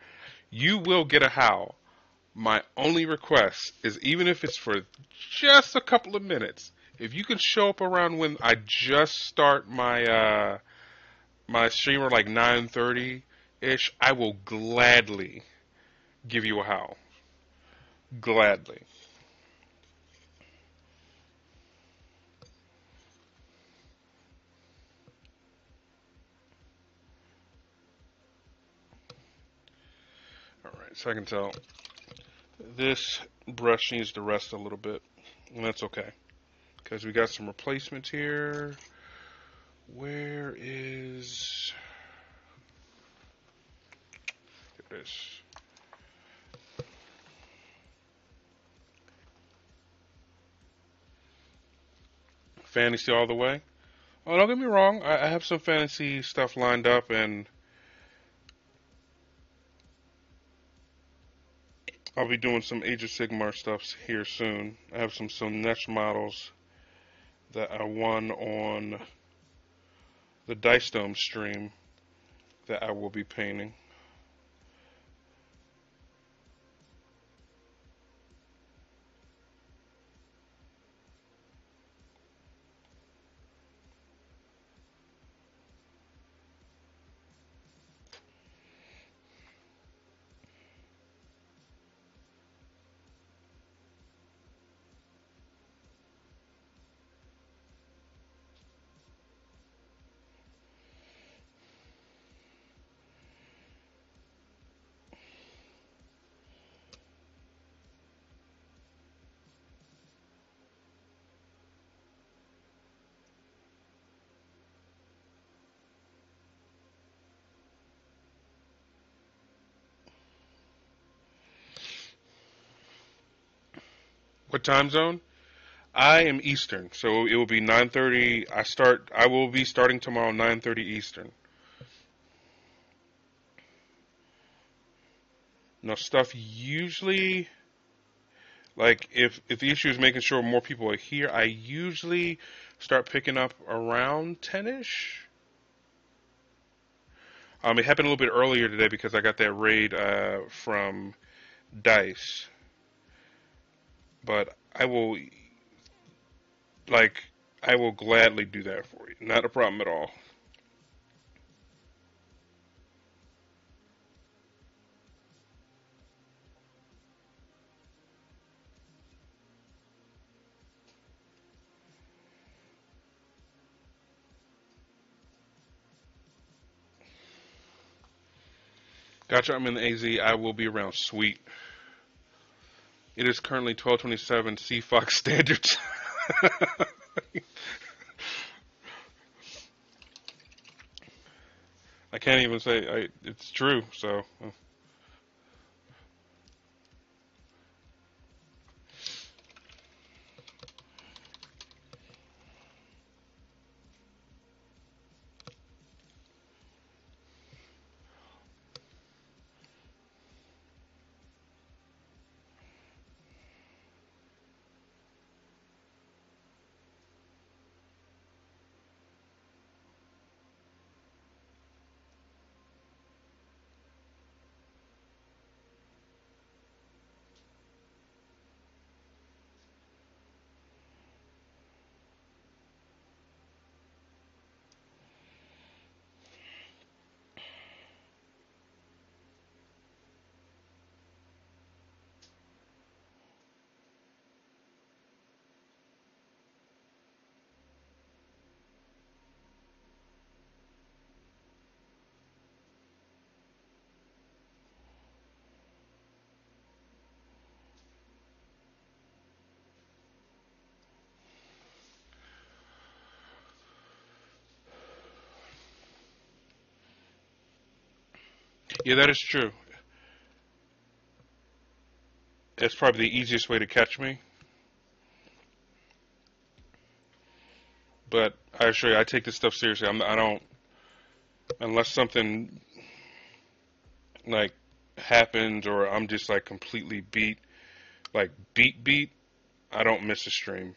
You will get a how. My only request is, even if it's for just a couple of minutes, if you can show up around when I just start my streamer, like 9:30 ish, I will gladly give you a how. Gladly. All right, so I can tell this brush needs to rest a little bit, and that's okay because we got some replacements here. Where is there it is. Fantasy all the way. Oh, don't get me wrong. I have some fantasy stuff lined up, and I'll be doing some Age of Sigmar stuff here soon. I have some Nesh models that I won on the Dice Dome stream that I will be painting. What time zone? I am Eastern, so it will be 9:30. I will be starting tomorrow 9:30 Eastern. Now, stuff usually, like, if the issue is making sure more people are here, I usually start picking up around 10ish. It happened a little bit earlier today because I got that raid from Dice, but like I will gladly do that for you. Not a problem at all. Gotcha. I'm in the AZ. I will be around. Sweet. It is currently 12:27 C Fox Standard. I can't even say it's true. So yeah, that is true. It's probably the easiest way to catch me. But I assure you, I take this stuff seriously. I don't unless something like happens or I'm just like completely beat, like beat. I don't miss a stream.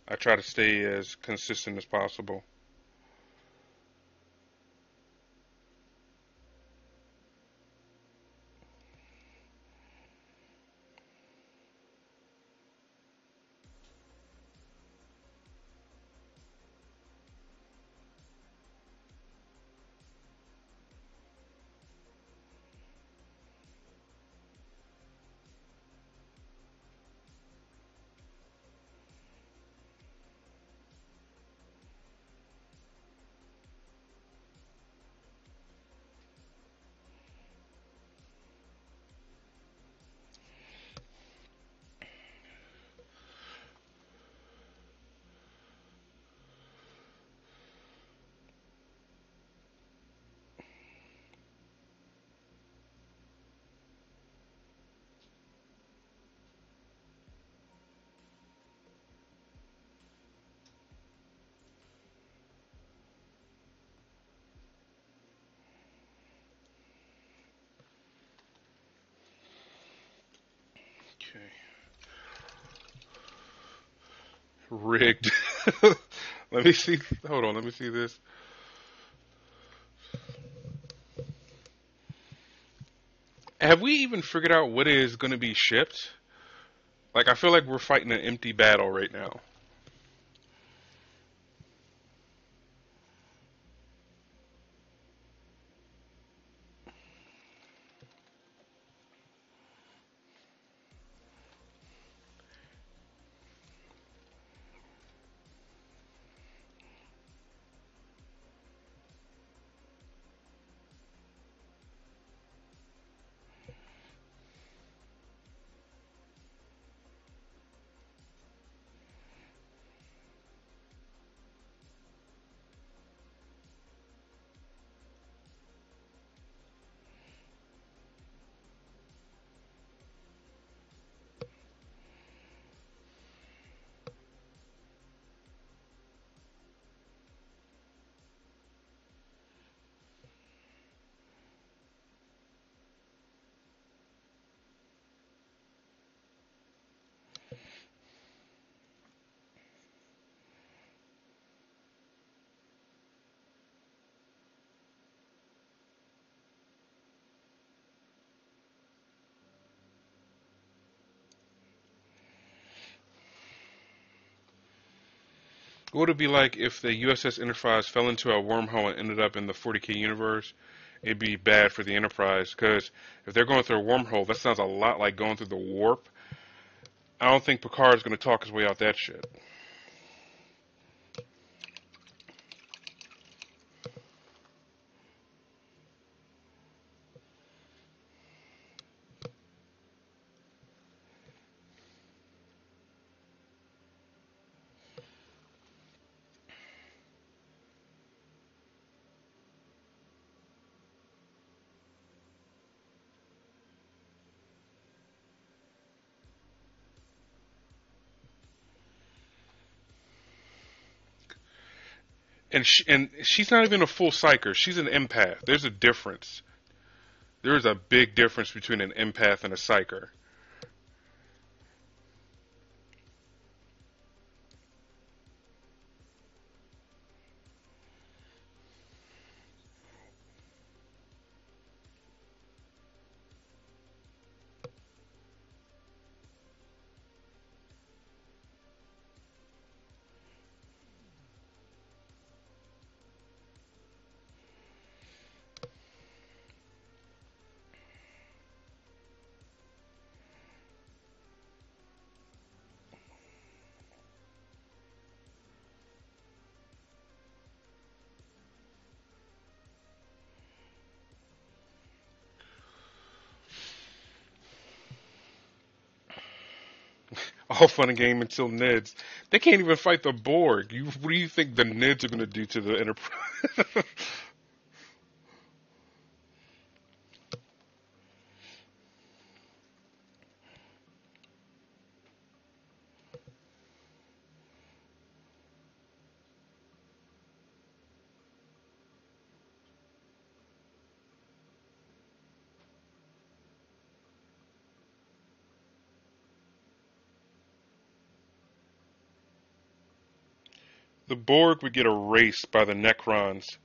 I try to stay as consistent as possible. Okay. Rigged. Let me see. Hold on. Let me see this. Have we even figured out what is going to be shipped? Like, I feel like we're fighting an empty battle right now. What would it be like if the USS Enterprise fell into a wormhole and ended up in the 40K universe? It'd be bad for the Enterprise because if they're going through a wormhole, that sounds a lot like going through the warp. I don't think Picard's going to talk his way out that shit. and she's not even a full psyker. She's an empath. There's a difference. There is a big difference between an empath and a psyker. All fun and game until Nids. They can't even fight the Borg. What do you think the Nids are going to do to the Enterprise? The Borg would get erased by the Necrons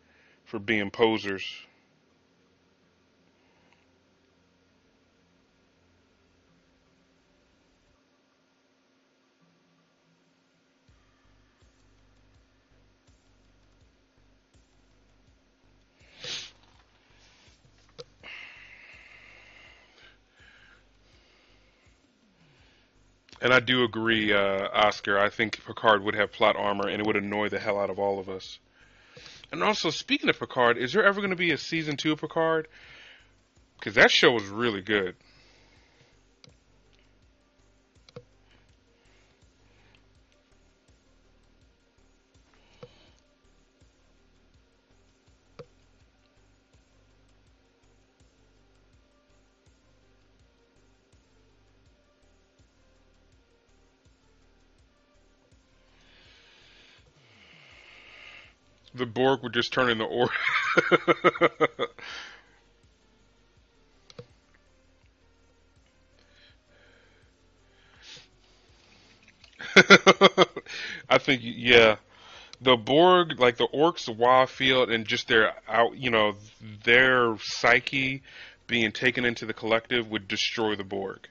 for being posers. And I do agree, Oscar. I think Picard would have plot armor, and it would annoy the hell out of all of us. And also, speaking of Picard, is there ever going to be a season 2 of Picard? Because that show was really good. The Borg would just turn into or. I think, yeah, the Borg, like the orcs, the wild field, and just their out, their psyche being taken into the collective would destroy the Borg.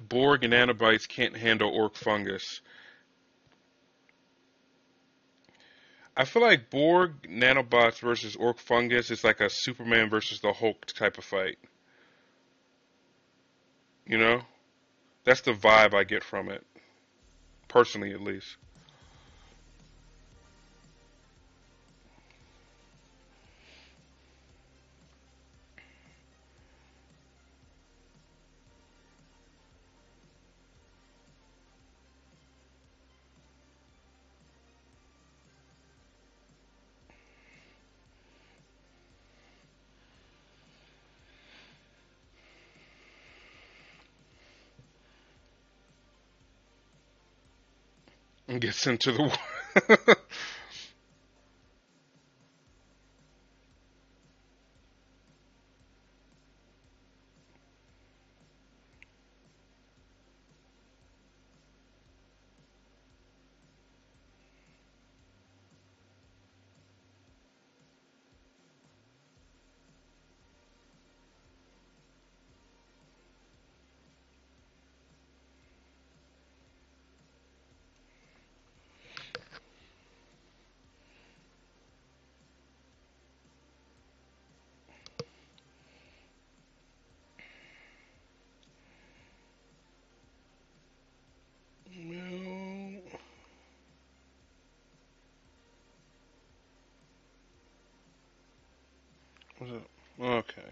Borg and nanobites can't handle orc fungus. I feel like Borg nanobots versus orc fungus is like a Superman versus the Hulk type of fight. You know? That's the vibe I get from it. Personally, at least. And gets into the war. Was it? Okay.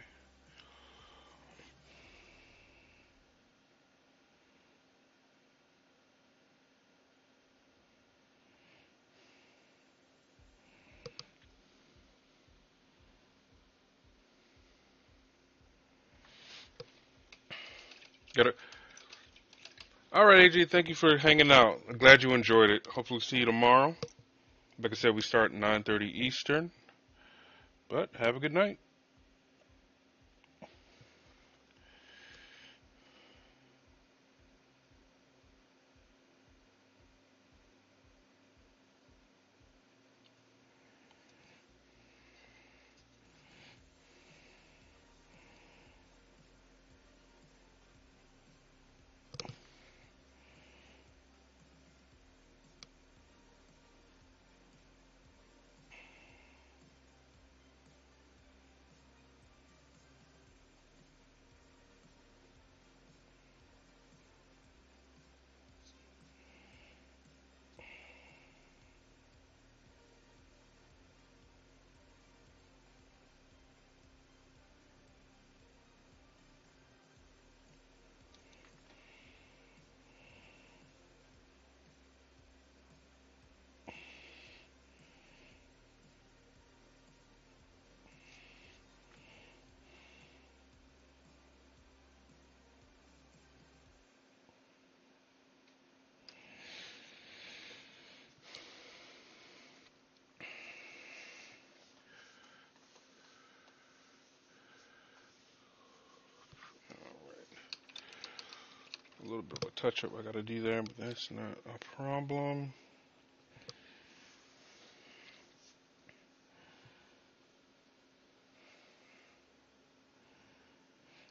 Got it. All right, AJ. Thank you for hanging out. I'm glad you enjoyed it. Hopefully, see you tomorrow. Like I said, we start at 9:30 Eastern. But have a good night. A little bit of a touch up I got to do there, but that's not a problem.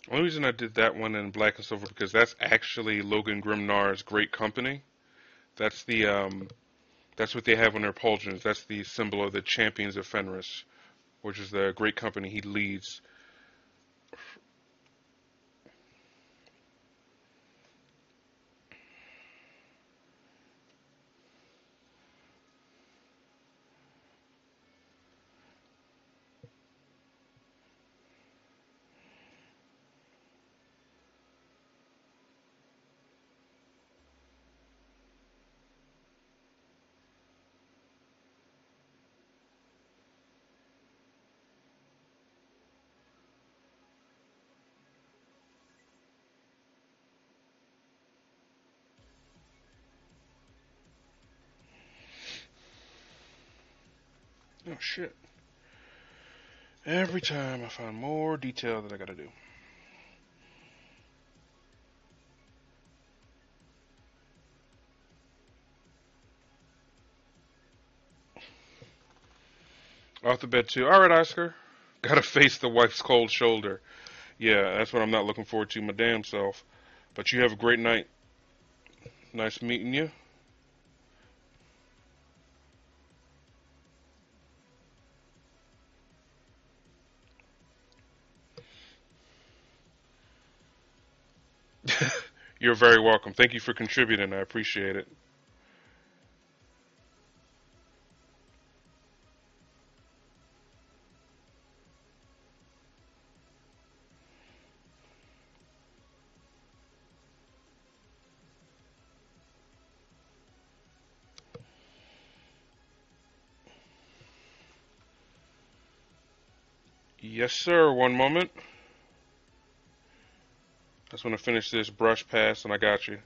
The only reason I did that one in black and silver because that's actually Logan Grimnar's Great Company. That's the that's what they have on their pauldrons. That's the symbol of the Champions of Fenris, which is the great company he leads. Oh shit! Every time I find more detail that I gotta do. Off the bed too. All right, Oscar. Gotta face the wife's cold shoulder. Yeah, that's what I'm not looking forward to my damn self. But you have a great night. Nice meeting you. You're very welcome. Thank you for contributing. I appreciate it. Yes, sir. One moment. I just want to finish this brush pass, and I got you.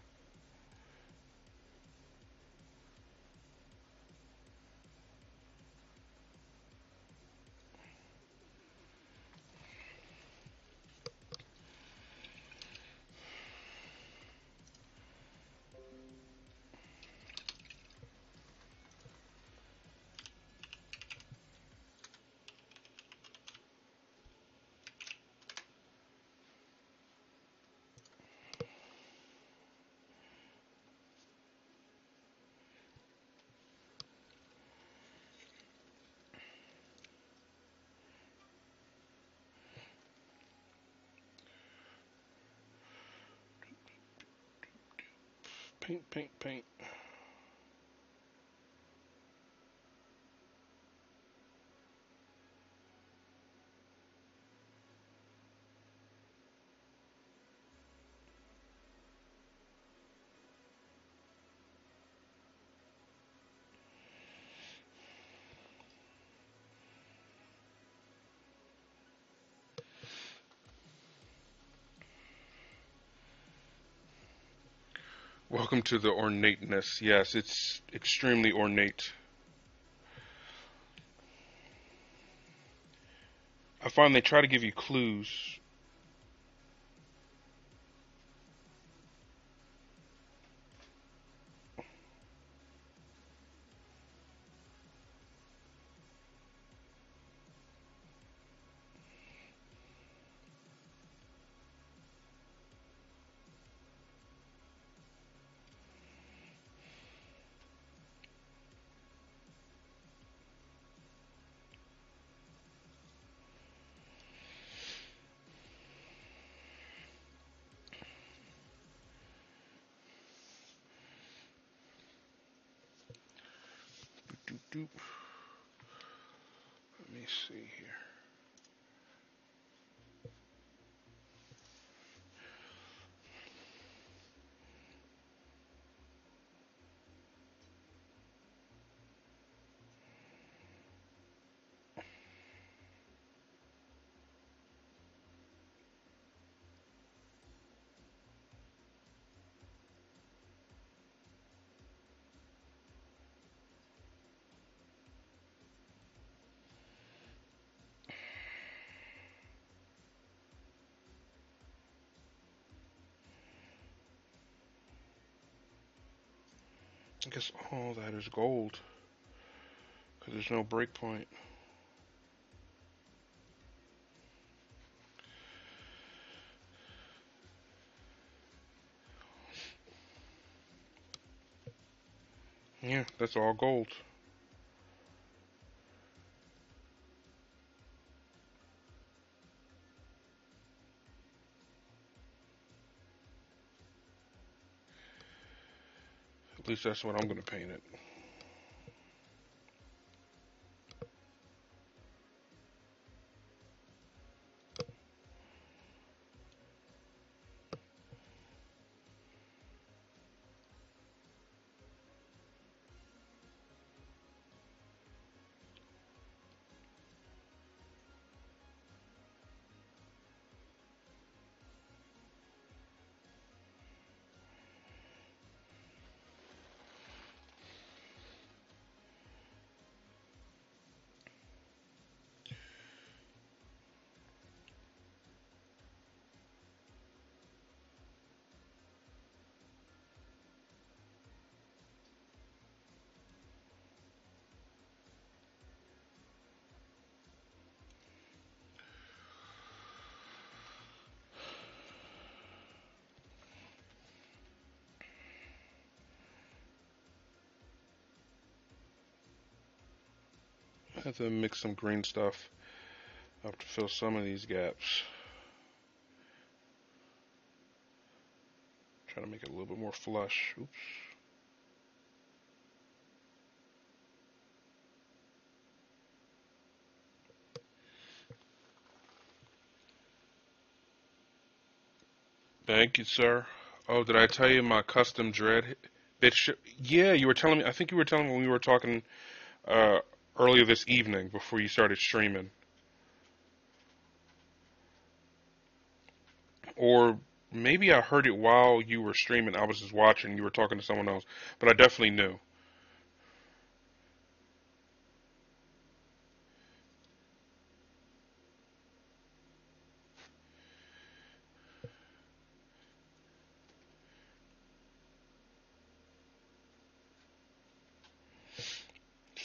Paint, paint, paint. Welcome to the ornateness. Yes, it's extremely ornate. I find they try to give you clues. Doop, doop. Let me see here. I guess all that is gold because there's no breakpoint. Yeah, that's all gold. At least that's what I'm going to paint it. I have to mix some green stuff up to fill some of these gaps. Try to make it a little bit more flush. Oops. Thank you, sir. Oh, did I tell you my custom dread bit? Yeah, you were telling me. I think you were telling me when we were talking uh, earlier this evening before you started streaming, or maybe I heard it while you were streaming. I was just watching. You were talking to someone else, but I definitely knew.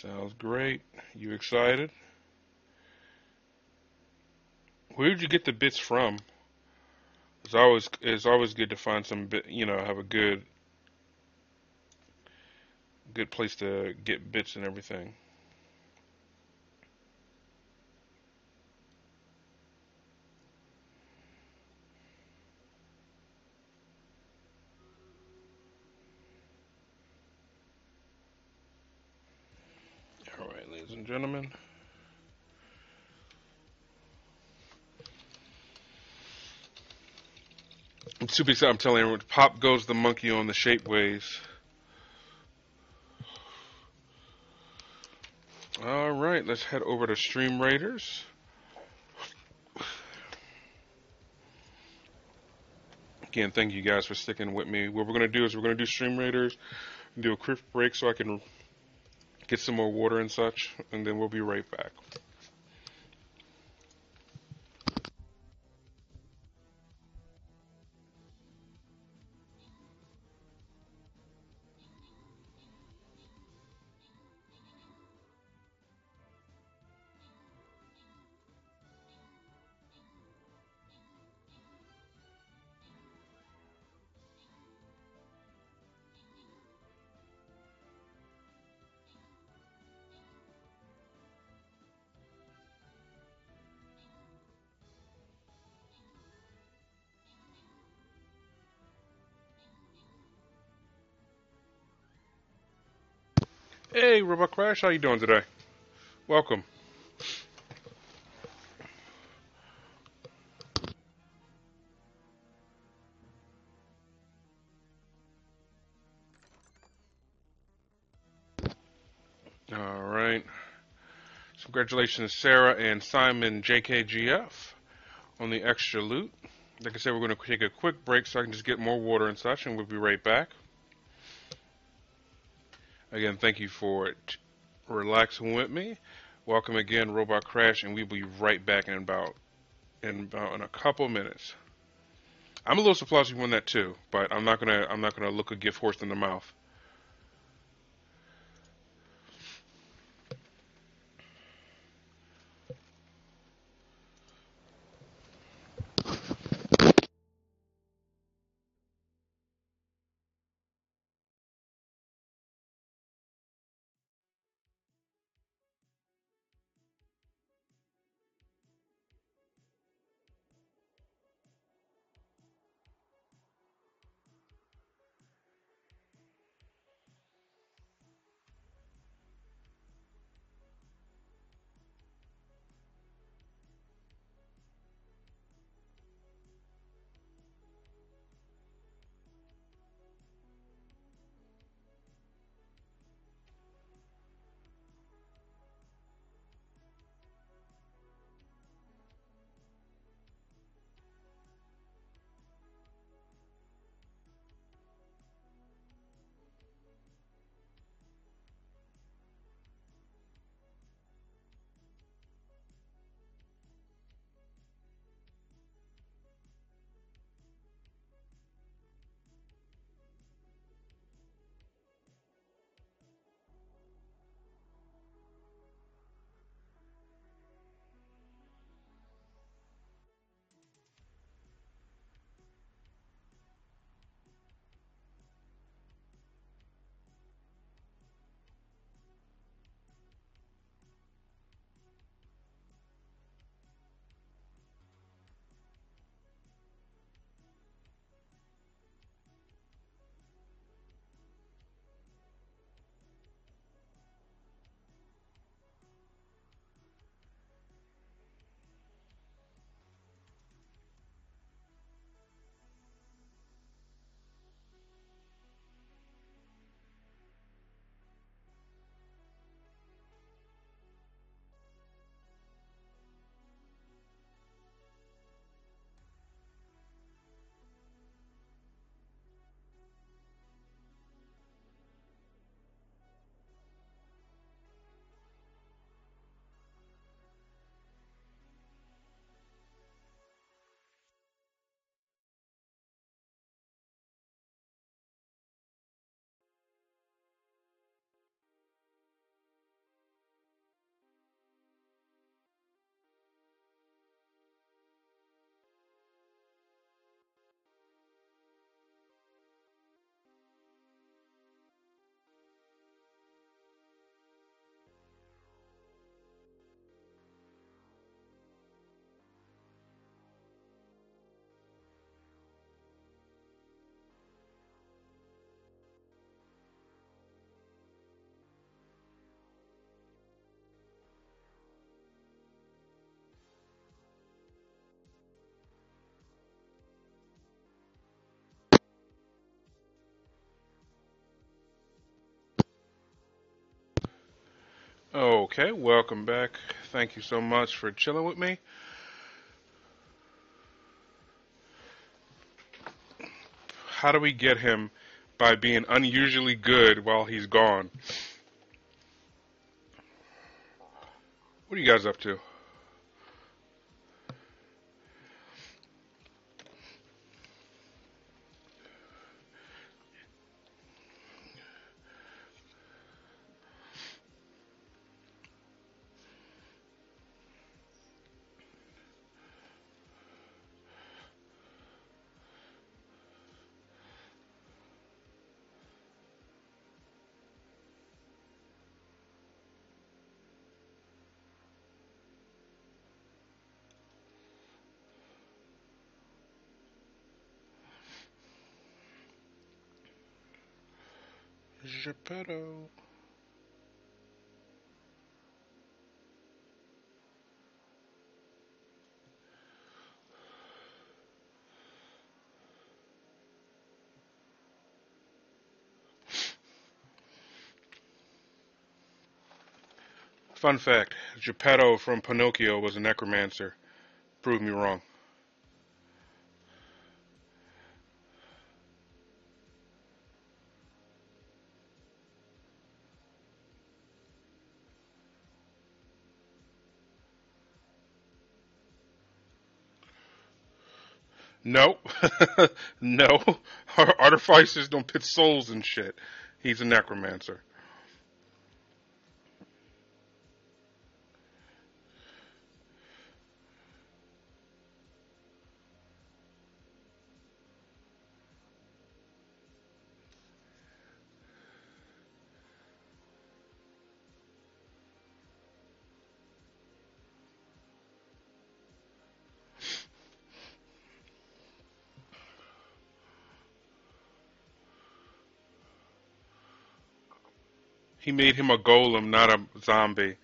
Sounds great. You excited? Where did you get the bits from? It's always good to find some bit. Have a good place to get bits and everything. All right, ladies and gentlemen. I'm super excited. I'm telling everyone, pop goes the monkey on the shapeways. All right, let's head over to Stream Raiders. Again, thank you guys for sticking with me. What we're going to do is we're going to do Stream Raiders and do a quick break so I can get some more water and such, and then we'll be right back. Hey, Robot Crash, how you doing today? Welcome. All right. So congratulations, Sarah and Simon JKGF on the extra loot. Like I said, we're going to take a quick break so I can just get more water and such, and we'll be right back. Again, thank you for relaxing with me. Welcome again, Robot Crash, and we'll be right back in a couple minutes. I'm a little surprised you won that too, but I'm not gonna look a gift horse in the mouth. Okay, welcome back. Thank you so much for chilling with me. how do we get him by being unusually good while he's gone? What are you guys up to? Geppetto. Fun fact, Geppetto from Pinocchio was a necromancer. Prove me wrong. No. No. Artificers don't put souls and shit. He's a necromancer. He made him a golem, not a zombie.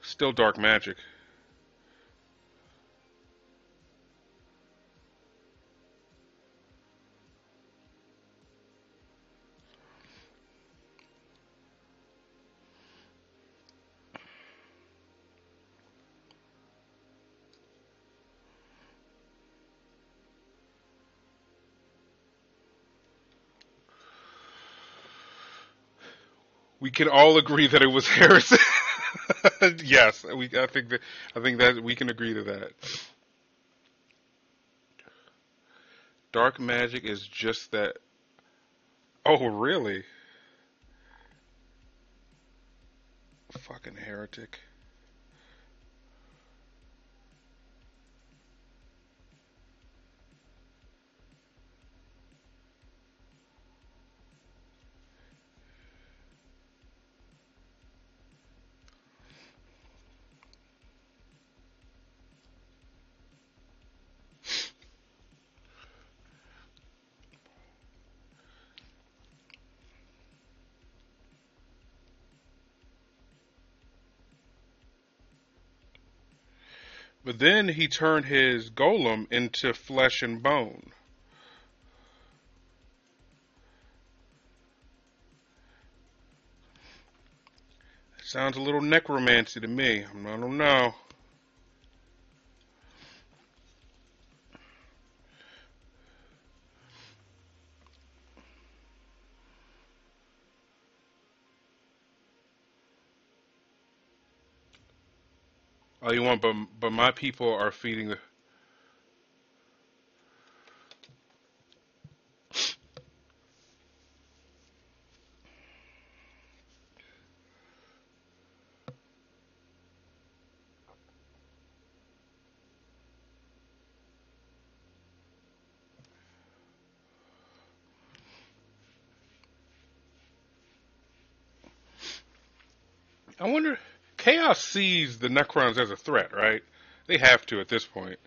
Still dark magic. We can all agree that it was heresy. Yes, I think that we can agree to that. Dark magic is just that. Oh, really? Fucking heretic. But then he turned his golem into flesh and bone. Sounds a little necromancy to me. I don't know. Oh, you want, but my people are feeding the. I wonder. Chaos sees the Necrons as a threat, right? They have to at this point.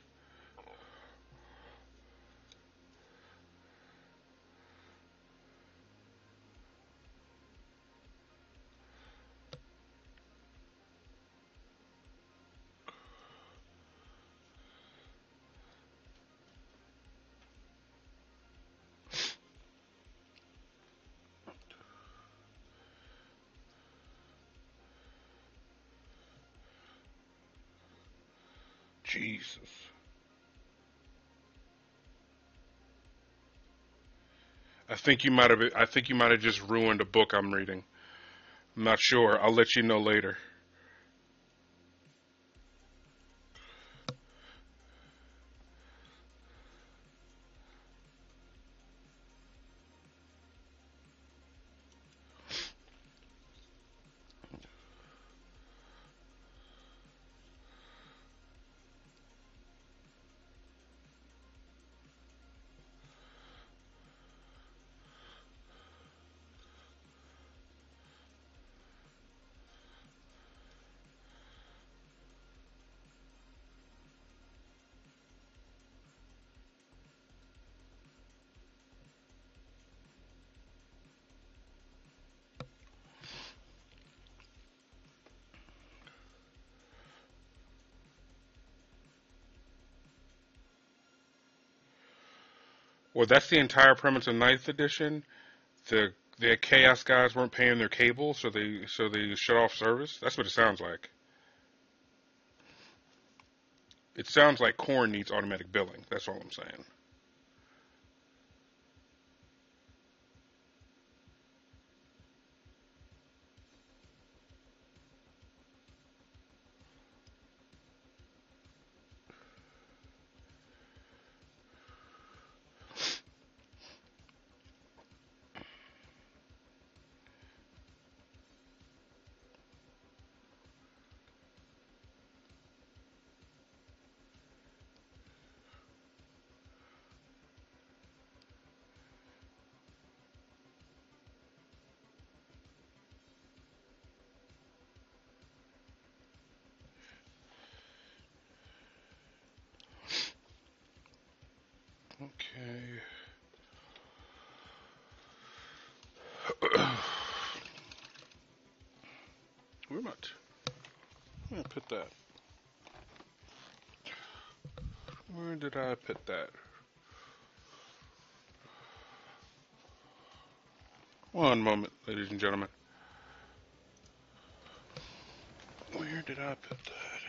Jesus. I think you might have just ruined a book I'm reading. I'm not sure. I'll let you know later. Well, that's the entire premise of Ninth Edition. The Chaos guys weren't paying their cable, so they shut off service. That's what it sounds like. It sounds like Corn needs automatic billing. That's all I'm saying. Okay. Where am I? Where did I put that? Where did I put that? One moment, ladies and gentlemen. Where did I put that?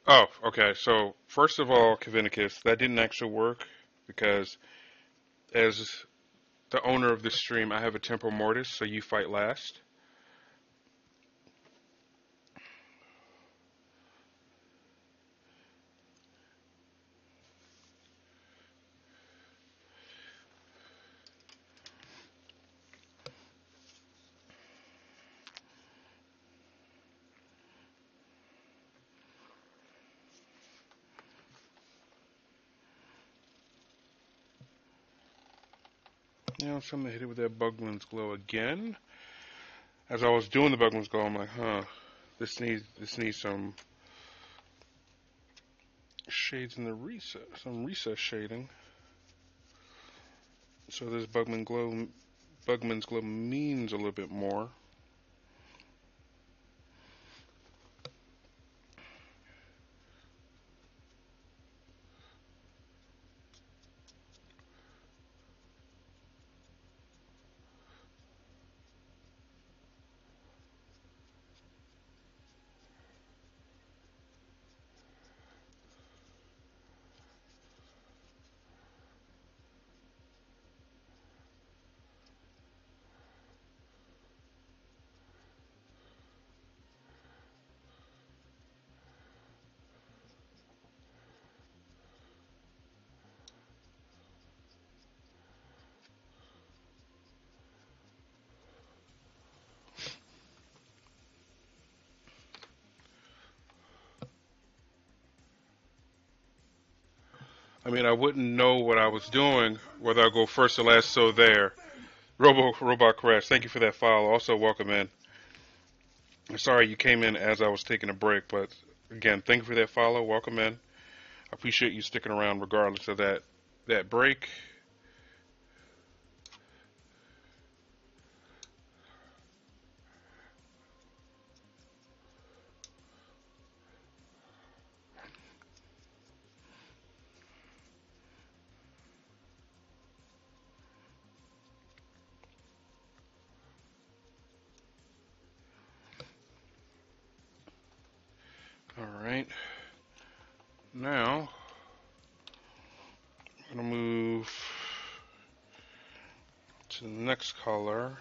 Oh, okay. So first of all, Kavinicus, that didn't actually work because as the owner of this stream, I have a temporal mortis, so you fight last. Now, so I'm gonna hit it with that Bugman's Glow again. As I was doing the Bugman's Glow, I'm like, huh, this needs some shades in the recess, some recess shading. So this Bugman's Glow means a little bit more. I mean, I wouldn't know what I was doing whether I go first or last. So there, Robot Crash. Thank you for that follow. Also, welcome in. Sorry you came in as I was taking a break, but again, thank you for that follow. Welcome in. I appreciate you sticking around regardless of that break. All right. Now, I'm gonna move to the next color.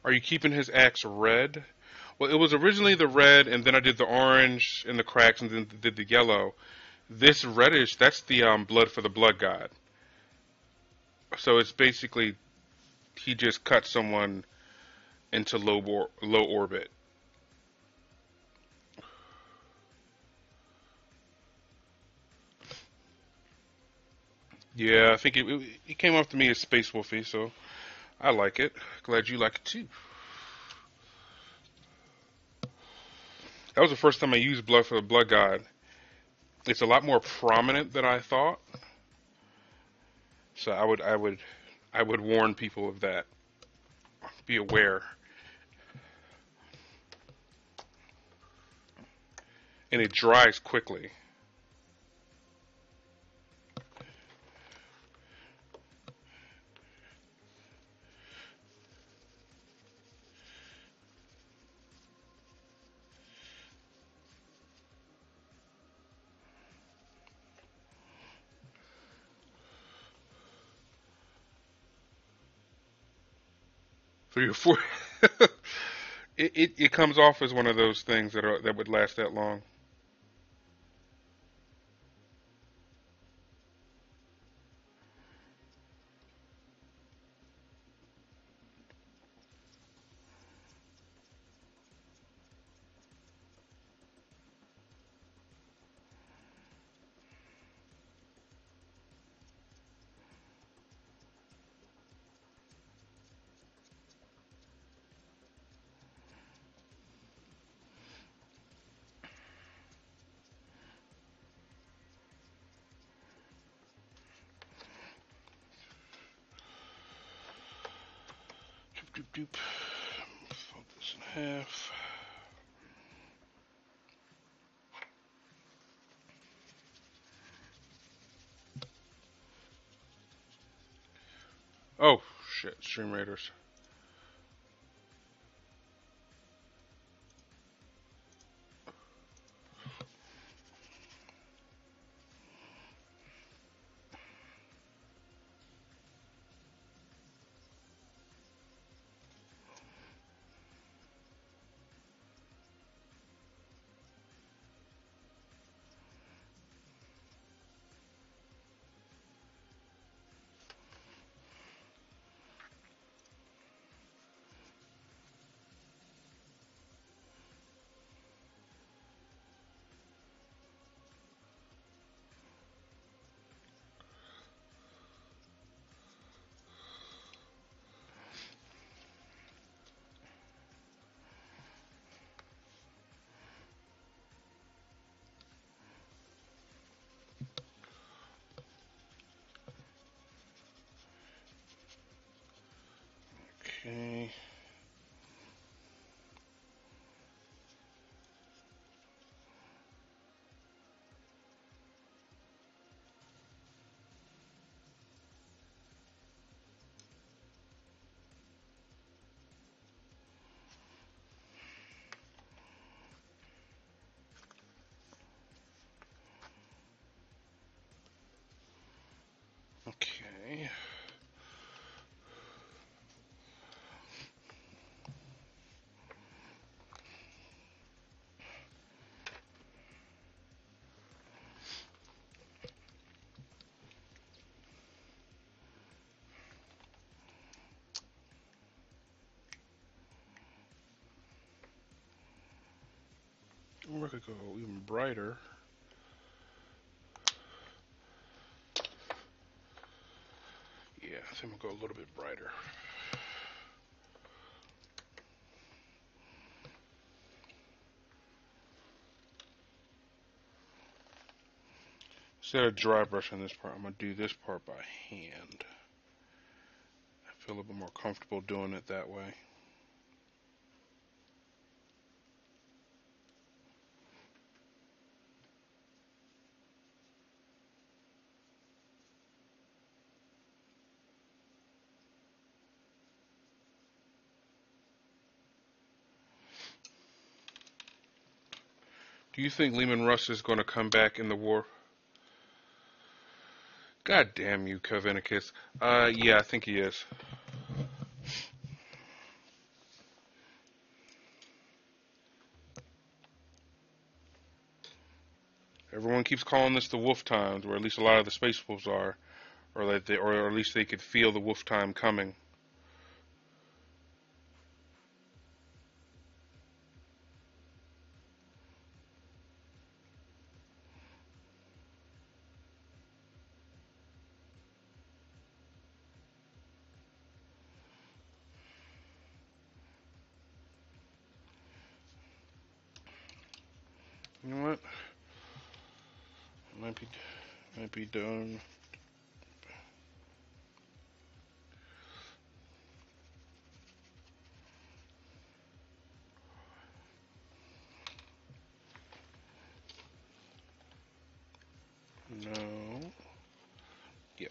Are you keeping his axe red? Well, it was originally the red, and then I did the orange and the cracks, and then did the yellow. This reddish, that's the blood for the blood god. So it's basically he just cut someone into low orbit. Yeah, I think it came off to me as Space Wolfy, so I like it. Glad you like it too. That was the first time I used blood for the blood god. It's a lot more prominent than I thought. So I would warn people of that. Be aware. And it dries quickly. Three or four. It comes off as one of those things that would last that long. Doop doop doop. Fold this in half. Oh shit! Stream Raiders. Okay. Okay. could go even brighter. Yeah, I think we'll go a little bit brighter. Instead of dry brushing this part, I'm going to do this part by hand. I feel a little bit more comfortable doing it that way. Do you think Leman Russ is going to come back in the war? God damn you, Coventicus. Yeah, I think he is. Everyone keeps calling this the wolf times, or at least a lot of the space wolves are, or at least they could feel the wolf time coming. You know what? Might be done. No. Yeah.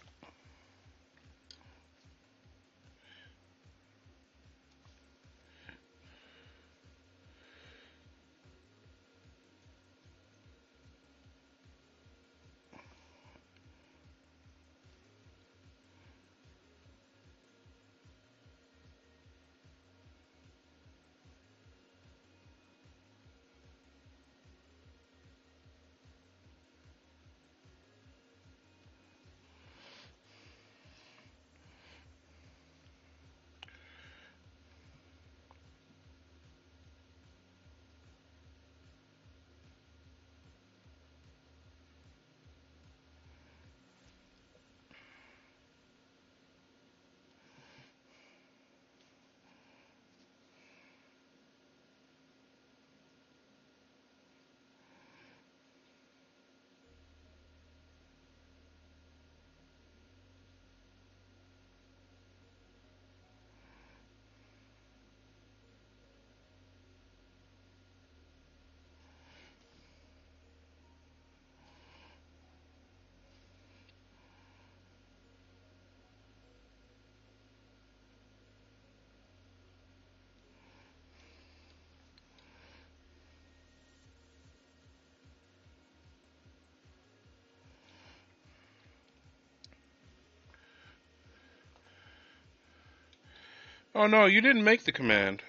Oh no, you didn't make the command.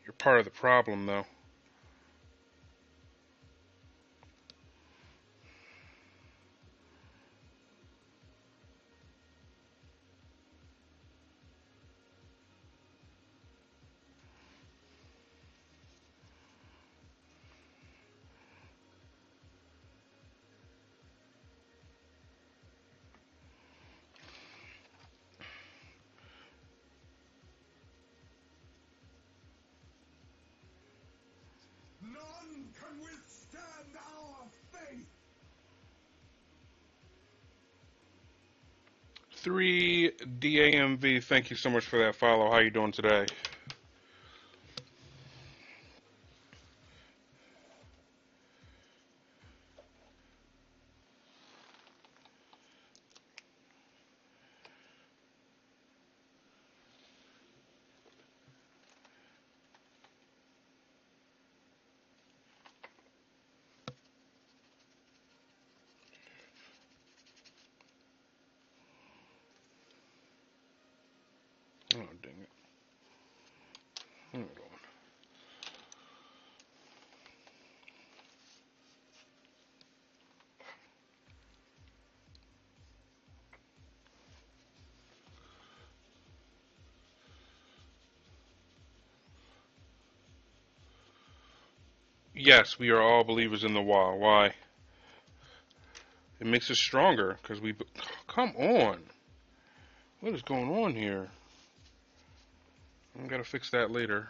You're part of the problem, though. None can withstand our faith. 3DAMV, thank you so much for that follow. How you doing today? Oh, dang it. Hold on. Yes, we are all believers in the law. Why? It makes us stronger because we. Come on. What is going on here? I gotta fix that later.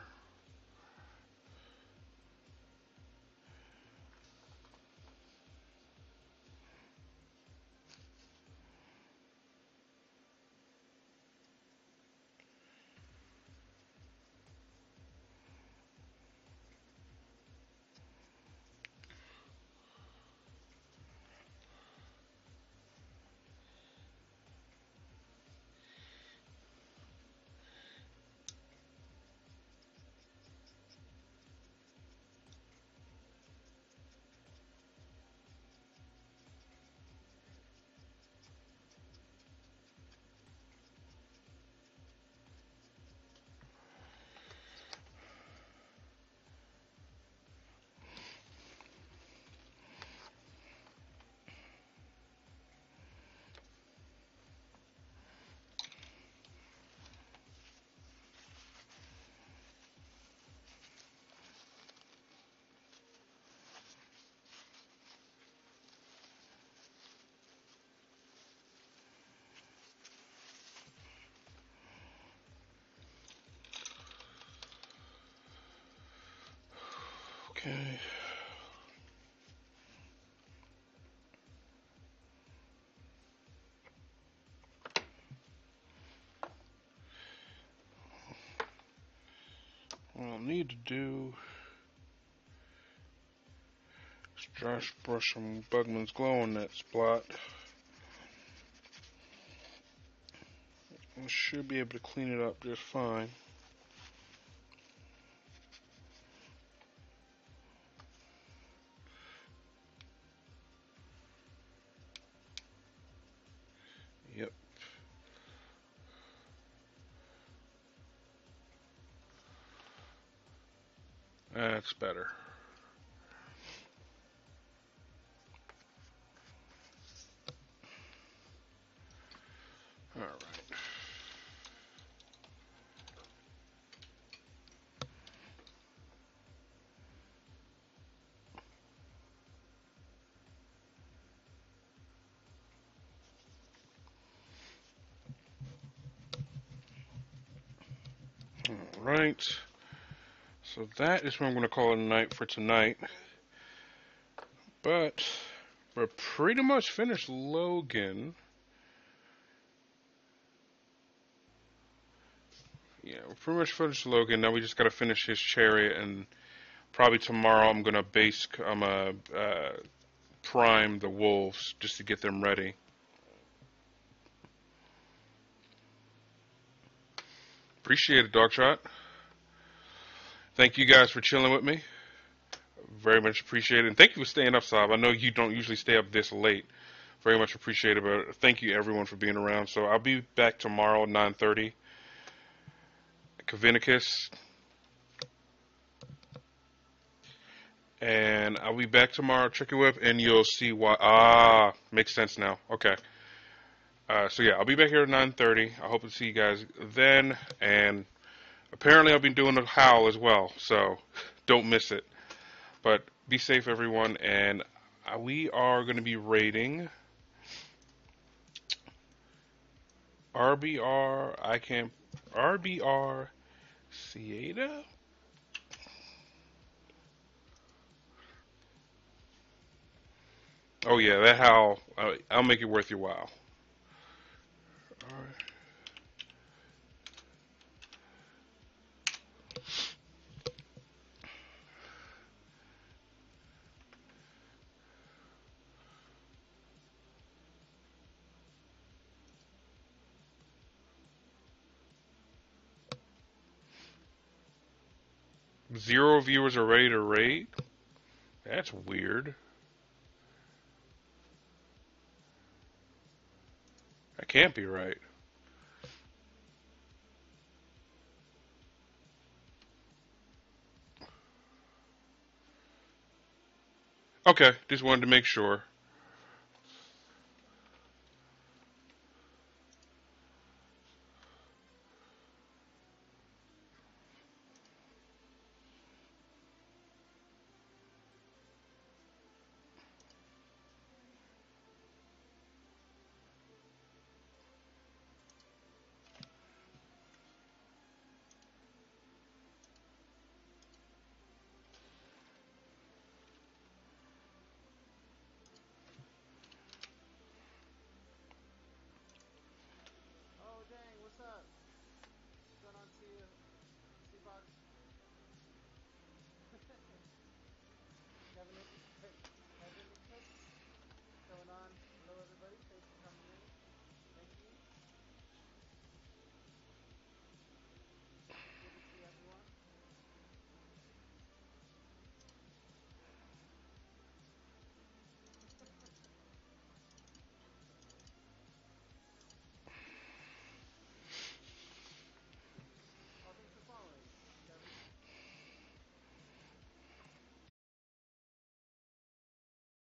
Okay. What I'll need to do is just brush some Bugman's Glow on that spot. I should be able to clean it up just fine. Yep. That's better. Alright. Alright. So that is what I'm going to call it a night for tonight. But we're pretty much finished Logan. Yeah, we're pretty much finished Logan. Now we just got to finish his chariot, and probably tomorrow I'm gonna prime the wolves just to get them ready. Appreciate it, Dogshot. Thank you guys for chilling with me. Very much appreciated. And thank you for staying up, Saab. I know you don't usually stay up this late. Very much appreciated. But thank you, everyone, for being around. So I'll be back tomorrow at 9:30. Kavinicus. And I'll be back tomorrow, Tricky Whip, and you'll see why. Makes sense now. Okay. So yeah, I'll be back here at 9:30. I hope to see you guys then. And apparently I'll be doing a howl as well. So don't miss it. But be safe, everyone. And we are going to be rating RBR. RBR Cieda? Oh yeah, that howl. I'll make it worth your while. All right. 0 viewers are ready to rate? That's weird. That can't be right. Okay, just wanted to make sure.